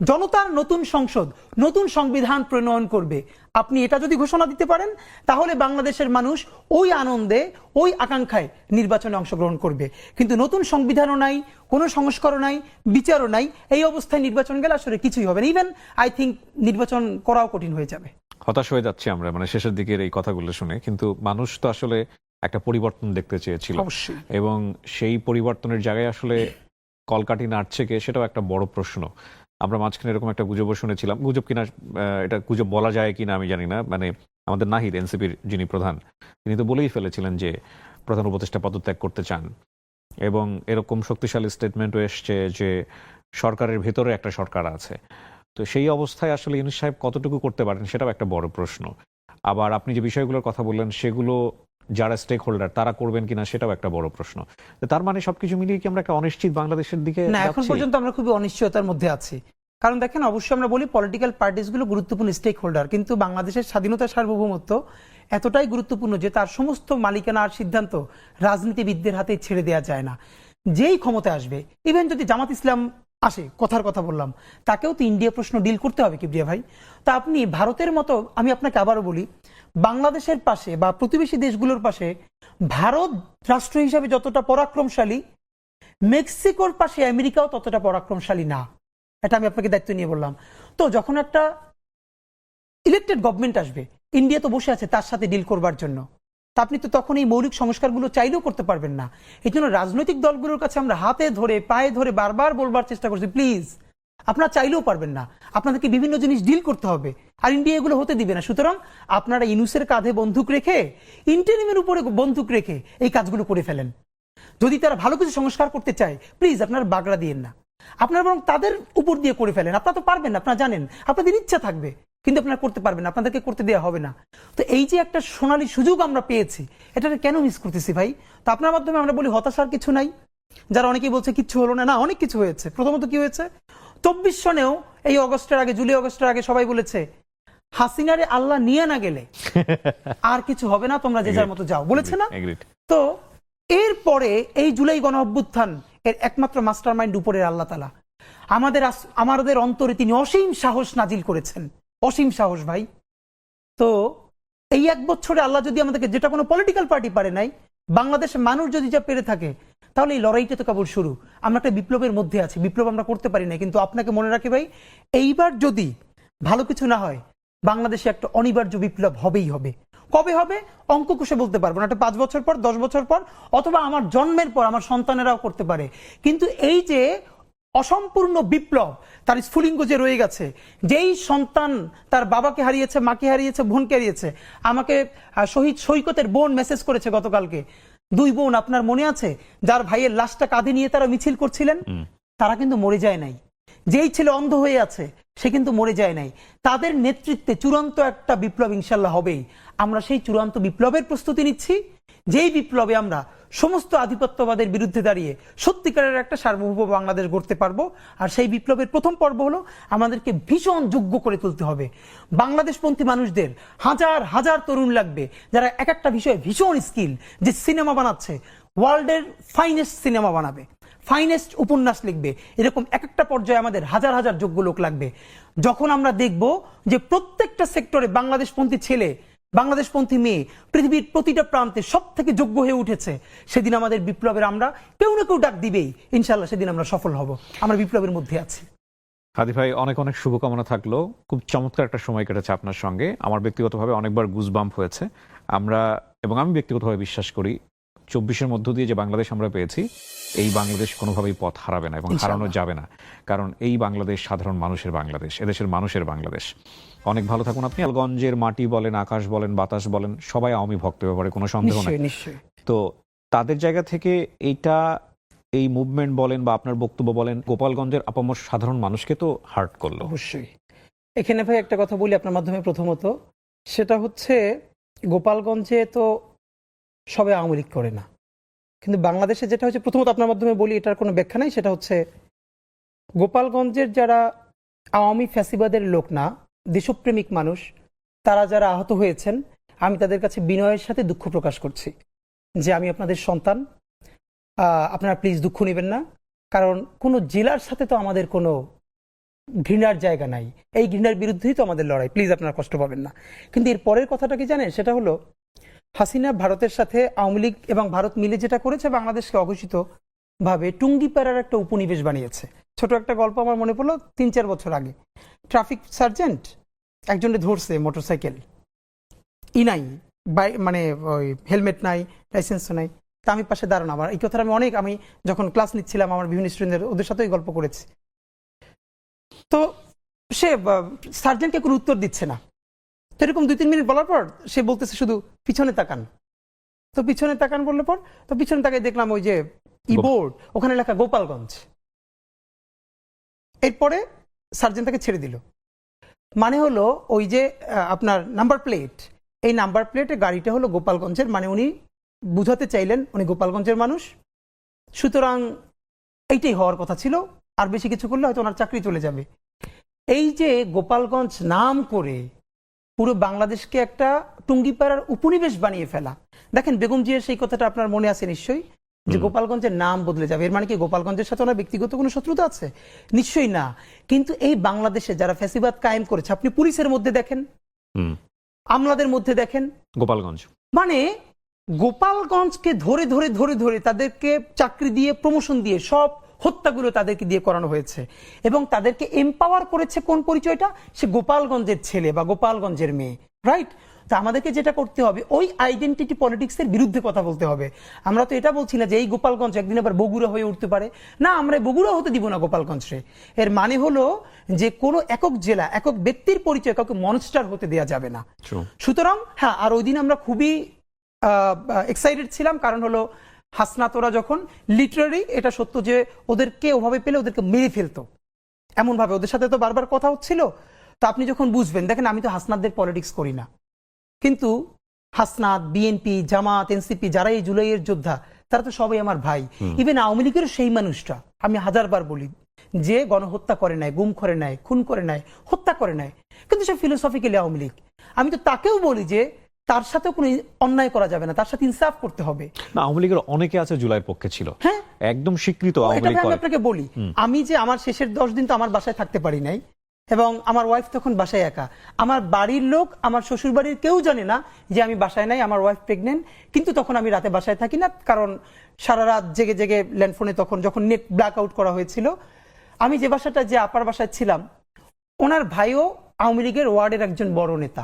জনতার নতুন সংসদ, নতুন সংবিধান প্রণয়ন করবে। আপনি এটা যদি ঘোষণা দিতে পারেন, তাহলে বাংলাদেশের মানুষ ওই আনন্দে, ওই আকাঙ্ক্ষায় নির্বাচনে অংশগ্রহণ করবে। কিন্তু নতুন সংবিধানও নাই, কোনো সংস্কারও নাই, বিচারও নাই, এই অবস্থায় নির্বাচন গেলে আসলে কিছুই হবে না। ইভেন আই থিঙ্ক নির্বাচন করাও কঠিন হয়ে যাবে। হতাশ হয়ে যাচ্ছি আমরা, মানে শেষের দিকের এই কথাগুলো শুনে। কিন্তু মানুষ তো আসলে একটা পরিবর্তন দেখতে চেয়েছিল অবশ্যই। এবং সেই পরিবর্তনের জায়গায় আসলে কলকাঠি নাড়ছে কে, সেটাও একটা বড় প্রশ্ন। আমরা মাঝখানে এরকম একটা গুজবও শুনেছিলাম, গুজব কিনা এটা গুজব বলা যায় কিনা আমি জানি না, মানে আমাদের নাহিদ এনসিপির যিনি প্রধান, তিনি তো বলেই ফেলেছিলেন যে প্রধান উপদেষ্টা পদত্যাগ করতে চান, এবং এরকম শক্তিশালী স্টেটমেন্টও এসছে যে সরকারের ভেতরে একটা সরকার আছে। তো সেই অবস্থায় আসলে ইউনূস সাহেব কতটুকু করতে পারেন সেটাও একটা বড় প্রশ্ন। আবার আপনি যে বিষয়গুলোর কথা বললেন সেগুলো যারা স্টেক হোল্ডার তারা করবেন কিনা সেটাও একটা বড় প্রশ্ন। তো তার মানে সবকিছু মিলিয়ে কি আমরা একটা অনিশ্চিত বাংলাদেশের দিকে না, এখন যাচ্ছি? পর্যন্ত আমরা খুবই অনিশ্চয়তার মধ্যে আছি। কারণ দেখেন, অবশ্যই আমরা বলি পলিটিক্যাল পার্টিসগুলো গুরুত্বপূর্ণ স্টেক হোল্ডার, কিন্তু বাংলাদেশের স্বাধীনতা সার্বভৌমত্ব এতটাই গুরুত্বপূর্ণ যে তার সমস্ত মালিকানা আর সিদ্ধান্ত রাজনীতিবিদদের হাতে ছেড়ে দেওয়া যায় না। যেই ক্ষমতা আসবে, ইভেন যদি জামাত ইসলাম আসে, কথার কথা বললাম, তাকেও তো ইন্ডিয়া প্রশ্ন ডিল করতে হবে কিবরিয়া ভাই। তা আপনি ভারতের মতো, আমি আপনাকে আবারও বলি, বাংলাদেশের পাশে বা প্রতিবেশী দেশগুলোর পাশে ভারত রাষ্ট্র হিসাবে যতটা পরাক্রমশালী, মেক্সিকোর পাশে আমেরিকাও ততটা পরাক্রমশালী না। এটা আমি আপনাকে দায়িত্ব নিয়ে বললাম। তো যখন একটা ইলেক্টেড গভর্নমেন্ট আসবে, ইন্ডিয়া তো বসে আছে তার সাথে ডিল করবার জন্য, তা আপনি তো তখন এই মৌলিক সংস্কারগুলো চাইলেও করতে পারবেন না। এই জন্য রাজনৈতিক দলগুলোর কাছে আমরা হাতে ধরে পায়ে ধরে বারবার বলবার চেষ্টা করছি, প্লিজ আপনারা চাইলেও পারবেন না, আপনাদেরকে বিভিন্ন জিনিস ডিল করতে হবে, আর ইন্ডিয়া এগুলো হতে দিবে না। সুতরাং আপনারা ইউনূসের কাঁধে বন্দুক রেখে, ইন্টারিমের উপরে বন্দুক রেখে এই কাজগুলো করে ফেলেন। যদি তারা ভালো কিছু সংস্কার করতে চায়, প্লিজ আপনারা বাগড়া দিয়েন না, আপনারা বরং তাদের উপর দিয়ে করে ফেলেন। আপনারা তো পারবেন না, আপনারা জানেন, আপনাদের ইচ্ছা থাকবে কিন্তু আপনারা করতে পারবেন না, আপনাদেরকে করতে দেওয়া হবে না। তো এই যে একটা সোনালী সুযোগ আমরা পেয়েছি, এটাকে কেন মিস করতেছি ভাই? তো আপনার মাধ্যমে আমরা বলি হতাশার কিছু নাই। যারা অনেকেই বলছে কিচ্ছু হলো না, না, অনেক কিছু হয়েছে। প্রথমত কি হয়েছে, 24 সনেও এই অগস্টের আগে, জুলাই অগস্টের আগে সবাই বলেছে হাসিনারে আল্লাহ নিয়ে না গেলে আর কিছু হবে না, তোমরা যে যার মতো যাও, বলেছে না? তো এরপরে এই জুলাই গণ অভ্যুত্থান এর একমাত্র মাস্টার মাইন্ড উপরের আল্লাহ তাআলা। আমাদের অন্তরে তিনি অসীম সাহস নাজিল করেছেন, অসীম সাহস ভাই। তো এই 1 বছরে আল্লাহ যদি আমাদেরকে, যেটা কোনো পলিটিক্যাল পার্টি পারে নাই, বাংলাদেশের মানুষ যদি যা পেরে থাকে, তাহলে এই লড়াইটা তো কেবল শুরু। আমরা একটা বিপ্লবের মধ্যে আছি, বিপ্লব আমরা করতে পারি না, কিন্তু আপনাকে মনে রাখি ভাই, এইবার যদি ভালো কিছু না হয়, বাংলাদেশে একটা অনিবার্য বিপ্লব হবেই হবে। কবে হবে অঙ্ক কষে বলতে পারবো না, এটা 5 বছর পর, 10 বছর পর, অথবা আমার জন্মের পর আমার সন্তানেরাও করতে পারে। কিন্তু এই যে অসম্পূর্ণ বিপ্লব, তার স্ফুলিঙ্গ যে রয়ে গেছে, যেই সন্তান তার বাবাকে হারিয়েছে, মাকে হারিয়েছে, বোনকে হারিয়েছে, আমাকে শহীদ সৈকতের বোন মেসেজ করেছে গতকালকে, 2 বোন আপনার মনে আছে, যার ভাইয়ের লাশটা কাঁধে নিয়ে তারা মিছিল করছিলেন, তারা কিন্তু মরে যায় নাই। যেই ছেলে অন্ধ হয়ে আছে সে কিন্তু মরে যায় নাই। তাদের নেতৃত্বে চূড়ান্ত একটা বিপ্লব ইনশাল্লাহ হবেই। আমরা সেই চূড়ান্ত বিপ্লবের প্রস্তুতি নিচ্ছি, যেই বিপ্লবে আমরা সমস্ত আধিপত্যবাদের বিরুদ্ধে দাঁড়িয়ে সত্যিকারের একটা সার্বভৌম বাংলাদেশ গড়তে পারবো। আর সেই বিপ্লবের প্রথম পর্ব হলো আমাদেরকে ভীষণ যোগ্য করে তুলতে হবে। বাংলাদেশপন্থী মানুষদের হাজার হাজার তরুণ লাগবে, যারা এক একটা বিষয়ে ভীষণ স্কিল, যে সিনেমা বানাচ্ছে, ওয়ার্ল্ডের ফাইনেস্ট সিনেমা বানাবে, ফাইনেস্ট উপন্যাস লিখবে, এরকম এক একটা পর্যায়ে আমাদের হাজার হাজার যোগ্য লোক লাগবে। যখন আমরা দেখব যে প্রত্যেকটা সেক্টরে বাংলাদেশপন্থী ছেলে, বাংলাদেশপন্থী মেয়ে পৃথিবীর প্রতিটা প্রান্তে সব থেকে যোগ্য হয়ে উঠেছে, সেদিন আমাদের বিপ্লবের আমরা কেউ না কেউ ডাক দিবেই। ইনশাল্লাহ সেদিন আমরা সফল হব। আমরা বিপ্লবের মধ্যে আছি। হাদি ভাই, অনেক অনেক শুভকামনা থাকলো। খুব চমৎকার একটা সময় কেটেছে আপনার সঙ্গে। আমার ব্যক্তিগতভাবে অনেকবার গুজবাম্প হয়েছে। আমি ব্যক্তিগতভাবে বিশ্বাস করি 24-এর মধ্য দিয়ে যে বাংলাদেশ আমরা পেয়েছি, এই বাংলাদেশ কোনোভাবেই পথ হারাবে না এবং হারানো যাবে না। কারণ এই বাংলাদেশ সাধারণ মানুষের বাংলাদেশ, এদেশের মানুষের বাংলাদেশ। অনেক ভালো থাকুন আপনি। গঞ্জের মাটি বলেন, আকাশ বলেন, বাতাস বলেন, সবাই আওয়ামী ভক্ত, ব্যাপারে কোনো সন্দেহ নেই। তো তাদের জায়গা থেকে এই মুভমেন্ট বলেন বা আপনার বক্তব্য বলেন, গোপালগঞ্জের আপামর সাধারণ মানুষকে তো হার্ট করলো। অবশ্যই। এখানে ভাই একটা কথা বলি আপনার মাধ্যমে, প্রথমত সেটা হচ্ছে, গোপালগঞ্জে তো সবাই আওয়ামী লীগ করে না, কিন্তু বাংলাদেশে যেটা হচ্ছে, প্রথমত আপনার মাধ্যমে বলি, এটার কোনো ব্যাখ্যা নাই, সেটা হচ্ছে গোপালগঞ্জের যারা আওয়ামী ফ্যাসিবাদের লোক না, দেশপ্রেমিক মানুষ, তারা যারা আহত হয়েছেন, আমি তাদের কাছে বিনয়ের সাথে দুঃখ প্রকাশ করছি যে আমি আপনাদের সন্তান, আপনারা প্লিজ দুঃখ নেবেন না। কারণ কোনো জেলার সাথে তো আমাদের কোনো ঘৃণার জায়গা নাই, এই ঘৃণার বিরুদ্ধেই তো আমাদের লড়াই, প্লিজ আপনারা কষ্ট পাবেন না। কিন্তু এর পরের কথাটা কি জানেন, সেটা হলো হাসিনা ভারতের সাথে আওয়ামী লীগ এবং ভারত মিলে যেটা করেছে, বাংলাদেশকে অঘোষিত ভাবে টুঙ্গিপাড়ার একটা উপনিবেশ বানিয়েছে। ছোট একটা গল্প আমার মনে পড়লো, 3-4 বছর আগে ট্রাফিক সার্জেন্ট একজনে ধরছে মোটরসাইকেল, ইনাই মানে ওই হেলমেট নাই, লাইসেন্স নাই, তা আমি পাশে দাঁড়ানো। আমার এই কথাটা আমি যখন ক্লাস নিচ্ছিলাম আমার বিভিন্ন স্টুডেন্টদের ওদের সাথেই গল্প করেছি। তো সে সার্জেন্টকে কোনো উত্তর দিচ্ছে না। তো এরকম 2-3 মিনিট বলার পর সে বলতেছে শুধু পিছনে তাকান। তো পিছনে তাকান বললে পর তো পিছনে তাকাই দেখলাম ওই যে বোর্ড, ওখানে লেখা গোপালগঞ্জ। এরপরে সার্জেন্ট তাকে ছেড়ে দিল। মানে হলো ওই যে আপনার নাম্বার প্লেট, এই নাম্বার প্লেটে গাড়িটা হলো গোপালগঞ্জের, মানে উনি বুঝাতে চাইলেন উনি গোপালগঞ্জের মানুষ, সুতরাং এইটাই হওয়ার কথা ছিল, আর বেশি কিছু করলে হয়তো ওনার চাকরি চলে যাবে। এই যে গোপালগঞ্জ নাম করে পুরো বাংলাদেশকে একটা টুঙ্গিপাড়ার উপনিবেশ বানিয়ে ফেলা। দেখেন বেগম জিয়ার সেই কথাটা আপনার মনে আছে নিশ্চয়ই, যে গোপালগঞ্জের নাম বদলে যাবে। এর মানে কি গোপালগঞ্জের সাথে ওনার ব্যক্তিগত কোনো শত্রুতা আছে? নিশ্চয়ই না। কিন্তু এই বাংলাদেশে যারা ফ্যাসিবাদ কায়েম করেছে, আপনি পুলিশের মধ্যে দেখেন, আমলাদের মধ্যে দেখেন, গোপালগঞ্জ মানে গোপালগঞ্জকে ধরে ধরে ধরে ধরে তাদেরকে চাকরি দিয়ে, প্রমোশন দিয়ে, সব হত্যাগুলো তাদেরকে দিয়ে করানো হয়েছে। এবং তাদেরকে এম্পাওয়ার করেছে কোন পরিচয়টা? সে গোপালগঞ্জের ছেলে বা গোপালগঞ্জের মেয়ে, রাইট? তা আমাদেরকে যেটা করতে হবে ওই আইডেন্টিটি পলিটিক্সের বিরুদ্ধে কথা বলতে হবে। আমরা তো এটা বলছি না যে এই গোপালগঞ্জ একদিন আবার বগুড়া হয়ে উঠতে পারে, না, আমরা বগুড়া হতে দিব না গোপালগঞ্জে। এর মানে হলো যে কোনো একক জেলা, একক ব্যক্তির পরিচয় কাউকে মনস্টার হতে দেওয়া যাবে না। সুতরাং হ্যাঁ, আর ওই দিন আমরা খুবই এক্সাইটেড ছিলাম, কারণ হলো হাসনাতরা যখন লিটারারি, এটা সত্য যে ওদেরকে ওভাবে পেলে ওদেরকে মেরে ফেলতো, এমন ভাবে ওদের সাথে তো বারবার কথা হচ্ছিল। তো আপনি যখন বুঝবেন, দেখেন আমি তো হাসনাতদের পলিটিক্স করি না, কিন্তু হাসনাত, বিএনপি, জামাত, এনসিপি যারা এই জুলাইয়ের যোদ্ধা, তারা তো সবাই আমার ভাই। ইভেন আওয়ামী লীগের সেই মানুষটা, আমি হাজারবার বলি, যে গণহত্যা করে নাই, গুম করে নাই, খুন করে নাই, হত্যা করে নাই, কিন্তু সে ফিলোসফিক্যালি আওয়ামী লীগ। আমি তো তাকেও বলি যে তার সাথে কোনো অন্যায় করা যাবে না, তার সাথে ইনসাফ করতে হবে। না, আওয়ামী লীগের অনেকে আছে জুলাইয়ের পক্ষে ছিল, হ্যাঁ, একদম স্বীকৃত আওয়ামী লীগ। আমি আপনাকে বলি, আমি যে আমার শেষের 10 দিন তো আমার বাসায় থাকতে পারি নাই, এবং আমার ওয়াইফ তখন বাসায় একা। আমার বাড়ির লোক, আমার শ্বশুর বাড়ির কেউ জানে না যে আমি বাসায় নাই, আমার ওয়াইফ প্রেগনেন্ট। কিন্তু তখন আমি রাতে বাসায় থাকি না, কারণ সারা রাত জেগে জেগে ল্যান্ডফোনে, তখন যখন নেট ব্ল্যাক আউট করা হয়েছিল, আমি যে বাসাটা, যে আপার বাসায় ছিলাম, ওনার ভাইও আওয়ামী লীগের ওয়ার্ডের একজন বড় নেতা,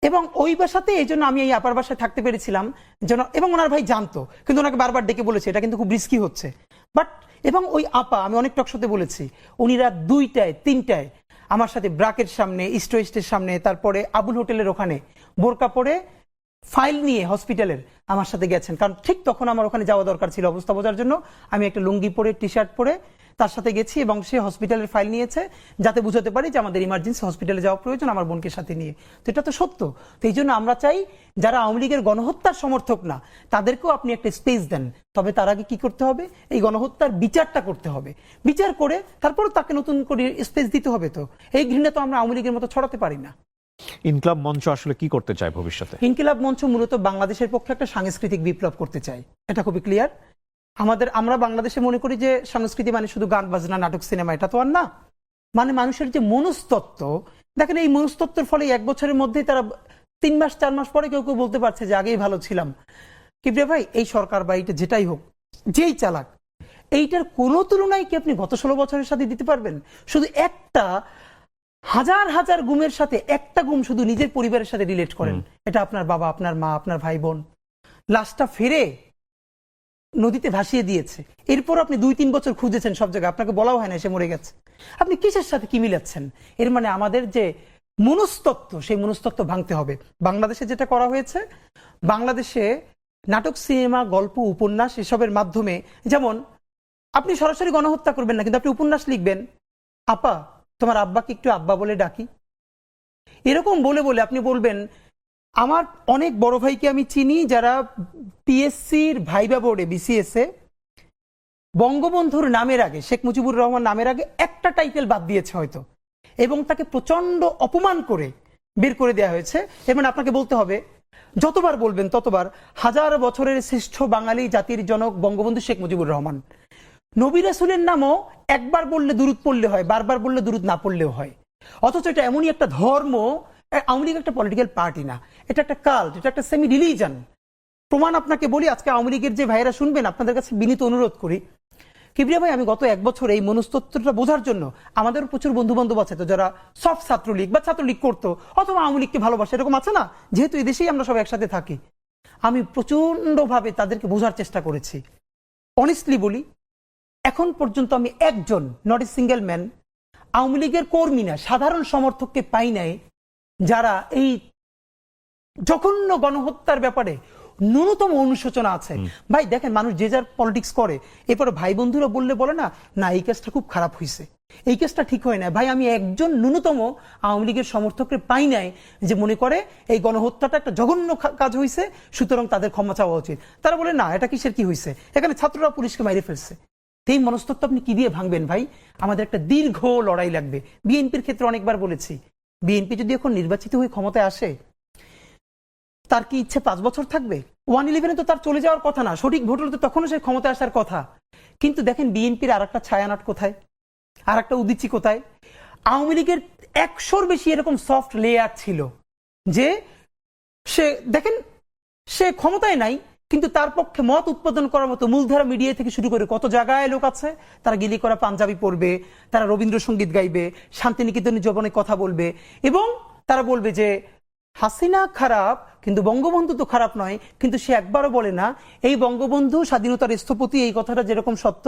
এবং ওই বাসাতে এই জন্য আমি এই আপার বাসায় থাকতে পেরেছিলাম যেন, এবং ওনার ভাই জানতো, কিন্তু ওনাকে বারবার ডেকে বলেছে এটা কিন্তু খুব রিস্কি হচ্ছে। বাট এবং ওই আপা, আমি অনেক টকশোতে বলেছি, উনি রাত 2টায় 3টায় আমার সাথে ব্রাকের সামনে, ইস্ট ওয়েস্টের সামনে, তারপরে আবুল হোটেলের ওখানে বোরকা পরে ফাইল নিয়ে হসপিটালের আমার সাথে গেছেন, কারণ ঠিক তখন আমার ওখানে যাওয়া দরকার ছিল অবস্থা বোঝার জন্য। আমি একটা লুঙ্গি পরে, টি শার্ট পরে তার সাথে গেছি, এবং সে হসপিটালের ফাইল নিয়েছে যাতে বুঝাতে পারি যে আমাদের ইমার্জেন্সি হসপিটালে যাওয়া প্রয়োজন, আমার বোনকে সাথে নিয়ে। তো এটা তো সত্য। তো এই জন্য আমরা চাই যারা আওয়ামী লীগের গণহত্যার সমর্থক না, তাদেরকেও আপনি একটা স্পেস দেন। তবে তার আগে কি করতে হবে? এই গণহত্যার বিচারটা করতে হবে। বিচার করে তারপর তাকে নতুন করে স্পেস দিতে হবে। তো এই ঘৃণা তো আমরা আওয়ামী লীগের মতো ছড়াতে পারি না। ইনকিলাব মঞ্চ আসলে কি করতে চায় ভবিষ্যতে? ইনকিলাব মঞ্চ মূলত বাংলাদেশের পক্ষে একটা সাংস্কৃতিক বিপ্লব করতে চায়, এটা খুবই ক্লিয়ার। আমরা বাংলাদেশে মনে করি যে সংস্কৃতি মানে শুধু গান বাজনা, নাটক, সিনেমা, এটা তো আর না। মানে মানুষের যে মনস্তত্ত্ব, দেখেন এই মনস্তত্ত্বের ফলে 1 বছরের মধ্যেই তারা 3 মাস 4 মাস পরে কেউ কেউ বলতে পারছে যে আগেই ভালো ছিলাম। কিবরিয়া ভাই, এই সরকার বা এইটা যেটাই হোক, যেই চালাক, এইটার কোনো তুলনায় কি আপনি গত 16 বছরের সাথে দিতে পারবেন? শুধু একটা হাজার হাজার গুমের সাথে একটা গুম শুধু নিজের পরিবারের সাথে রিলেট করেন, এটা আপনার বাবা, আপনার মা, আপনার ভাই বোন, লাশটা ফেরে নদীতে ভাসিয়ে দিয়েছে। এরপর আপনি 2-3 বছর খুঁজেছেন সব জায়গায়, আপনাকে বলাও হয় না সে মরে গেছে। আপনি কিসের সাথে কি মিলাচ্ছেন? এর মানে আমাদের যে মনস্তত্ত্ব, সেই মনস্তত্ত্ব ভাঙতে হবে। বাংলাদেশে যেটা করা হয়েছে, বাংলাদেশে নাটক, সিনেমা, গল্প, উপন্যাস এসবের মাধ্যমে, যেমন আপনি সরাসরি গণহত্যা করবেন না, কিন্তু আপনি উপন্যাস লিখবেন, আপা তোমার আব্বাকে একটু আব্বা বলে ডাকি, এরকম বলে বলে আপনি বলবেন। আমার অনেক বড় ভাইকে আমি চিনি যারা পিএসসির ভাইবা বোর্ডে, বিসিএস এ বঙ্গবন্ধুর নামের আগে, শেখ মুজিবুর রহমান নামের আগে একটা টাইটেল বাদ দিয়েছে হয়তো, এবং তাকে প্রচন্ড অপমান করে বের করে দেওয়া হয়েছে। এবং আপনাকে বলতে হবে, যতবার বলবেন ততবার, 1000 বছরের শ্রেষ্ঠ বাঙালি জাতির জনক বঙ্গবন্ধু শেখ মুজিবুর রহমান। নবী রাসূলের নামও একবার বললে দুরূদ পড়লে হয়, বারবার বললে দুরূদ না পড়লেও হয়। অথচ এটা এমনই একটা ধর্ম, আওয়ামী লীগ একটা পলিটিক্যাল পার্টি না, এটা একটা কাল্ট, এটা একটা সেমি রিলিজন। প্রমাণ আপনাকে বলি, আজকে আওয়ামী লীগের যে ভাইয়েরা শুনবেন, আপনাদের কাছে বিনীত অনুরোধ করি, কিবরিয়া ভাই, আমি গত 1 বছর এই মনস্তত্ত্বটা বোঝার জন্য, আমাদের প্রচুর বন্ধু বান্ধব আছে তো যারা সফট ছাত্রলীগ বা ছাত্রলীগ করতো অথবা আওয়ামী লীগকে ভালোবাসে, এরকম আছে না, যেহেতু এই দেশেই আমরা সব একসাথে থাকি। আমি প্রচন্ডভাবে তাদেরকে বোঝার চেষ্টা করেছি। অনেস্টলি বলি, এখন পর্যন্ত আমি একজন, not a single man, Awami লীগের কর্মী না, সাধারণ সমর্থককে পাই নাই যারা এই জঘন্য গণহত্যার ব্যাপারে ন্যূনতম অনুশোচনা আছে। ভাই দেখেন, মানুষ যে যার পলিটিক্স করে, এরপরে ভাই বন্ধুরা বলে না, না এই কেসটা খুব খারাপ হয়েছে, এই কেসটা ঠিক হয় না। ভাই, আমি একজন ন্যূনতম আওয়ামী লীগের সমর্থককে পাই নাই যে মনে করে এই গণহত্যাটা একটা জঘন্য কাজ হয়েছে, সুতরাং তাদের ক্ষমা চাওয়া উচিত। তারা বলে না, এটা কিসের কি হয়েছে, এখানে ছাত্ররা পুলিশকে মাইরে ফেলছে। এই মনস্তত্ব আপনি কি দিয়ে ভাঙবেন ভাই? আমাদের একটা দীর্ঘ লড়াই লাগবে। বিএনপির ক্ষেত্রে অনেকবার বলেছি, বিএনপি যদি এখন নির্বাচিত হয়ে ক্ষমতায় আসে, তার কি ইচ্ছে 5 বছর থাকবে? 1/11 তো তার চলে যাওয়ার কথা না, সঠিক ভোট হলে তো তখনও সে ক্ষমতায় আসার কথা। কিন্তু দেখেন বিএনপির আর একটা ছায়ানট কোথায়, আর একটা উদিচি কোথায়? আওয়ামী লীগের 100-র বেশি এরকম সফট লেয়ার ছিল যে সে দেখেন, সে ক্ষমতায় নাই কিন্তু তার পক্ষে মত উৎপাদন করার মতো মূলধারা মিডিয়া থেকে শুরু করে কত জায়গায় লোক আছে, তারা গিলি করা পাঞ্জাবি পড়বে, তারা রবীন্দ্রসঙ্গীত গাইবে, শান্তিনিকেতনের জবনে কথা বলবে, এবং তারা বলবে যে হাসিনা খারাপ কিন্তু বঙ্গবন্ধু তো খারাপ নয়। কিন্তু সে একবারও বলে না এই বঙ্গবন্ধু স্বাধীনতার স্থপতি, এই কথাটা যেরকম সত্য,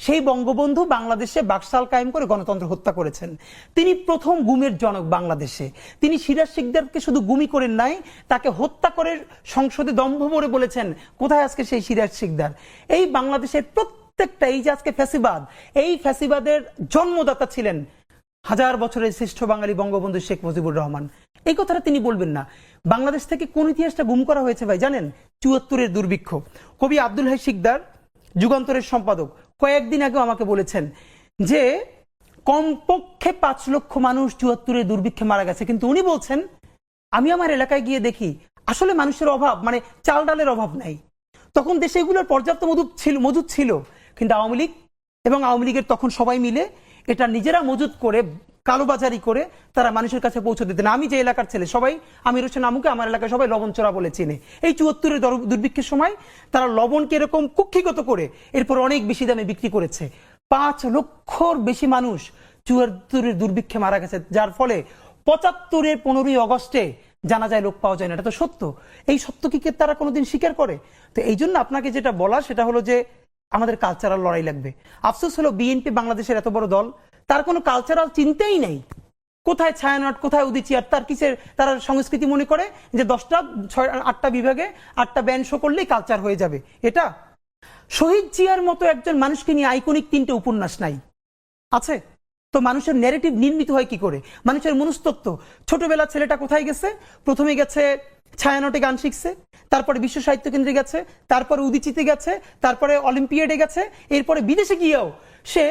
সেই বঙ্গবন্ধু বাংলাদেশে বাকশাল কায়েম করে গণতন্ত্র হত্যা করেছেন। তিনি প্রথম গুমের জনক বাংলাদেশে। তিনি সিরাজ শিকদারকে শুধু গুমি করেন নাই, তাকে হত্যা করে সংসদে দম্ভ ভরে বলেছেন, কোথায় আজকে সেই সিরাজ শিকদার? এই বাংলাদেশের প্রত্যেকটা, এই যে আজকে ফ্যাসিবাদ, এই ফ্যাসিবাদের জন্মদাতা ছিলেন 1000 বছরের শ্রেষ্ঠ বাঙালি বঙ্গবন্ধু শেখ মুজিবুর রহমান। এই কথাটা তিনি বলবেন না। বাংলাদেশ থেকে কোন ইতিহাসটা গুম করা হয়েছে ভাই জানেন? 74-এর দুর্ভিক্ষ। কবি আব্দুল হাই শিকদার, যুগান্তরের সম্পাদক, কয়েকদিন আগেও আমাকে বলেছেন যে কমপক্ষে 5 লক্ষ মানুষ 74-এর দুর্ভিক্ষে মারা গেছে। কিন্তু উনি বলছেন, আমি আমার এলাকায় গিয়ে দেখি আসলে মানুষের অভাব, মানে চাল ডালের অভাব নাই। তখন দেশে এগুলোর পর্যাপ্ত মজুদ ছিল, কিন্তু আওয়ামী লীগ এবং আওয়ামী লীগের তখন সবাই মিলে এটা নিজেরা মজুদ করে, কালোবাজারি করে তারা মানুষের কাছে পৌঁছে দিতেন। আমি যে এলাকার ছেলে, সবাই আমির হোসেন আমুকে আমার এলাকায় সবাই লবণ চোরা বলে চিনে। এই 74-এর দুর্ভিক্ষের সময় তারা লবণকে এরকম কুক্ষিগত করে এরপর অনেক বেশি দামে বিক্রি করেছে। 5 লক্ষর বেশি মানুষ 74-এর দুর্ভিক্ষে মারা গেছে, যার ফলে 75-এর 15ই অগস্টে জানা যায় লোক পাওয়া যায় না। এটা তো সত্য। এই সত্য কি তারা কোনোদিন স্বীকার করে? তো এই জন্য আপনাকে যেটা বলা সেটা হলো যে আমাদের কালচারাল লড়াই লাগবে। আফসোস হলো বিএনপি বাংলাদেশের এত বড় দল, তার কোনো কালচারাল চিন্তাই নেই। কোথায় ছায়ানট, কোথায় উদিচিয়ার, তার কিসের তারা সংস্কৃতি মনে করে যে 10টা 8টা বিভাগে 8টা ব্যান্ড শো করলেই কালচার হয়ে যাবে। এটা শহীদ জিয়ার মতো একজন মানুষকে নিয়ে আইকনিক 3টে উপন্যাস নাই আছে? তো মানুষের ন্যারেটিভ নির্মিত হয় কি করে? মানুষের মনস্তত্ত্ব, ছোটবেলা ছেলেটা কোথায় গেছে? প্রথমে গেছে ছায়ানটে গান শিখছে, তারপরে বিশ্ব সাহিত্য কেন্দ্রে গেছে, তারপরে উদিচিতে গেছে, তারপরে অলিম্পিয়াডে গেছে, এরপরে বিদেশে গিয়েও সে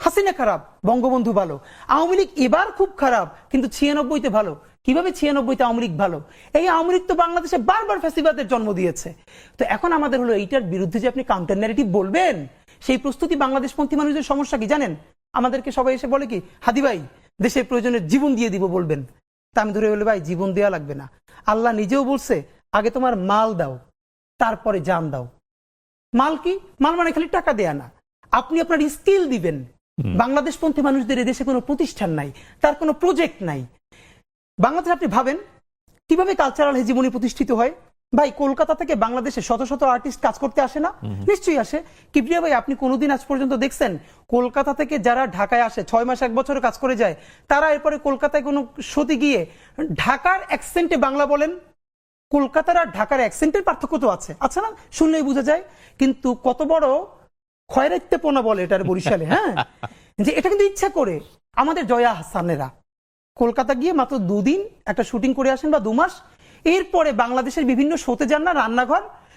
হাসিনা খারাপ, বঙ্গবন্ধু ভালো, আওয়ামী লীগ এবার খুব খারাপ কিন্তু 96-তে ভালো। কিভাবে 96-তে আওয়ামী লীগ ভালো? এই আওয়ামী লীগ তো বাংলাদেশে বারবার ফ্যাসিবাদের জন্ম দিয়েছে। তো এখন আমাদের হলো এইটার বিরুদ্ধে যে আপনি কাউন্টার ন্যারেটিভ বলবেন, সেই প্রস্তুতি বাংলাদেশপন্থী মানুষদের সমস্যা কি জানেন? আমাদেরকে সবাই এসে বলে কি, হাদি ভাই দেশের প্রয়োজনে জীবন দিয়ে দিব বলবেন। তা আমি ধরে বলি, ভাই জীবন দেওয়া লাগবে না। আল্লাহ নিজেও বলছে, আগে তোমার মাল দাও, তারপরে জান দাও। মাল কি? মাল মানে খালি টাকা দেয়া না, আপনি আপনার স্কিল দিবেন। বাংলাদেশপন্থী মানুষদের এদেশে কোনো প্রতিষ্ঠান নাই, তার কোনো প্রজেক্ট নাই। বাংলাদেশে আপনি ভাবেন কিভাবে কালচারাল হেজিমনি প্রতিষ্ঠিত হয়? ভাই, কলকাতা থেকে বাংলাদেশে শত শত আর্টিস্ট কাজ করতে আসে না? নিশ্চয়ই আসে। কিবরিয়া ভাই, আপনি কোনোদিন আজ পর্যন্ত দেখছেন কলকাতা থেকে যারা ঢাকায় আসে 6 মাস 1 বছর কাজ করে যায়, তারা এরপরে কলকাতায় কোনো শোতে গিয়ে ঢাকার অ্যাকসেন্টে বাংলা বলেন? কলকাতার আর ঢাকার অ্যাকসেন্টের পার্থক্য তো আছে, আচ্ছা না? শুনলেই বোঝা যায়। কিন্তু কত বড় খয়রাইত্যপনা বলে এটার বরিশালে, হ্যাঁ, যে এটা কিন্তু ইচ্ছা করে। আমাদের জয়া হাসানেরা কলকাতা গিয়ে মাত্র 2 দিন একটা শুটিং করে আসেন বা 2 মাস, এরপরে বাংলাদেশের বিভিন্ন শোতে যান না,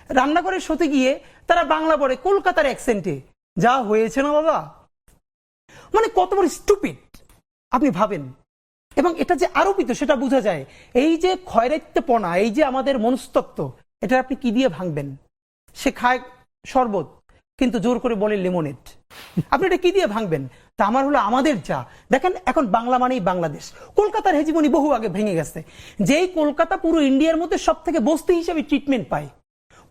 রান্নাঘরের শোতে গিয়ে তারা বাংলা বলে কলকাতার অ্যাকসেন্টে। যা হয়েছে না বাবা, মানে কত বড় স্টুপিড আপনি ভাবেন। এবং এটা যে আরোপিত সেটা বোঝা যায়। এই যে খয়রাইত্যপনা, এই যে আমাদের মনস্তত্ত্ব, এটা আপনি কি দিয়ে ভাঙবেন? সে খায় শরবত কিন্তু জোর করে বলে লেমনেড, আপনি এটা কি দিয়ে ভাঙবেন? তা আমার হলো আমাদের যা দেখেন, এখন বাংলা মানেই বাংলাদেশ। কলকাতার হেজিমনি বহু আগে ভেঙে গেছে। যেই কলকাতা পুরো ইন্ডিয়ার মধ্যে সব থেকে বস্তি হিসেবে ট্রিটমেন্ট পায়,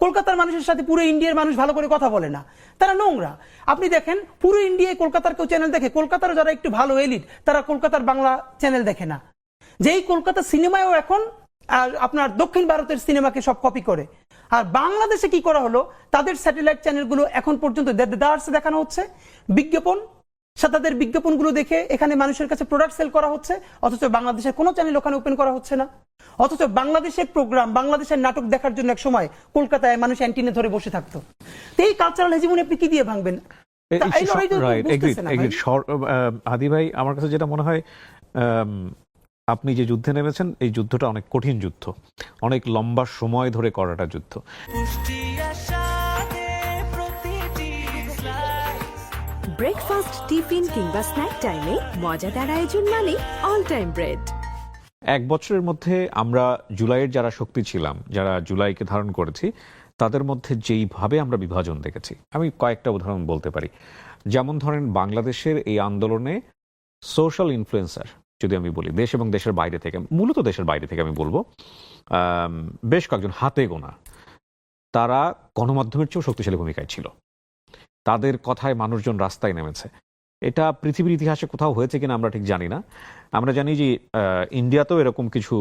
কলকাতার মানুষের সাথে পুরো ইন্ডিয়ার মানুষ ভালো করে কথা বলে না, তারা নোংরা। আপনি দেখেন পুরো ইন্ডিয়ায় কলকাতার কেউ চ্যানেল দেখে? কলকাতার যারা একটু ভালো এলিট তারা কলকাতার বাংলা চ্যানেল দেখে না। যেই কলকাতা সিনেমায়ও এখন আপনার দক্ষিণ ভারতের সিনেমাকে সব কপি করে। আর বাংলাদেশে কি করা হলো, তাদের স্যাটেলাইট চ্যানেলগুলো এখন পর্যন্ত দেদারসে দেখানো হচ্ছে বিজ্ঞাপন, তাদের বিজ্ঞাপনগুলো দেখে এখানে মানুষের কাছে প্রোডাক্ট সেল করা হচ্ছে, অথচ বাংলাদেশের কোনো চ্যানেল ওখানে ওপেন করা হচ্ছে না। অথচ বাংলাদেশের প্রোগ্রাম, বাংলাদেশের নাটক দেখার জন্য এক সময় কলকাতায় মানুষ অ্যান্টিনে ধরে বসে থাকতো। তো এই কালচারাল হেজিমনি আপনি কি দিয়ে ভাঙবেন? এই লড়াই তো বুঝতেছে না ভাই। হাদি ভাই, আমার কাছে যেটা মনে হয়, আপনি যে যুদ্ধে নেমেছেন এই যুদ্ধটা অনেক কঠিন যুদ্ধ, অনেক লম্বা সময় ধরে করাটা যুদ্ধ। ব্রেকফাস্ট, টিফিন কিংবা স্ন্যাক টাইমে মজাদার আয়োজন মানে অল টাইম ব্রেড। এক বছরের মধ্যে আমরা জুলাইয়ের যারা শক্তি ছিলাম, যারা জুলাইকে ধারণ করেছি, তাদের মধ্যে যেইভাবে আমরা বিভাজন দেখেছি, আমি কয়েকটা উদাহরণ বলতে পারি। যেমন ধরেন, বাংলাদেশের এই আন্দোলনে সোশ্যাল ইনফ্লুয়েন্সার যদি আমি বলি, দেশ এবং দেশের বাইরে থেকে, মূলত দেশের বাইরে থেকে আমি বলবো, বেশ কয়েকজন হাতে গোনা, তারা গণমাধ্যমের চেয়েও শক্তিশালী ভূমিকায় ছিল। তাদের কথায় মানুষজন রাস্তায় নেমেছে। এটা পৃথিবীর ইতিহাসে কোথাও হয়েছে কিনা আমরা ঠিক জানি না। আমরা জানি যে ইন্ডিয়াতেও এরকম কিছু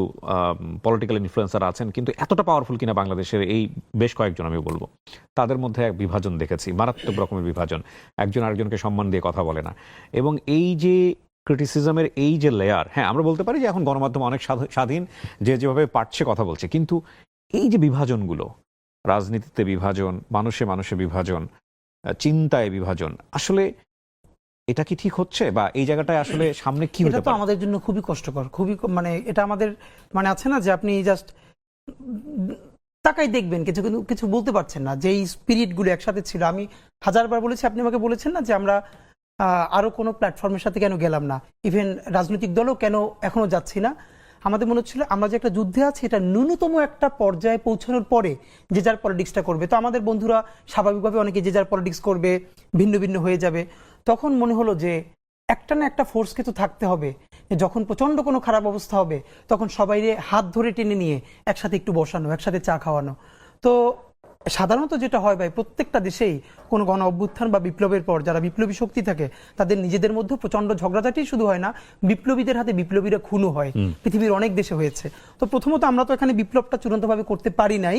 পলিটিক্যাল ইনফ্লুয়েন্সার আছেন, কিন্তু এতটা পাওয়ারফুল কিনা বাংলাদেশের এই বেশ কয়েকজন আমি বলবো। তাদের মধ্যে এক বিভাজন দেখেছি, মারাত্মক রকমের বিভাজন, একজন আরেকজনকে সম্মান দিয়ে কথা বলে না। এবং এই যে ক্রিটিসিজমের এই যে লেয়ার, হ্যাঁ আমরা বলতে পারি যে এখন গণমাধ্যম অনেক স্বাধীন, যে যেভাবে পারছে কথা বলছে, কিন্তু এই যে বিভাজনগুলো, রাজনীতিতে বিভাজন, মানুষে মানুষে বিভাজন, চিন্তায় বিভাজন, আসলে এটা কি ঠিক হচ্ছে, বা এই জায়গাটায় আসলে সামনে কি হতে এটা তো পারে? আমাদের জন্য খুবই কষ্টকর, খুবই মানে এটা আমাদের মানে আছে না যে আপনি জাস্ট তাকাই দেখবেন, কিছু কিন্তু কিছু বলতে পারছেন না। যেই স্পিরিট গুলো একসাথে ছিল, আমি হাজারবার বলেছি, আপনি আমাকে বলেছেন না যে আমরা আরো কোনো প্ল্যাটফর্মের সাথে কেন গেলাম না, ইভেন রাজনৈতিক দলও কেন এখনো যাচ্ছি না। আমাদের মনে হচ্ছিল আমরা যে একটা যুদ্ধে আছি, এটা ন্যূনতম একটা পর্যায়ে পৌঁছানোর পরে যে যার পলিটিক্সটা করবে। তো আমাদের বন্ধুরা স্বাভাবিকভাবে অনেকে যে যার পলিটিক্স করবে, ভিন্ন ভিন্ন হয়ে যাবে। তখন মনে হলো যে একটা না একটা ফোর্সকে তো থাকতে হবে, যখন প্রচন্ড কোনো খারাপ অবস্থা হবে তখন সবাই হাত ধরে টেনে নিয়ে একসাথে একটু বসানো, একসাথে চা খাওয়ানো। তো সাধারণত যেটা হয় ভাই, প্রত্যেকটা দেশেই কোনো গণ অভ্যুত্থান বা বিপ্লবের পর যারা বিপ্লবী শক্তি থাকে, তাদের নিজেদের মধ্যে প্রচন্ড ঝগড়াঝাটি শুধু হয় না, বিপ্লবীদের হাতে বিপ্লবীরা খুনও হয়। পৃথিবীর অনেক দেশে হয়েছে। তো প্রথমত আমরা তো এখানে বিপ্লবটা চূড়ান্তভাবে করতে পারি নাই,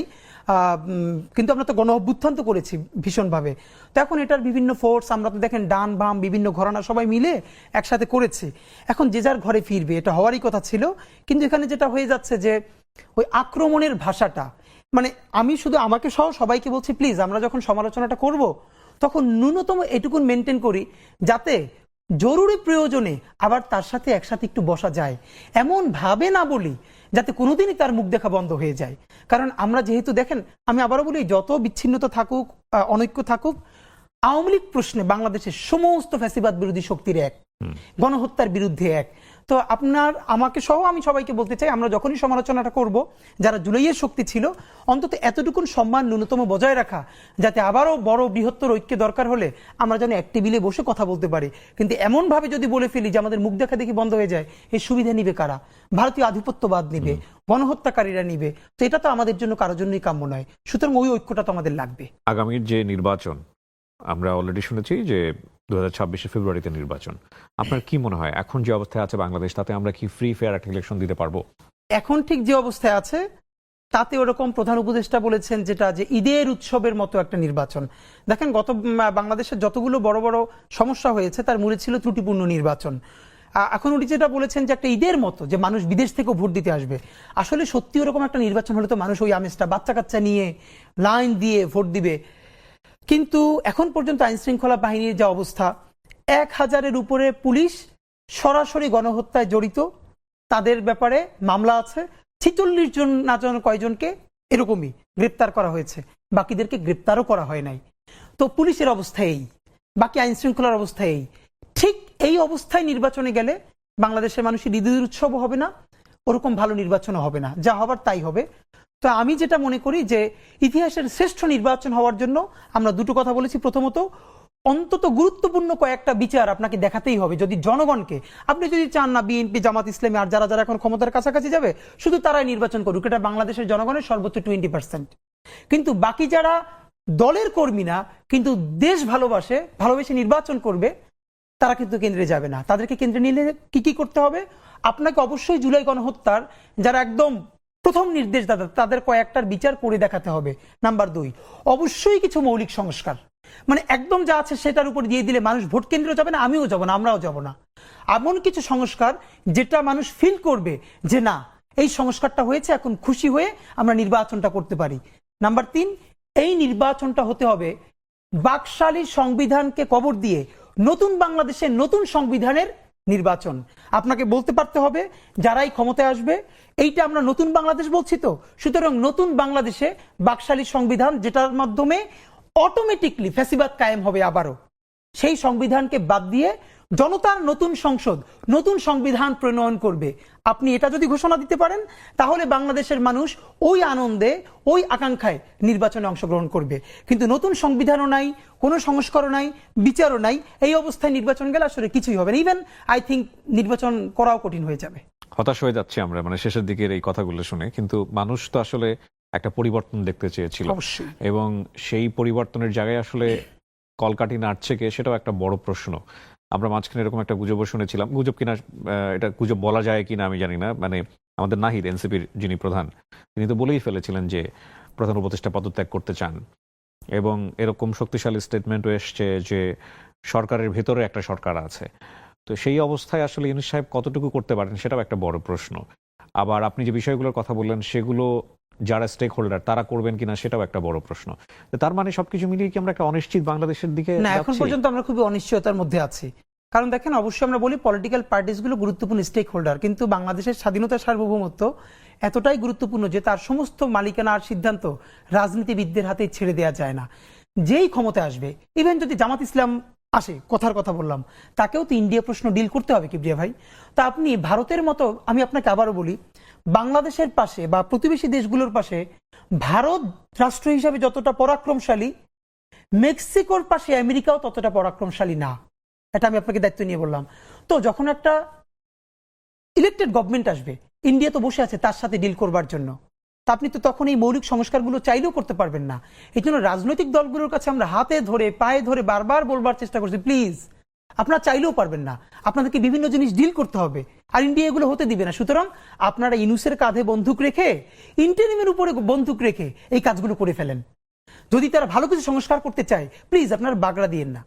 কিন্তু আমরা তো গণ অভ্যুত্থান তো করেছি ভীষণভাবে। তো এখন এটার বিভিন্ন ফোর্স, আমরা তো দেখেন ডান বাম বিভিন্ন ঘরানা সবাই মিলে একসাথে করেছি। এখন যে যার ঘরে ফিরবে, এটা হওয়ারই কথা ছিল। কিন্তু এখানে যেটা হয়ে যাচ্ছে যে ওই আক্রমণের ভাষাটা, মানে আমি শুধু আমাকে সহ সবাইকে বলছি, প্লিজ আমরা যখন সমালোচনাটা করব তখন ন্যূনতম এটুকুন মেনটেন করি, যাতে জরুরি প্রয়োজনে আবার তার সাথে একসাথে একটু বসা যায়, এমন ভাবে না বলি যাতে কোনোদিনই তার মুখ দেখা বন্ধ হয়ে যায়। কারণ আমরা যেহেতু দেখেন, আমি আবারও বলি, যত বিচ্ছিন্নতা থাকুক, অনৈক্য থাকুক, আওয়ামী লীগ প্রশ্নে বাংলাদেশের সমস্ত ফ্যাসিবাদ বিরোধী শক্তির এক, গণহত্যার বিরুদ্ধে এক। তো আপনার আমাকে সহ আমি সবাইকে বলতে চাই, আমরা যখনই সমালোচনাটা করব, যারা জুলাইয়ের শক্তি ছিল, অন্তত এতটুকুন সম্মান ন্যূনতম বজায় রাখা, যাতে আবারও বড় বৃহত্তর ঐক্যে দরকার হলে আমরা যেন এক টেবিলে বসে কথা বলতে পারি। কিন্তু এমন ভাবে যদি বলে ফেলি যে আমাদের মুখ দেখা দেখি বন্ধ হয়ে যায়, এই সুবিধা নিবে কারা? ভারতীয় আধিপত্যবাদ নিবে, গণহত্যাকারীরা নিবে। তো এটা তো আমাদের জন্য কারোর জন্যই কাম্য নয়। সুতরাং ওই ঐক্যটা তো আমাদের লাগবে। আগামীর যে নির্বাচন, আমরা অলরেডি শুনেছি যে 2026 ফেব্রুয়ারিতে নির্বাচন। আপনার কি মনে হয় এখন যে অবস্থায় আছে বাংলাদেশ, তাতে আমরা কি ফ্রি ফেয়ার একটা ইলেকশন দিতে পারবো? এখন ঠিক যে অবস্থায় আছে তাতে ওরকম প্রধান উপদেষ্টা বলেছেন যেটা, যে ঈদের উৎসবের মতো একটা নির্বাচন। দেখেন, গত বাংলাদেশের যতগুলো বড় বড় সমস্যা হয়েছে তার মূলে ছিল ত্রুটিপূর্ণ নির্বাচন। এখন উনি যেটা বলেছেন যে একটা ঈদের মতো, যে মানুষ বিদেশ থেকেও ভোট দিতে আসবে। আসলে সত্যি ওরকম একটা নির্বাচন হলে তো মানুষ ওই আমেজটা, বাচ্চা কাচ্চা নিয়ে লাইন দিয়ে ভোট দিবে। কিন্তু এখন পর্যন্ত আইন শৃঙ্খলা বাহিনীর যে অবস্থা, 1000-এর উপরে পুলিশ সরাসরি গণহত্যায় জড়িত, তাদের ব্যাপারে মামলা আছে। 46 জন না জন কয়জনকে এরকমই গ্রেপ্তার করা হয়েছে, বাকিদেরকে গ্রেপ্তারও করা হয় নাই। তো পুলিশের অবস্থা এই, বাকি আইন শৃঙ্খলার অবস্থা এই। ঠিক এই অবস্থায় নির্বাচনে গেলে বাংলাদেশের মানুষের ঈদের উৎসবও হবে না, ওরকম ভালো নির্বাচনও হবে না, যা হবার তাই হবে। তো আমি যেটা মনে করি যে ইতিহাসের শ্রেষ্ঠ নির্বাচন হওয়ার জন্য আমরা দুটো কথা বলেছি। প্রথমত, অন্তত গুরুত্বপূর্ণ কয়েকটা বিচার আপনাকে দেখাতেই হবে। যদি জনগণকে, আপনি যদি চান না বিএনপি, জামাত ইসলামী আর যারা যারা এখন ক্ষমতার কাছাকাছি যাবে শুধু তারাই নির্বাচন করুক, এটা বাংলাদেশের জনগণের সর্বোচ্চ 20%। কিন্তু বাকি যারা দলের কর্মী না কিন্তু দেশ ভালোবেসে নির্বাচন করবে, তারা কিন্তু কেন্দ্রে যাবে না। তাদেরকে কেন্দ্রে নিলে কি করতে হবে? আপনাকে অবশ্যই জুলাই গণহত্যার যারা একদম প্রথম নির্দেশদাতা তাদের কয়েকটার বিচার করে দেখাতে হবে। নাম্বার 2, অবশ্যই কিছু মৌলিক সংস্কার, মানে একদম যা আছে সেটার উপর দিয়ে দিলে মানুষ ভোট কেন্দ্রে যাবে না, আমিও যাব না, আমরাও যাব না। এমন কিছু সংস্কার যেটা মানুষ ফিল করবে যে না, এই সংস্কারটা হয়েছে, এখন খুশি হয়ে আমরা নির্বাচনটা করতে পারি। নাম্বার 3, এই নির্বাচনটা হতে হবে বাকশালী সংবিধানকে কবর দিয়ে নতুন বাংলাদেশের নতুন সংবিধানের নির্বাচন। আপনাকে বলতে পারতে হবে যারাই ক্ষমতায় আসবে, এইটা আমরা নতুন বাংলাদেশ বলছি, তো সুতরাং নতুন বাংলাদেশে বাকশালী সংবিধান যেটার মাধ্যমে অটোমেটিকলি ফ্যাসিবাদ কায়েম হবে আবারও, সেই সংবিধানকে বাদ দিয়ে জনতার নতুন সংসদ, নতুন সংবিধান প্রণয়ন করবে। আপনি এটা যদি ঘোষণা দিতে পারেন তাহলে বাংলাদেশের মানুষ ওই আনন্দে, ওই আকাঙ্ক্ষায় নির্বাচনে অংশগ্রহণ করবে। কিন্তু নতুন সংবিধানও নাই, কোনো সংস্কারও নাই, বিচারও নাই, এই অবস্থায় নির্বাচন গেলে আসলে কিছুই হবে না। ইভেন আই থিঙ্ক নির্বাচন করাও কঠিন হয়ে যাবে। হতাশ হয়ে যাচ্ছি আমরা মানে শেষের দিকের এই কথাগুলো শুনে, কিন্তু মানুষ তো আসলে একটা পরিবর্তন দেখতে চেয়েছিল, অবশ্যই, এবং সেই পরিবর্তনের জায়গায় আসলে কলকাঠি নাড়ছে কে, সেটাও একটা বড় প্রশ্ন। আমরা মাঝখানে এরকম একটা গুজবও শুনেছিলাম, গুজব কিনা এটা গুজব বলা যায় কিনা আমি জানি না, মানে আমাদের নাহিদ এনসিপির যিনি প্রধান, তিনি তো বলেই ফেলেছিলেন যে প্রধান উপদেষ্টা পদত্যাগ করতে চান, এবং এরকম শক্তিশালী স্টেটমেন্টও এসছে যে সরকারের ভেতরে একটা সরকার আছে। তো সেই অবস্থায় আসলে ইউনূস সাহেব কতটুকু করতে পারেন সেটাও একটা বড় প্রশ্ন। আবার আপনি যে বিষয়গুলোর কথা বললেন সেগুলো যারা স্টেক হোল্ডার তারা করবেন কিনা সেটাও একটা বড় প্রশ্ন। তো তার মানে সবকিছু মিলিয়ে কি আমরা একটা অনিশ্চিত বাংলাদেশের দিকে না, এখন যাচ্ছি? পর্যন্ত আমরা খুবই অনিশ্চয়তার মধ্যে আছি। কারণ দেখেন, অবশ্যই আমরা বলি পলিটিক্যাল পার্টিসগুলো গুরুত্বপূর্ণ স্টেক হোল্ডার, কিন্তু বাংলাদেশের স্বাধীনতা সার্বভৌমত্ব এতটাই গুরুত্বপূর্ণ যে তার সমস্ত মালিকানা আর সিদ্ধান্ত রাজনীতিবিদদের হাতে ছেড়ে দেওয়া যায় না। যেই ক্ষমতায় আসবে, ইভেন যদি জামাত ইসলাম আসে, কথার কথা বললাম, তাকেও তো ইন্ডিয়া প্রশ্ন ডিল করতে হবে কিবরিয়া ভাই। তা আপনি ভারতের মতো, আমি আপনাকে আবারও বলি, বাংলাদেশের পাশে বা প্রতিবেশী দেশগুলোর পাশে ভারত রাষ্ট্র হিসাবে যতটা পরাক্রমশালী, মেক্সিকোর পাশে আমেরিকাও ততটা পরাক্রমশালী না। এটা আমি আপনাকে দায়িত্ব নিয়ে বললাম। তো যখন একটা ইলেক্টেড গভর্নমেন্ট আসবে, ইন্ডিয়া তো বসে আছে তার সাথে ডিল করবার জন্য, তা আপনি তো তখন এই মৌলিক সংস্কারগুলো চাইলেও করতে পারবেন না। এই জন্য রাজনৈতিক দলগুলোর কাছে আমরা হাতে ধরে পায়ে ধরে বারবার বলবার চেষ্টা করছি, প্লিজ আপনারা চাইলেও পারবেন না, আপনাদেরকে বিভিন্ন জিনিস ডিল করতে হবে, আর ইন্ডিয়া এগুলো হতে দিবে না। সুতরাং আপনারা ইউনূসের কাঁধে বন্দুক রেখে, ইন্টারিমের উপরে বন্দুক রেখে এই কাজগুলো করে ফেলেন। যদি তারা ভালো কিছু সংস্কার করতে চায়, প্লিজ আপনারা বাগড়া দিয়েন না,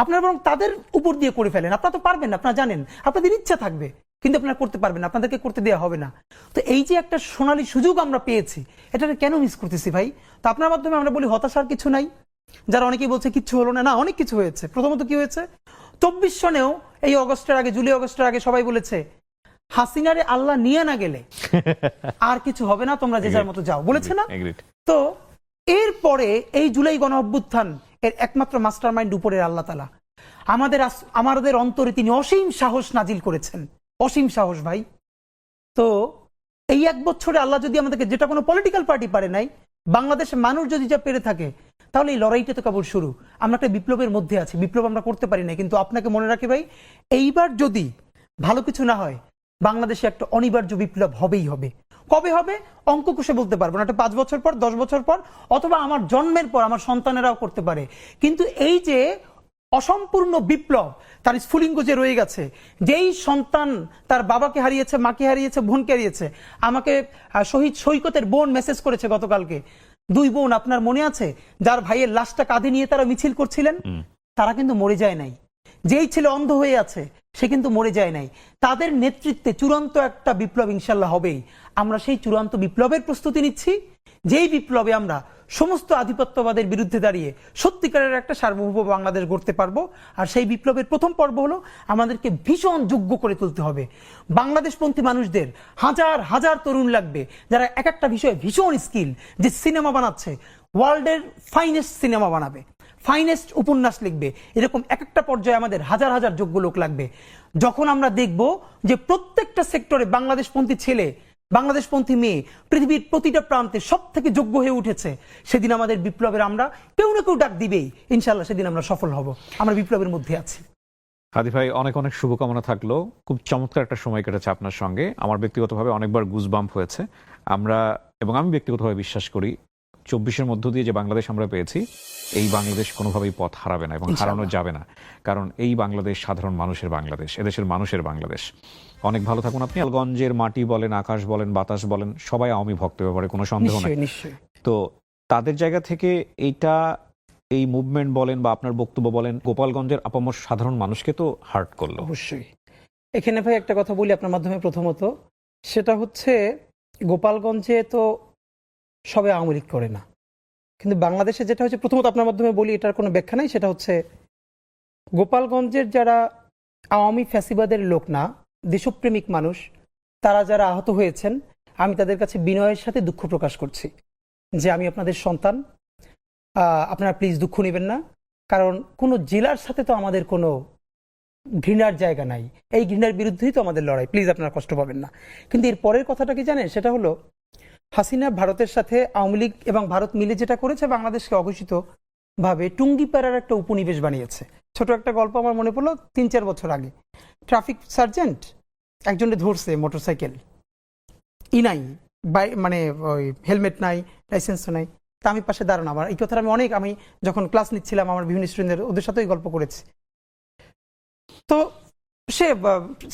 আপনারা বরং তাদের উপর দিয়ে করে ফেলেন। আপনারা তো পারবেন না, আপনারা জানেন, আপনাদের ইচ্ছা থাকবে কিন্তু আপনারা করতে পারবেন না, আপনাদেরকে করতে দেওয়া হবে না। তো এই যে একটা সোনালী সুযোগ আমরা পেয়েছি, এটাকে কেন মিস করতেছি ভাই? তো আপনার মাধ্যমে আমরা বলি হতাশার কিছু নাই। যারা অনেকেই বলছে কিচ্ছু হলো না, না, অনেক কিছু হয়েছে। প্রথমত কি হয়েছে, 24 সনেও এই অগস্টের আগে, জুলাই অগস্টের আগে সবাই বলেছে হাসিনারে আল্লাহ নিয়ে না গেলে আর কিছু হবে না, তোমরা যে যার মতো যাও, বলেছে না? তো এরপরে এই জুলাই গণ অভ্যুত্থান এর একমাত্র মাস্টার মাইন্ড উপরের আল্লাহ তাআলা, আমাদের অন্তরে তিনি অসীম সাহস নাজিল করেছেন, অসীম সাহস ভাই। তো এই 1 বছরে আল্লাহ যদি আমাদেরকে, যেটা কোনো পলিটিক্যাল পার্টি পারে নাই, বাংলাদেশের মানুষ যদি যা পেরে থাকে, তাহলে এই লড়াইটা তো কেবল শুরু। আমরা একটা বিপ্লবের মধ্যে আছি, বিপ্লব আমরা করতে পারি না, কিন্তু আপনাকে মনে রাখি ভাই, এইবার যদি ভালো কিছু না হয়, বাংলাদেশে একটা অনিবার্য বিপ্লব হবেই হবে। কবে হবে অঙ্ক কষে বলতে পারবো না, এটা 5 বছর পর, 10 বছর পর, অথবা আমার জন্মের পর আমার সন্তানেরাও করতে পারে। কিন্তু এই যে অসম্পূর্ণ বিপ্লব, তার স্ফুলিঙ্গ যে রয়ে গেছে, যেই সন্তান তার বাবাকে হারিয়েছে, মাকে হারিয়েছে, বোনকে হারিয়েছে, আমাকে শহীদ সৈকতের বোন মেসেজ করেছে গতকালকে, 2 বোন আপনার মনে আছে, যার ভাইয়ের লাশটা কাঁধে নিয়ে তারা মিছিল করছিলেন, তারা কিন্তু মরে যায় নাই। যেই ছেলে অন্ধ হয়ে আছে সে কিন্তু মরে যায় নাই। তাদের নেতৃত্বে চূড়ান্ত একটা বিপ্লব ইনশাল্লাহ হবেই। আমরা সেই চূড়ান্ত বিপ্লবের প্রস্তুতি নিচ্ছি, যেই বিপ্লবে আমরা সমস্ত আধিপত্যবাদের বিরুদ্ধে দাঁড়িয়ে সত্যিকারের একটা সার্বভৌম বাংলাদেশ গড়তে পারবো। আর সেই বিপ্লবের প্রথম পর্ব হলো আমাদেরকে ভীষণ যোগ্য করে তুলতে হবে। বাংলাদেশপন্থী মানুষদের হাজার হাজার তরুণ লাগবে, যারা এক একটা বিষয়ে ভীষণ স্কিল, যে সিনেমা বানাচ্ছে, ওয়ার্ল্ডের ফাইনেস্ট সিনেমা বানাবে, ফাইনেস্ট উপন্যাস লিখবে, এরকম এক একটা পর্যায়ে আমাদের হাজার হাজার যোগ্য লোক লাগবে। যখন আমরা দেখব যে প্রত্যেকটা সেক্টরে বাংলাদেশপন্থী ছেলে, বাংলাদেশপন্থী মেয়ে পৃথিবীর প্রতিটা প্রান্তে সব থেকে যোগ্য হয়ে উঠেছে, সেদিন আমাদের বিপ্লবের আমরা কেউ না কেউ ডাক দিবেই, ইনশাল্লাহ সেদিন আমরা সফল হব। আমরা বিপ্লবের মধ্যে আছি। হাদি ভাই, অনেক অনেক শুভকামনা থাকলো। খুব চমৎকার একটা সময় কেটেছে আপনার সঙ্গে। আমার ব্যক্তিগতভাবে অনেকবার গুজবাম্প হয়েছে। আমি ব্যক্তিগতভাবে বিশ্বাস করি 24-এর মধ্য দিয়ে যে বাংলাদেশ আমরা পেয়েছি, এই বাংলাদেশ কোনোভাবেই পথ হারাবে না এবং হারানো যাবে না, কারণ এই বাংলাদেশ সাধারণ মানুষের বাংলাদেশ, এদেশের মানুষের বাংলাদেশ। অনেক ভালো থাকুন আপনি। গঞ্জের মাটি বলেন, আকাশ বলেন, বাতাস বলেন, সবাই আওয়ামী ভক্ত, ব্যাপারে কোনো সন্দেহ নেই। নিশ্চয়ই নিশ্চয়ই। তো তাদের জায়গা থেকে এই মুভমেন্ট বলেন বা আপনার বক্তব্য বলেন, গোপালগঞ্জের আপামর সাধারণ মানুষকে তো হার্ট করলো। অবশ্যই। এখানে ভাই একটা কথা বলি আপনার মাধ্যমে, প্রথমত সেটা হচ্ছে গোপালগঞ্জে তো সবাই আওয়ামী লীগ করে না, কিন্তু বাংলাদেশে যেটা হচ্ছে, প্রথমত আপনার মাধ্যমে বলি, এটার কোনো ব্যাখ্যা নাই, সেটা হচ্ছে গোপালগঞ্জের যারা আওয়ামী ফ্যাসিবাদের লোক না, দেশপ্রেমিক মানুষ, তারা যারা আহত হয়েছেন, আমি তাদের কাছে বিনয়ের সাথে দুঃখ প্রকাশ করছি যে আমি আপনাদের সন্তান, আপনারা প্লিজ দুঃখ নেবেন না, কারণ কোনো জেলার সাথে তো আমাদের কোনো ঘৃণার জায়গা নাই, এই ঘৃণার বিরুদ্ধেই তো আমাদের লড়াই, প্লিজ আপনারা কষ্ট পাবেন না। কিন্তু এর পরের কথাটা কি জানেন, সেটা হলো হাসিনা ভারতের সাথে আওয়ামী লীগ এবং ভারত মিলে যেটা করেছে, বাংলাদেশকে অঘোষিত ভাবে টুঙ্গিপাড়ার একটা উপনিবেশ বানিয়েছে। ছোট একটা গল্প আমার মনে পড়লো, 3-4 বছর আগে ট্রাফিক সার্জেন্ট একজনকে ধরছে, মোটরসাইকেল নাই, মানে ওই হেলমেট নাই, লাইসেন্স নাই, তা আমি পাশে দাঁড়ানো। আমার এই কথাটা আমি যখন ক্লাস নিচ্ছিলাম, আমার বিভিন্ন স্টুডেন্টদের, ওদের সাথেই গল্প করেছি। তো সে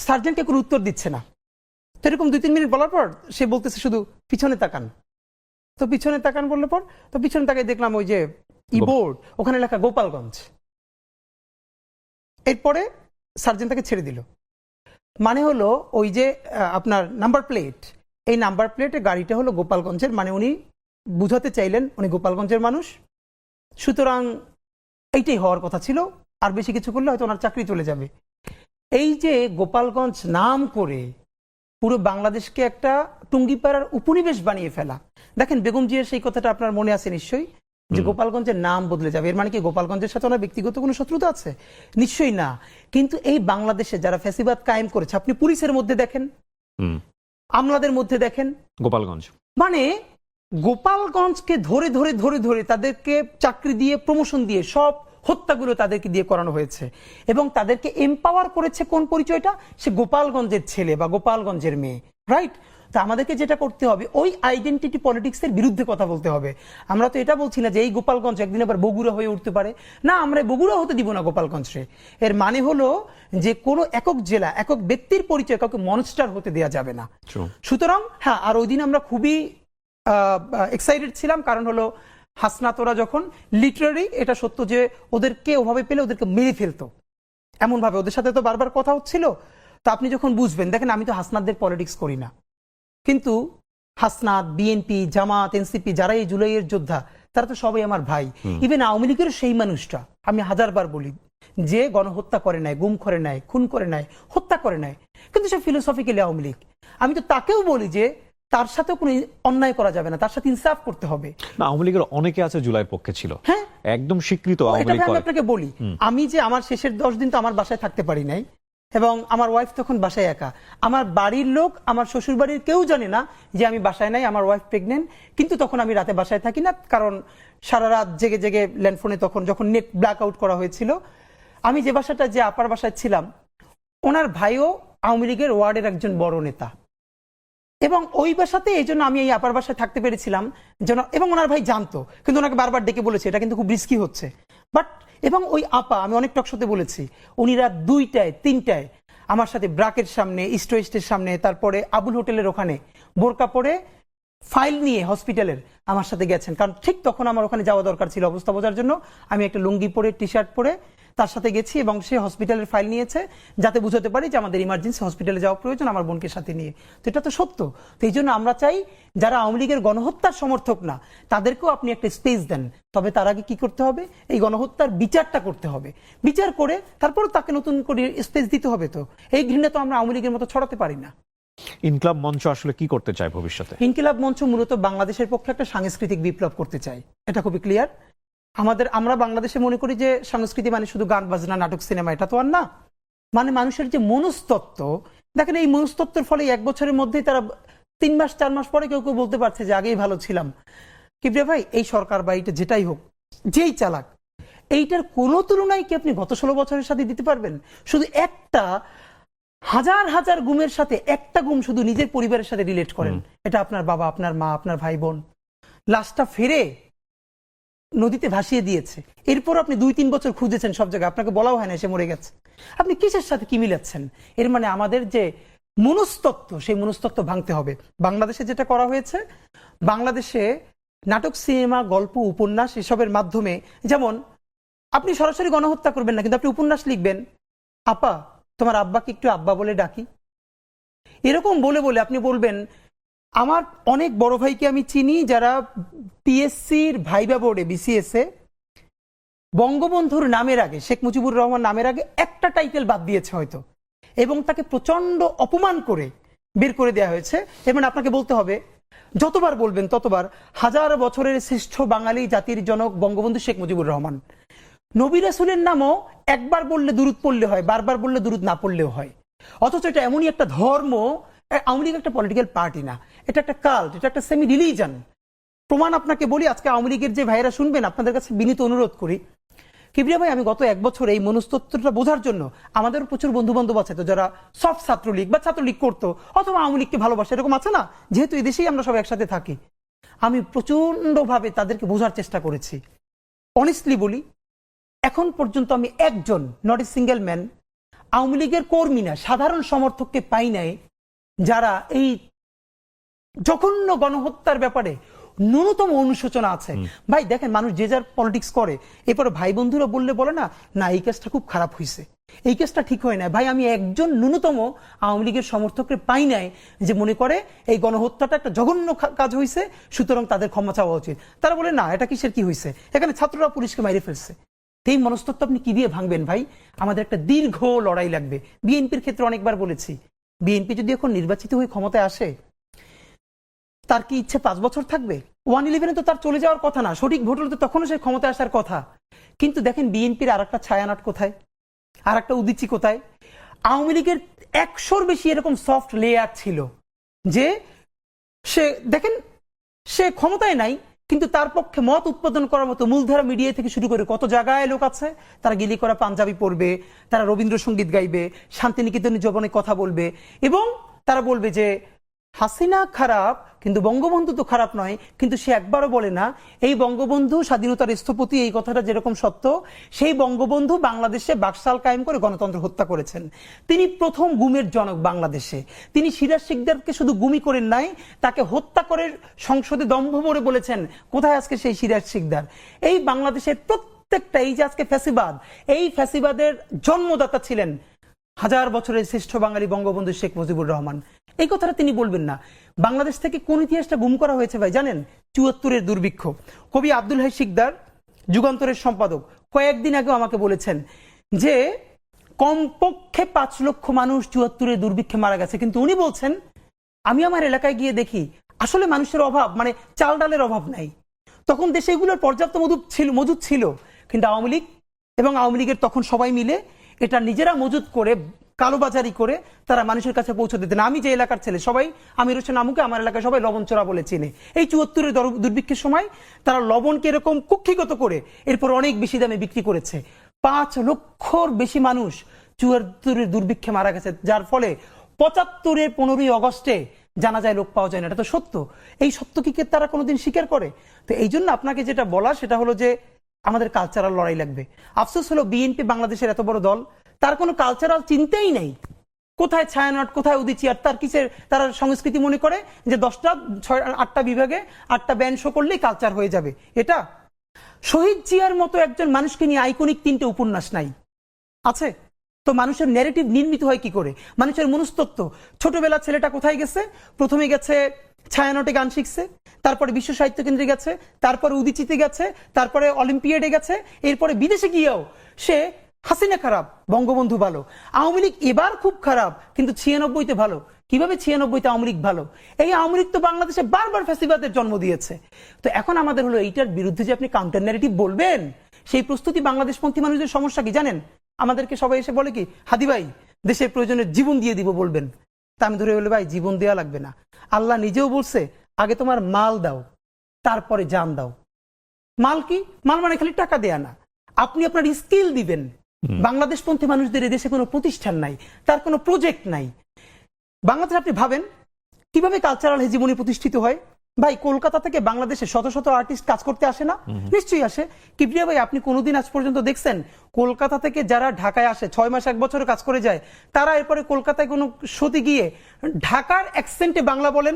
সার্জেন্টকে কোনো উত্তর দিচ্ছে না, তো এরকম 2-3 মিনিট বলার পর সে বলতেছে শুধু পিছনে তাকান। তো পিছনে তাকান বললে পর, তো পিছনে তাকাই দেখলাম ওই যে বোর্ড, ওখানে লেখা গোপালগঞ্জ। এরপরে সার্জেন্ট তাকে ছেড়ে দিল। মানে হলো ওই যে আপনার নাম্বার প্লেট, এই নাম্বার প্লেটে গাড়িটা হলো গোপালগঞ্জের, মানে উনি বুঝাতে চাইলেন উনি গোপালগঞ্জের মানুষ, সুতরাং এইটাই হওয়ার কথা ছিল, আর বেশি কিছু করলে হয়তো ওনার চাকরি চলে যাবে। এই যে গোপালগঞ্জ নাম করে পুরো বাংলাদেশকে একটা টুঙ্গিপাড়ার উপনিবেশ বানিয়ে ফেলা, দেখেন বেগম জিয়ার সেই কথাটা আপনার মনে আছে নিশ্চয়ই, যে গোপালগঞ্জের নাম বদলে যাবে। এর মানে কি গোপালগঞ্জের সাথে ওনার ব্যক্তিগত কোনো শত্রুতা আছে? নিশ্চয়ই না। কিন্তু এই বাংলাদেশে যারা ফ্যাসিবাদ কায়েম করেছে, আপনি পুলিশের মধ্যে দেখেন, আমলাদের মধ্যে দেখেন, গোপালগঞ্জ মানে গোপালগঞ্জকে ধরে ধরে ধরে ধরে তাদেরকে চাকরি দিয়ে, প্রমোশন দিয়ে, সব হত্যাগুলো তাদেরকে দিয়ে করানো হয়েছে, এবং তাদেরকে এম্পাওয়ার করেছে কোন পরিচয়টা, সে গোপালগঞ্জের ছেলে বা গোপালগঞ্জের মেয়ে, রাইট? তা আমাদেরকে যেটা করতে হবে, ওই আইডেন্টিটি পলিটিক্সের বিরুদ্ধে কথা বলতে হবে। আমরা তো এটা বলছি না যে এই গোপালগঞ্জ একদিন আবার বগুড়া হয়ে উঠতে পারে, না, আমরা বগুড়া হতে দিব না গোপালগঞ্জে। এর মানে হলো যে কোনো একক জেলা, একক ব্যক্তির পরিচয় কাউকে মনস্টার হতে দেওয়া যাবে না। সুতরাং হ্যাঁ, আর ওই দিন আমরা খুবই এক্সাইটেড ছিলাম, কারণ হলো হাসনাতরা যখন লিটারারি, এটা সত্য যে ওদেরকে ওভাবে পেলে ওদেরকে মেরে ফেলতো, এমন ভাবে ওদের সাথে তো বারবার কথা হচ্ছিল। তো আপনি যখন বুঝবেন, দেখেন আমি তো হাসনাতদের পলিটিক্স করি না, কিন্তু হাসনাত, বিএনপি, জামাত, এনসিপি, যারা এই জুলাইয়ের যোদ্ধা, তারা তো সবাই আমার ভাই। ইভেন আওয়ামী লীগের সেই মানুষটা, আমি হাজারবার বলি, যে গণহত্যা করে নাই, গুম করে নাই, খুন করে নাই, হত্যা করে নাই, কিন্তু সে ফিলোসফিক্যালি আওয়ামী লীগ, আমি তো তাকেও বলি যে তার সাথে কোনো অন্যায় করা যাবে না, তার সাথে ইনসাফ করতে হবে। না, আওয়ামী লীগের অনেকে আছে জুলাইয়ের পক্ষে ছিল, হ্যাঁ, একদম স্বীকৃত আওয়ামী লীগ। আমি আপনাকে বলি, আমি যে আমার শেষের 10 দিন তো আমার বাসায় থাকতে পারি নাই, এবং আমার ওয়াইফ তখন বাসায় একা, আমার বাড়ির লোক, আমার শ্বশুর বাড়ির কেউ জানে না যে আমি বাসায় নাই, আমার ওয়াইফ প্রেগনেন্ট, কিন্তু তখন আমি রাতে বাসায় থাকি না, কারণ সারা রাত জেগে জেগে ল্যান্ডফোনে, তখন যখন নেট ব্ল্যাক আউট করা হয়েছিল, আমি যে বাসাটা, যে আপার বাসায় ছিলাম, ওনার ভাইও আওয়ামী লীগের ওয়ার্ডের একজন বড় নেতা, এবং ওই বাসাতে, এই জন্য আমি এই আপার বাসায় থাকতে পেরেছিলাম, যেন, এবং ওনার ভাই জানতো, কিন্তু ওনাকে বারবার ডেকে বলেছে এটা কিন্তু খুব রিস্কি হচ্ছে, বাট, এবং ওই আপা, আমি অনেক টকশোতে বলেছি, উনি রাত 2টায় 3টায় আমার সাথে ব্রাকের সামনে, ইস্ট ওয়েস্টের সামনে, তারপরে আবুল হোটেলের ওখানে বোরকা পরে ফাইল নিয়ে হসপিটালের আমার সাথে গেছেন, কারণ ঠিক তখন আমার ওখানে যাওয়া দরকার ছিল অবস্থা বোঝার জন্য। আমি একটা লুঙ্গি পরে, টি শার্ট পরে তার সাথে গেছি, এবং সে হসপিটালের ফাইল নিয়েছে, যাতে বুঝতে পারি যে আমাদের ইমার্জেন্সি হসপিটালে যাওয়া প্রয়োজন, আমার বোনকে সাথে নিয়ে। তো এটা তো সত্য। তো এই জন্য আমরা চাই, যারা আওয়ামী লীগের গণহত্যার সমর্থক না, তাদেরকেও আপনি একটা স্পেস দেন, তবে তার আগে কি করতে হবে, এই গণহত্যার বিচারটা করতে হবে, বিচার করে তারপর তাকে নতুন করে স্পেস দিতে হবে। তো এই ঘৃণা তো আমরা আওয়ামী লীগের মতো ছড়াতে পারি না। ইনকিলাব মঞ্চ আসলে কি করতে চায় ভবিষ্যতে? ইনকিলাব মঞ্চ মূলত বাংলাদেশের পক্ষে একটা সাংস্কৃতিক বিপ্লব করতে চায়, এটা খুবই ক্লিয়ার। আমরা বাংলাদেশে মনে করি যে সংস্কৃতি মানে শুধু গান বাজনা, নাটক, সিনেমা, এটা তো আর না। মানে মানুষের যে মনস্তত্ত্ব, দেখেন এই মনস্তত্ত্বের ফলে 1 বছরের মধ্যেই তারা 3 মাস 4 মাস পরে কেউ কেউ বলতে পারছে যে আগেই ভালো ছিলাম। কিবরিয়া ভাই, এই সরকার বা এইটা যেটাই হোক, যেই চালাক, এইটার কোনো তুলনায় কি আপনি গত 16 বছরের সাথে দিতে পারবেন? শুধু একটা হাজার হাজার গুমের সাথে একটা গুম শুধু নিজের পরিবারের সাথে রিলেট করেন, এটা আপনার বাবা, আপনার মা, আপনার ভাই বোন, লাশটা ফেরে নদীতে ভাসিয়ে দিয়েছে। এরপর আপনি 2-3 বছর খুঁজেছেন সব জায়গায়, আপনাকে বলাও হয় না সে মরে গেছে। আপনি কিসের সাথে কি মিলাচ্ছেন? এর মানে আমাদের যে মনস্তত্ত্ব, সেই মনস্তত্ত্ব ভাঙতে হবে। বাংলাদেশে যেটা করা হয়েছে, বাংলাদেশে নাটক, সিনেমা, গল্প, উপন্যাস এসবের মাধ্যমে, যেমন আপনি সরাসরি গণহত্যা করবেন না, কিন্তু আপনি উপন্যাস লিখবেন, আপা তোমার আব্বাকে একটু আব্বা বলে ডাকি, এরকম বলে বলে আপনি বলবেন। আমার অনেক বড় ভাইকে আমি চিনি যারা পিএসসির ভাইবা বোর্ডে, বিসিএস এ বঙ্গবন্ধুর নামের আগে, শেখ মুজিবুর রহমান নামের আগে একটা টাইটেল বাদ দিয়েছে হয়তো, এবং তাকে প্রচন্ড অপমান করে বের করে দেওয়া হয়েছে। এবং আপনাকে বলতে হবে, যতবার বলবেন ততবার, হাজার বছরের শ্রেষ্ঠ বাঙালি জাতির জনক বঙ্গবন্ধু শেখ মুজিবুর রহমান। নবী রাসূলের নামও একবার বললে দুরূদ পড়লে হয়, বারবার বললে দুরূদ না পড়লেও হয়। অথচ এটা এমনই একটা ধর্ম। আওয়ামী লীগ একটা পলিটিক্যাল পার্টি না, এটা একটা কাল্ট, এটা একটা সেমি রিলিজন। প্রমাণ আপনাকে বলি, আজকে আওয়ামী লীগের যে ভাইয়েরা শুনবেন, আপনাদের কাছে বিনীত অনুরোধ করি, কিবরিয়া ভাই, আমি গত 1 বছর এই মনস্তত্ত্বটা বোঝার জন্য, আমাদের প্রচুর বন্ধু বান্ধব আছে তো যারা সফট ছাত্রলীগ বা ছাত্রলীগ করতো অথবা আওয়ামী লীগকে ভালোবাসে, এরকম আছে না, যেহেতু এই দেশেই আমরা সব একসাথে থাকি। আমি প্রচন্ডভাবে তাদেরকে বোঝার চেষ্টা করেছি। অনেস্টলি বলি, এখন পর্যন্ত আমি একজন, not a single man, Awami লীগের কর্মী না, সাধারণ সমর্থককে পাই নাই যারা এই জঘন্য গণহত্যার ব্যাপারে ন্যূনতম অনুশোচনা আছে। ভাই দেখেন, মানুষ যে যার পলিটিক্স করে, এরপরে ভাই বন্ধুরা বললে বলে না, না এই কেসটা খুব খারাপ হয়েছে, এই কেসটা ঠিক হয় না। ভাই আমি একজন ন্যূনতম আওয়ামী লীগের সমর্থককে পাই নাই যে মনে করে এই গণহত্যাটা একটা জঘন্য কাজ হয়েছে, সুতরাং তাদের ক্ষমা চাওয়া উচিত। তারা বলে না, এটা কিসের কি হয়েছে, এখানে ছাত্ররা পুলিশকে মাইরে ফেলছে। এই মনস্তত্ত্ব আপনি কি দিয়ে ভাঙবেন ভাই? আমাদের একটা দীর্ঘ লড়াই লাগবে। বিএনপির ক্ষেত্রে অনেকবার বলেছি, বিএনপি যদি এখন নির্বাচিত হয়ে ক্ষমতায় আসে, তার কি ইচ্ছে 5 বছর থাকবে? 1/11 তো তার চলে যাওয়ার কথা না, সঠিক ভোট হলে তো তখনও সে ক্ষমতায় আসার কথা। কিন্তু দেখেন বিএনপির আর একটা ছায়ানট কোথায়, আর একটা উদিচি কোথায়? আওয়ামী লীগের 100-র বেশি এরকম সফট লেয়ার ছিল যে সে, দেখেন, সে ক্ষমতায় নাই, কিন্তু তার পক্ষে মত উৎপাদন করার মতো মূলধারা মিডিয়া থেকে শুরু করে কত জায়গায় লোক আছে, তারা গিলি করা পাঞ্জাবি পড়বে, তারা রবীন্দ্রসঙ্গীত গাইবে, শান্তিনিকেতনের জবনে কথা বলবে, এবং তারা বলবে যে হাসিনা খারাপ কিন্তু বঙ্গবন্ধু তো খারাপ নয়। কিন্তু সে একবারও বলে না এই বঙ্গবন্ধু স্বাধীনতার স্থপতি, এই কথাটা যেরকম সত্য, সেই বঙ্গবন্ধু বাংলাদেশে বাকশাল কায়েম করে গণতন্ত্র হত্যা করেছেন। তিনি প্রথম গুমের জনক বাংলাদেশে। তিনি সিরাজ শিকদারকে শুধু গুমি করেন নাই, তাকে হত্যা করে সংসদে দম্ভ ভরে বলেছেন, কোথায় আজকে সেই সিরাজ শিকদার? এই বাংলাদেশের প্রত্যেকটা, এই যে আজকে ফ্যাসিবাদ, এই ফ্যাসিবাদের জন্মদাতা ছিলেন হাজার বছরের শ্রেষ্ঠ বাঙালি বঙ্গবন্ধু শেখ মুজিবুর রহমান। এই কথাটা তিনি বলবেন না। বাংলাদেশ থেকে কোন ইতিহাসটা গুম করা হয়েছে ভাই জানেন? ৭৪-এর দুর্ভিক্ষ। কবি আব্দুল হাই শিকদার, যুগান্তরের সম্পাদক, কয়েকদিন আগেও আমাকে বলেছেন যে কমপক্ষে 5 লক্ষ মানুষ ৭৪-এর দুর্ভিক্ষে মারা গেছে। কিন্তু উনি বলছেন, আমি আমার এলাকায় গিয়ে দেখি আসলে মানুষের অভাব, মানে চাল ডালের অভাব নাই। তখন দেশে এগুলোর পর্যাপ্ত মজুদ ছিল, কিন্তু আওয়ামী লীগ এবং আওয়ামী লীগের তখন সবাই মিলে এটা নিজেরা মজুদ করে, কালোবাজারি করে তারা মানুষের কাছে পৌঁছে দিতেন। আমি যে এলাকার ছেলে, সবাই আমির হোসেন আমুকে আমার এলাকায় সবাই লবণ চোরা বলে চিনে। এই ৭৪-এর দুর্ভিক্ষের সময় তারা লবণকে এরকম কুক্ষিগত করে এরপর অনেক বেশি দামে বিক্রি করেছে। 5 লক্ষর বেশি মানুষ ৭৪-এর দুর্ভিক্ষে মারা গেছে, যার ফলে ৭৫-এর 15ই আগস্টে জানা যায় লোক পাওয়া যায় না। এটা তো সত্য। এই সত্য কি তারা কোনোদিন স্বীকার করে? তো এই জন্য আপনাকে যেটা বলা, সেটা হলো যে আমাদের কালচারাল লড়াই লাগবে। আফসোস হলো বিএনপি বাংলাদেশের এত বড় দল, তার কোনো কালচারাল চিন্তাই নেই। কোথায় ছায়ানট, কোথায় উদিচি, আর তার কিসের তারা সংস্কৃতি মনে করে যে 10টা 8টা বিভাগে 8টা ব্যান্ড শো করলেই কালচার হয়ে যাবে। এটা শহীদ জিয়ার মতো একজন মানুষকে নিয়ে আইকনিক 3টে উপন্যাস নাই আছে? তো মানুষের ন্যারেটিভ নির্মিত হয় কি করে? মানুষের মনস্তত্ত্ব, ছোটবেলা ছেলেটা কোথায় গেছে? প্রথমে গেছে ছায়ানটে গান শিখছে, তারপরে বিশ্ব সাহিত্য কেন্দ্রে গেছে, তারপরে উদিচিতে গেছে, তারপরে অলিম্পিয়াডে গেছে, এরপরে বিদেশে গিয়েও সে হাসিনা খারাপ, বঙ্গবন্ধু ভালো, আওয়ামী লীগ এবার খুব খারাপ, কিন্তু 96-তে ভালো। কিভাবে 96-তে আওয়ামী লীগ ভালো? এই আওয়ামী লীগ তো বাংলাদেশে বারবার ফ্যাসিবাদের জন্ম দিয়েছে। তো এখন আমাদের হলো এইটার বিরুদ্ধে যে আপনি কাউন্টার ন্যারেটিভ বলবেন, সেই প্রস্তুতি বাংলাদেশপন্থী মানুষদের সমস্যা কি জানেন? আমাদেরকে সবাই এসে বলে কি, হাদি ভাই দেশের প্রয়োজনে জীবন দিয়ে দিব বলবেন। তা আমি ধরে বলে, ভাই জীবন দেওয়া লাগবে না। আল্লাহ নিজেও বলছে, আগে তোমার মাল দাও, তারপরে জান দাও। মাল কি? মাল মানে খালি টাকা দেয়া না, আপনি আপনার স্কিল দিবেন। বাংলাদেশপন্থী মানুষদের এদেশে কোনো প্রতিষ্ঠান নাই, তার কোনো প্রজেক্ট নাই। বাংলাদেশে আপনি ভাবেন কিভাবে কালচারাল হেজিমনি প্রতিষ্ঠিত হয়? ভাই কলকাতা থেকে বাংলাদেশে শত শত আর্টিস্ট কাজ করতে আসে না? নিশ্চয়ই আসে। কিবরিয়া ভাই, আপনি কোনোদিন আজ পর্যন্ত দেখছেন কলকাতা থেকে যারা ঢাকায় আসে 6 মাস 1 বছর কাজ করে যায়, তারা এরপরে কলকাতায় কোনো শোতে গিয়ে ঢাকার অ্যাকসেন্টে বাংলা বলেন?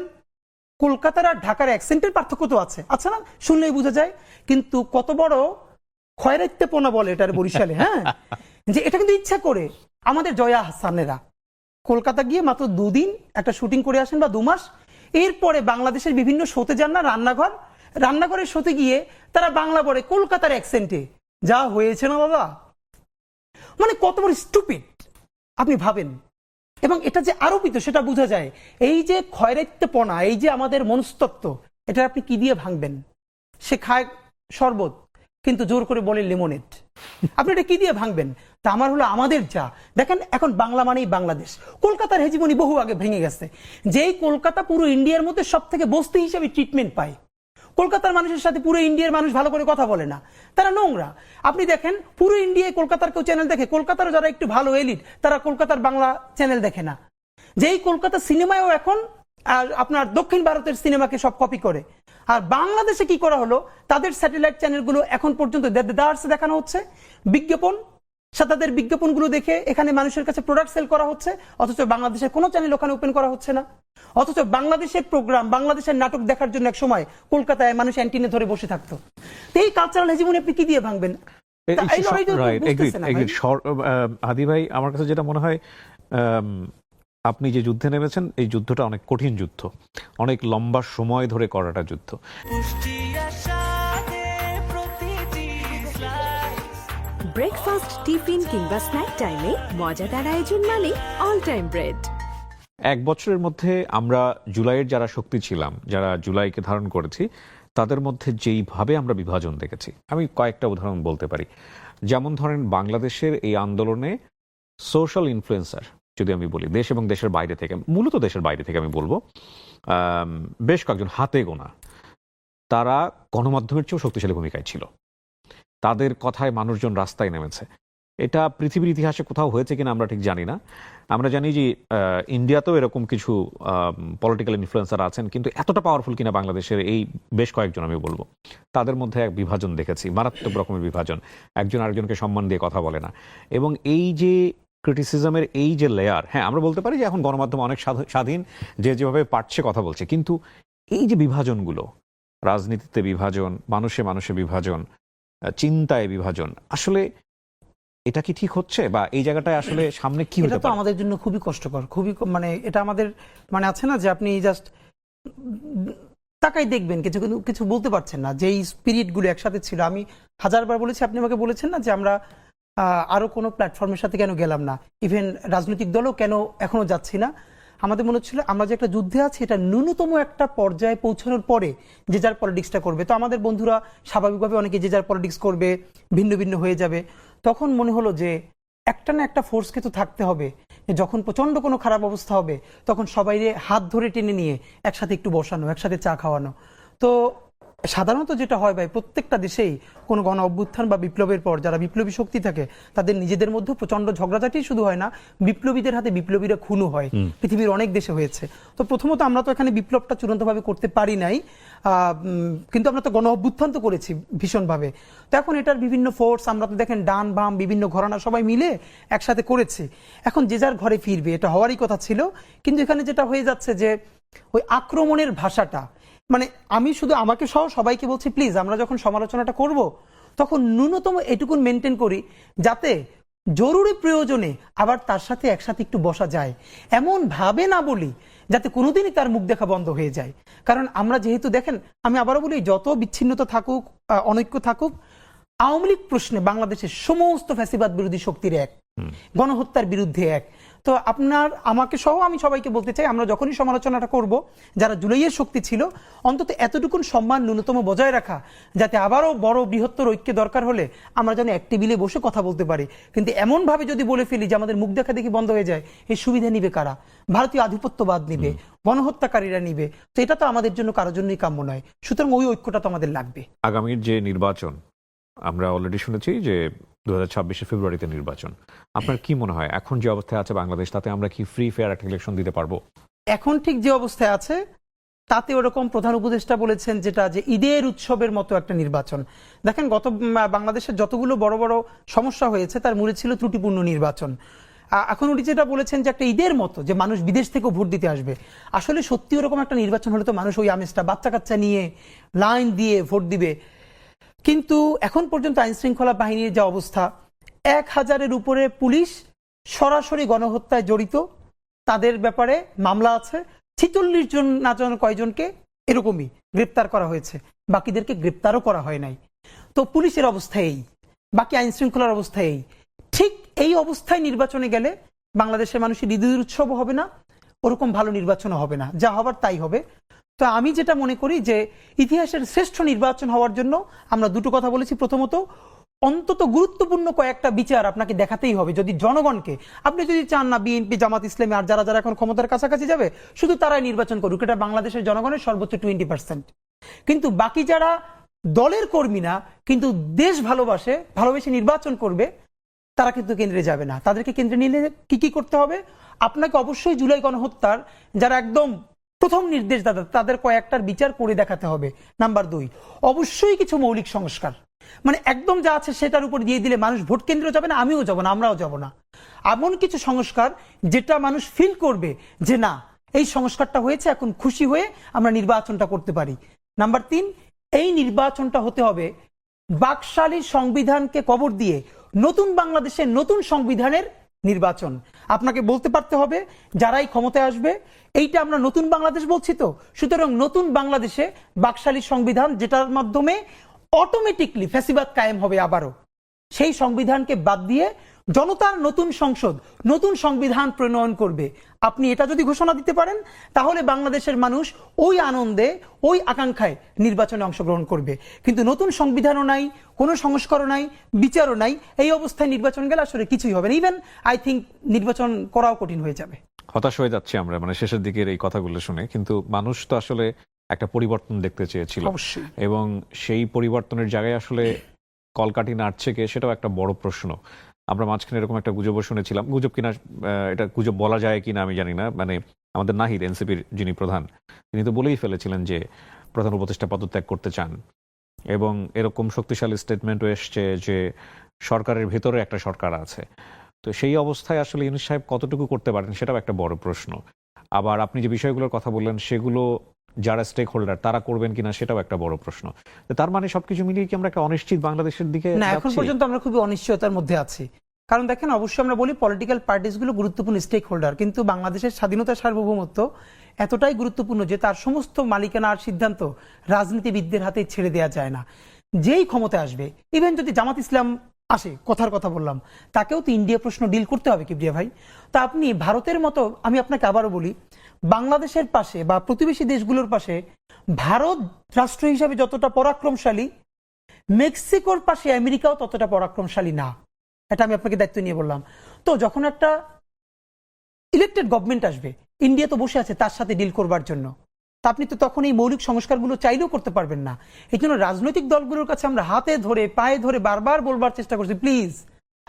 কলকাতার আর ঢাকার অ্যাকসেন্টের পার্থক্য তো আছে, আচ্ছা না? শুনলেই বোঝা যায়। কিন্তু কত বড় খয়রাইত্যপনা বলে এটার বরিশালে, হ্যাঁ, যে এটা কিন্তু ইচ্ছা করে। আমাদের জয়া হাসানেরা কলকাতা গিয়ে মাত্র 2 দিন একটা শুটিং করে আসেন বা 2 মাস, এরপরে বাংলাদেশের বিভিন্ন শোতে যান না, রান্নাঘরের শোতে গিয়ে তারা বাংলা বলে কলকাতার অ্যাকসেন্টে। যা হয়েছে না বাবা, মানে কত বড় স্টুপিড আপনি ভাবেন। এবং এটা যে আরোপিত সেটা বোঝা যায়। এই যে খয়রাইত্যপনা, এই যে আমাদের মনস্তত্ত্ব, এটা আপনি কি দিয়ে ভাঙবেন? সে খায় শরবত কিন্তু জোর করে বলে লেমনেড, আপনি এটা কি দিয়ে ভাঙবেন? তা আমার হলো আমাদের যা দেখেন, এখন বাংলা মানেই বাংলাদেশ। কলকাতার হেজিমনি বহু আগে ভেঙে গেছে। যেই কলকাতা পুরো ইন্ডিয়ার মধ্যে সব থেকে বস্তি হিসেবে ট্রিটমেন্ট পায়, কলকাতার মানুষের সাথে পুরো ইন্ডিয়ার মানুষ ভালো করে কথা বলে না, তারা নোংরা। আপনি দেখেন পুরো ইন্ডিয়ায় কলকাতার কেউ চ্যানেল দেখে? কলকাতার যারা একটু ভালো এলিট তারা কলকাতার বাংলা চ্যানেল দেখে না। যেই কলকাতা সিনেমায়ও এখন আপনার দক্ষিণ ভারতের সিনেমাকে সব কপি করে। আর বাংলাদেশে কি করা হলো, তাদের স্যাটেলাইট চ্যানেলগুলো এখন পর্যন্ত দেদারসে দেখানো হচ্ছে বিজ্ঞাপন, তাদের বিজ্ঞাপনগুলো দেখে এখানে মানুষের কাছে প্রোডাক্ট সেল করা হচ্ছে, অথচ বাংলাদেশের কোনো চ্যানেল ওখানে ওপেন করা হচ্ছে না। অথচ বাংলাদেশের প্রোগ্রাম, বাংলাদেশের নাটক দেখার জন্য এক সময় কলকাতায় মানুষ অ্যান্টিনে ধরে বসে থাকতো। তো এই কালচারাল হেজিমনি আপনি কি দিয়ে ভাঙবেন? এই লড়াই তো বুঝতেছে না ভাই। হাদি ভাই, আমার কাছে যেটা মনে হয়, আপনি যে যুদ্ধে নেমেছেন এই যুদ্ধটা অনেক কঠিন যুদ্ধ, অনেক লম্বা সময় ধরে করাটা যুদ্ধ। ব্রেকফাস্ট, টিফিন কিংবা স্ন্যাক টাইমে মজাদার আয়োজন মানে অল টাইম ব্রেড। 1 বছরের মধ্যে আমরা জুলাইয়ের যারা শক্তি ছিলাম, যারা জুলাইকে ধারণ করেছি, তাদের মধ্যে যেইভাবে আমরা বিভাজন দেখেছি, আমি কয়েকটা উদাহরণ বলতে পারি। যেমন ধরেন, বাংলাদেশের এই আন্দোলনে সোশ্যাল ইনফ্লুয়েন্সার যদি আমি বলি, দেশ এবং দেশের বাইরে থেকে, মূলত দেশের বাইরে থেকে আমি বলবো, বেশ কয়েকজন হাতে গোনা, তারা গণমাধ্যমের চেয়েও শক্তিশালী ভূমিকায় ছিল। তাদের কথায় মানুষজন রাস্তায় নেমেছে। এটা পৃথিবীর ইতিহাসে কোথাও হয়েছে কিনা আমরা ঠিক জানি না। আমরা জানি যে ইন্ডিয়াতেও এরকম কিছু পলিটিক্যাল ইনফ্লুয়েন্সার আছেন, কিন্তু এতটা পাওয়ারফুল কিনা বাংলাদেশের এই বেশ কয়েকজন আমি বলবো। তাদের মধ্যে এক বিভাজন দেখেছি, মারাত্মক রকমের বিভাজন, একজন আরেকজনকে সম্মান দিয়ে কথা বলে না। এবং এই যে ক্রিটিসিজমের এই যে লেয়ার, হ্যাঁ আমরা বলতে পারি যে এখন গণমাধ্যম অনেক স্বাধীন, যে যেভাবে পারছে কথা বলছে, কিন্তু এই যে বিভাজনগুলো, রাজনীতিতে বিভাজন, মানুষে মানুষে বিভাজন, চিন্তায় বিভাজন, আসলে এটা কি ঠিক হচ্ছে? বা এই জায়গাটায় আসলে সামনে কি হতে এটা তো পারে? আমাদের জন্য খুবই কষ্টকর, খুবই মানে এটা আমাদের মানে আছে না যে আপনি জাস্ট তাকাই দেখবেন, কিছু কিন্তু কিছু বলতে পারছেন না। যেই স্পিরিট গুলো একসাথে ছিল, আমি হাজারবার বলেছি, আপনি আমাকে বলেছেন না যে আমরা আরো কোনো প্ল্যাটফর্মের সাথে কেন গেলাম না, ইভেন রাজনৈতিক দলও কেন এখনো যাচ্ছি না। আমাদের মনে হচ্ছিল আমরা যে একটা যুদ্ধে আছি, এটা ন্যূনতম একটা পর্যায়ে পৌঁছানোর পরে যে যার পলিটিক্সটা করবে। তো আমাদের বন্ধুরা স্বাভাবিকভাবে অনেকে যে যার পলিটিক্স করবে, ভিন্ন ভিন্ন হয়ে যাবে। তখন মনে হলো যে একটা না একটা ফোর্সকে তো থাকতে হবে, যখন প্রচন্ড কোনো খারাপ অবস্থা হবে তখন সবাই হাত ধরে টেনে নিয়ে একসাথে একটু বসানো, একসাথে চা খাওয়ানো। তো সাধারণত যেটা হয় ভাই, প্রত্যেকটা দেশেই কোনো গণ অভ্যুত্থান বা বিপ্লবের পর যারা বিপ্লবী শক্তি থাকে, তাদের নিজেদের মধ্যে প্রচন্ড ঝগড়াঝাটি শুধু হয় না, বিপ্লবীদের হাতে বিপ্লবীরা খুনও হয়। পৃথিবীর অনেক দেশে হয়েছে। তো প্রথমত আমরা তো এখানে বিপ্লবটা চূড়ান্তভাবে করতে পারি নাই, কিন্তু আমরা তো গণ অভ্যুত্থান তো করেছি ভীষণভাবে। তো এখন এটার বিভিন্ন ফোর্স, আমরা তো দেখেন ডান বাম বিভিন্ন ঘরানা সবাই মিলে একসাথে করেছি। এখন যে যার ঘরে ফিরবে, এটা হওয়ারই কথা ছিল। কিন্তু এখানে যেটা হয়ে যাচ্ছে যে ওই আক্রমণের ভাষাটা, মানে আমি শুধু আমাকে সহ সবাইকে বলছি, প্লিজ আমরা যখন সমালোচনাটা করব তখন ন্যূনতম এটুকুন মেনটেন করি, যাতে জরুরি প্রয়োজনে আবার তার সাথে একসাথে একটু বসা যায়, এমন ভাবে না বলি যাতে কোনোদিনই তার মুখ দেখা বন্ধ হয়ে যায়। কারণ আমরা যেহেতু দেখেন, আমি আবারও বলি, যত বিচ্ছিন্নতা থাকুক, অনৈক্য থাকুক, আওয়ামী লীগ প্রশ্নে বাংলাদেশের সমস্ত ফ্যাসিবাদ বিরোধী শক্তির এক, গণহত্যার বিরুদ্ধে এক। তো আপনার আমাকে সহ আমি সবাইকে বলতে চাই, আমরা যখনই সমালোচনাটা করব, যারা জুলাইয়ের শক্তি ছিল, অন্তত এতটুকুন সম্মান ন্যূনতম বজায় রাখা, যাতে আবারও বড় বৃহত্তর ঐক্যে দরকার হলে আমরা যেন এক টেবিলে বসে কথা বলতে পারি। কিন্তু এমন ভাবে যদি বলে ফেলি যে আমাদের মুখ দেখা দেখি বন্ধ হয়ে যায়, এই সুবিধা নিবে কারা? ভারতীয় আধিপত্যবাদ নিবে, গণহত্যাকারীরা নিবে। তো এটা তো আমাদের জন্য কারোর জন্যই কাম্য নয়। সুতরাং ওই ঐক্যটা তো আমাদের লাগবে। আগামীর যে নির্বাচন, আমরা অলরেডি শুনেছি যে 2026 ফেব্রুয়ারিতে নির্বাচন। আপনার কি মনে হয় এখন যে অবস্থায় আছে বাংলাদেশ, তাতে আমরা কি ফ্রি ফেয়ার একটা ইলেকশন দিতে পারবো? এখন ঠিক যে অবস্থায় আছে তাতে ওরকম প্রধান উপদেষ্টা বলেছেন যেটা যে ঈদের উৎসবের মতো একটা নির্বাচন। দেখেন বাংলাদেশের যতগুলো বড় বড় সমস্যা হয়েছে তার মূলে ছিল ত্রুটিপূর্ণ নির্বাচন। এখন উনি যেটা বলেছেন যে একটা ঈদের মতো, যে মানুষ বিদেশ থেকেও ভোট দিতে আসবে, আসলে সত্যি ওরকম একটা নির্বাচন হলে তো মানুষ ওই আমেজটা বাচ্চা কাচ্চা নিয়ে লাইন দিয়ে ভোট দিবে। কিন্তু এখন পর্যন্ত আইন শৃঙ্খলা বাহিনীর যে অবস্থা, 1000-এর উপরে পুলিশ সরাসরি গণহত্যায় জড়িত, তাদের ব্যাপারে মামলা আছে। 46 জন না জন কয়জনকে এরকমই গ্রেপ্তার করা হয়েছে, বাকিদেরকে গ্রেপ্তারও করা হয় নাই। তো পুলিশের অবস্থা এই, বাকি আইন শৃঙ্খলার অবস্থা এই। ঠিক এই অবস্থায় নির্বাচনে গেলে বাংলাদেশের মানুষের ঈদের উৎসবও হবে না, ওরকম ভালো নির্বাচনও হবে না, যা হবার তাই হবে। তো আমি যেটা মনে করি যে ইতিহাসের শ্রেষ্ঠ নির্বাচন হওয়ার জন্য আমরা দুটো কথা বলেছি। প্রথমত, অন্তত গুরুত্বপূর্ণ কয়েকটা বিচার আপনাকে দেখাতেই হবে। যদি জনগণকে, আপনি যদি চান না বিএনপি, জামাত ইসলামী আর যারা যারা এখন ক্ষমতার কাছাকাছি যাবে শুধু তারাই নির্বাচন করুক, এটা বাংলাদেশের জনগণের সর্বোচ্চ 20%। কিন্তু বাকি যারা দলের কর্মী না কিন্তু দেশ ভালোবেসে নির্বাচন করবে, তারা কিন্তু কেন্দ্রে যাবে না। তাদেরকে কেন্দ্রে নিলে কি করতে হবে? আপনাকে অবশ্যই জুলাই গণহত্যার যারা একদম প্রথম নির্দেশদাতা তাদের কয়েকটার বিচার করে দেখাতে হবে। নাম্বার 2, অবশ্যই কিছু মৌলিক সংস্কার, মানে একদম যা আছে সেটার উপর দিয়ে দিলে মানুষ ভোট কেন্দ্রে যাবে না, আমিও যাব না, আমরাও যাব না। এমন কিছু সংস্কার যেটা মানুষ ফিল করবে যে না, এই সংস্কারটা হয়েছে, এখন খুশি হয়ে আমরা নির্বাচনটা করতে পারি। নাম্বার 3, এই নির্বাচনটা হতে হবে বাকশালী সংবিধানকে কবর দিয়ে নতুন বাংলাদেশের নতুন সংবিধানের নির্বাচন। আপনাকে বলতে পারতে হবে যারাই ক্ষমতায় আসবে, এইটা আমরা নতুন বাংলাদেশ বলছি, তো সুতরাং নতুন বাংলাদেশে বাকশালী সংবিধান, যেটার মাধ্যমে অটোমেটিকলি ফ্যাসিবাদ কায়েম হবে আবারও, সেই সংবিধানকে বাদ দিয়ে জনতার নতুন সংসদ, নতুন সংবিধান প্রণয়ন করবে। আপনি এটা যদি ঘোষণা দিতে পারেন, তাহলে বাংলাদেশের মানুষ ওই আনন্দে, ওই আকাঙ্ক্ষায় নির্বাচনে অংশগ্রহণ করবে। কিন্তু নতুন সংবিধানও নাই, কোনো সংস্কারও নাই, বিচারও নাই, এই অবস্থায় নির্বাচন গেলে আসলে কিছুই হবে না। ইভেন আই থিঙ্ক নির্বাচন করাও কঠিন হয়ে যাবে। হতাশ হয়ে যাচ্ছি আমরা মানে শেষের দিকের এই কথাগুলো শুনে। কিন্তু মানুষ তো আসলে একটা পরিবর্তন দেখতে চেয়েছিল, এবং সেই পরিবর্তনের জায়গায় আসলে কলকাঠি নাড়ছে কে, সেটাও একটা বড় প্রশ্ন। আমরা মাঝখানে এরকম একটা গুজবও শুনেছিলাম, গুজব কিনা এটা গুজব বলা যায় কিনা আমি জানি না, মানে আমাদের নাহিদ এনসিপির যিনি প্রধান, তিনি তো বলেই ফেলেছিলেন যে প্রধান উপদেষ্টা পদত্যাগ করতে চান, এবং এরকম শক্তিশালী স্টেটমেন্টও এসছে যে সরকারের ভেতরে একটা সরকার আছে। তো সেই অবস্থায় আসলে ইউনূস সাহেব কতটুকু করতে পারেন সেটাও একটা বড় প্রশ্ন। আবার আপনি যে বিষয়গুলোর কথা বললেন সেগুলো যারা স্টেক হোল্ডার তারা করবেন কিনা সেটাও একটা বড় প্রশ্ন। তার মানে সবকিছু মিলিয়ে কি আমরা একটা অনিশ্চিত বাংলাদেশের দিকে না, এখন পর্যন্ত আমরা খুবই অনিশ্চয়তার মধ্যে আছি। কারণ দেখেন, অবশ্যই আমরা বলি পলিটিক্যাল পার্টিস গুলো গুরুত্বপূর্ণ স্টেক হোল্ডার, কিন্তু বাংলাদেশের স্বাধীনতা সার্বভৌমত্ব এতটাই গুরুত্বপূর্ণ যে তার সমস্ত মালিকানা আর সিদ্ধান্ত রাজনীতিবিদদের হাতে ছেড়ে দেওয়া যায় না। যেই ক্ষমতায় আসবে, ইভেন যদি জামাত ইসলাম আসে, কথার কথা বললাম, তাকেও তো ইন্ডিয়া প্রশ্ন ডিল করতে হবে কিবরিয়া ভাই। তা আপনি ভারতের মতো, আমি আপনাকে আবারও বলি, বাংলাদেশের পাশে বা প্রতিবেশী দেশগুলোর পাশে ভারত রাষ্ট্র হিসাবে যতটা পরাক্রমশালী, মেক্সিকোর পাশে আমেরিকাও ততটা পরাক্রমশালী না। এটা আমি আপনাকে দায়িত্ব নিয়ে বললাম। তো যখন একটা ইলেক্টেড গভর্নমেন্ট আসবে, ইন্ডিয়া তো বসে আছে তার সাথে ডিল করবার জন্য, তা আপনি তো তখন এই মৌলিক সংস্কারগুলো চাইলেও করতে পারবেন না। এই জন্য রাজনৈতিক দলগুলোর কাছে আমরা হাতে ধরে পায়ে ধরে বারবার বলবার চেষ্টা করছি, প্লিজ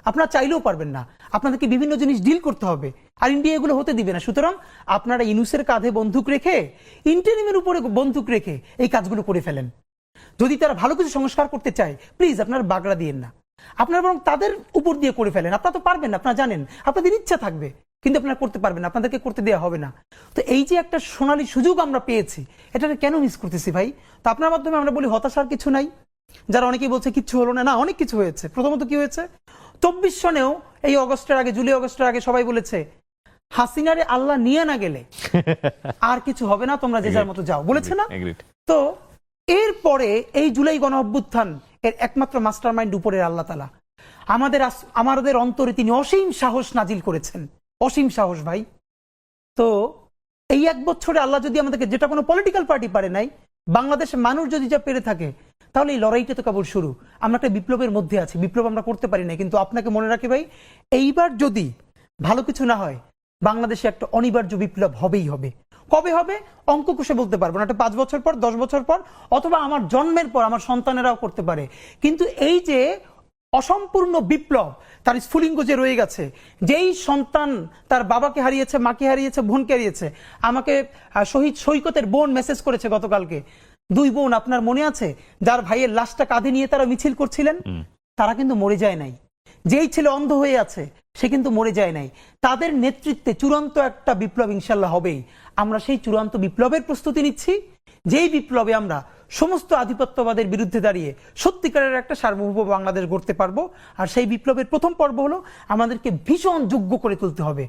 আপনারা চাইলেও পারবেন না, আপনাদেরকে বিভিন্ন জিনিস ডিল করতে হবে, আর ইন্ডিয়া এগুলো হতে দিবে না। সুতরাং আপনারা ইউনূসের কাঁধে বন্দুক রেখে, ইন্টারিমের উপরে বন্দুক রেখে এই কাজগুলো করে ফেলেন। যদি তারা ভালো কিছু সংস্কার করতে চায়, প্লিজ আপনারা বাগড়া দিয়েন না, আপনারা বরং তাদের উপর দিয়ে করে ফেলেন। আপনারা তো পারবেন না, আপনারা জানেন, আপনাদের ইচ্ছা থাকবে কিন্তু আপনারা করতে পারবেন না, আপনাদেরকে করতে দেওয়া হবে না। তো এই যে একটা সোনালী সুযোগ আমরা পেয়েছি, এটাকে কেন মিস করতেছি ভাই? তো আপনার মাধ্যমে আমরা বলি হতাশার কিছু নাই। যারা অনেকেই বলছে কিচ্ছু হলো না, না, অনেক কিছু হয়েছে। প্রথমত কি হয়েছে, 24 সনেও এই অগস্টের আগে, জুলাই অগস্টের আগে সবাই বলেছে হাসিনারে আল্লাহ নিয়ে না গেলে আর কিছু হবে না, তোমরা যে যার মতো যাও, বলেছে না? তো এরপরে এই জুলাই গণ অভ্যুত্থান এর একমাত্র মাস্টার মাইন্ড উপরের আল্লাহ তাআলা, আমাদের অন্তরে তিনি অসীম সাহস নাজিল করেছেন, অসীম সাহস ভাই। তো এই 1 বছরে আল্লাহ যদি আমাদেরকে, যেটা কোনো পলিটিক্যাল পার্টি পারে নাই, বাংলাদেশের মানুষ যদি যা পেরে থাকে, তাহলে এই লড়াইটা তো কেবল শুরু। আমরা একটা বিপ্লবের মধ্যে আছি, বিপ্লব আমরা করতে পারি না। কিন্তু আপনাকে মনে রাখি ভাই, এইবার যদি ভালো কিছু না হয়, বাংলাদেশে একটা অনিবার্য বিপ্লব হবেই হবে। কবে হবে অঙ্ক কষে বলতে পারবো না, এটা 5 বছর পর, 10 বছর পর, অথবা আমার জন্মের পর আমার সন্তানেরাও করতে পারে। কিন্তু এই যে অসম্পূর্ণ বিপ্লব, তার স্ফুলিঙ্গ যে রয়ে গেছে, যেই সন্তান তার বাবাকে হারিয়েছে, মাকে হারিয়েছে, বোনকে হারিয়েছে। আমাকে শহীদ সৈকতের বোন মেসেজ করেছে গতকালকে, 2 বোন আপনার মনে আছে যার ভাইয়ের লাশটা কাঁধে নিয়ে তারা মিছিল করছিলেন, তারা কিন্তু মরে যায় নাই। যেই ছেলে অন্ধ হয়ে আছে সে কিন্তু মরে যায় নাই। তাদের নেতৃত্বে চূড়ান্ত একটা বিপ্লব ইনশাল্লাহ হবেই। আমরা সেই চূড়ান্ত বিপ্লবের প্রস্তুতি নিচ্ছি, যেই বিপ্লবে আমরা সমস্ত আধিপত্যবাদের বিরুদ্ধে দাঁড়িয়ে সত্যিকারের একটা সার্বভৌম বাংলাদেশ গড়তে পারবো। আর সেই বিপ্লবের প্রথম পর্ব হলো আমাদেরকে ভীষণ যোগ্য করে তুলতে হবে।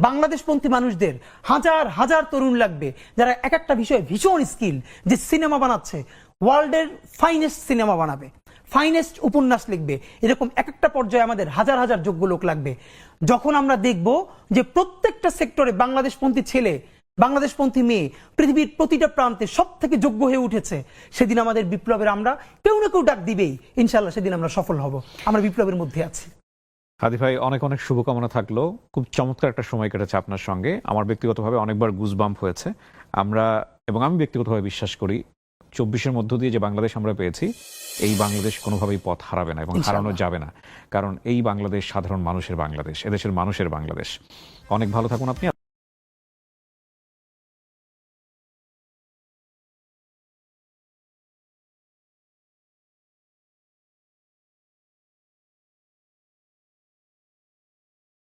বাংলাদেশপন্থী মানুষদের হাজার হাজার তরুণ লাগবে যারা এক একটা বিষয়ে ভীষণ স্কিল, যে সিনেমা বানাচ্ছে, ওয়ার্ল্ডের ফাইনেস্ট সিনেমা বানাবে, ফাইনেস্ট উপন্যাস লিখবে, এরকম এক একটা পর্যায়ে আমাদের হাজার হাজার যোগ্য লোক লাগবে। যখন আমরা দেখব যে প্রত্যেকটা সেক্টরে বাংলাদেশপন্থী ছেলে, বাংলাদেশপন্থী মেয়ে পৃথিবীর প্রতিটা প্রান্তে সব থেকে যোগ্য হয়ে উঠেছে, সেদিন আমাদের বিপ্লবের আমরা কেউ না কেউ ডাক দিবেই। ইনশাল্লাহ সেদিন আমরা সফল হব। আমরা বিপ্লবের মধ্যে আছি। হাদি ভাই, অনেক অনেক শুভকামনা থাকলো। খুব চমৎকার একটা সময় কেটেছে আপনার সঙ্গে। আমার ব্যক্তিগতভাবে অনেকবার গুজবাম্প হয়েছে। আমি ব্যক্তিগতভাবে বিশ্বাস করি 24-এর মধ্য দিয়ে যে বাংলাদেশ আমরা পেয়েছি, এই বাংলাদেশ কোনোভাবেই পথ হারাবে না এবং হারানো যাবে না। কারণ এই বাংলাদেশ সাধারণ মানুষের বাংলাদেশ, এদেশের মানুষের বাংলাদেশ। অনেক ভালো থাকুন আপনি।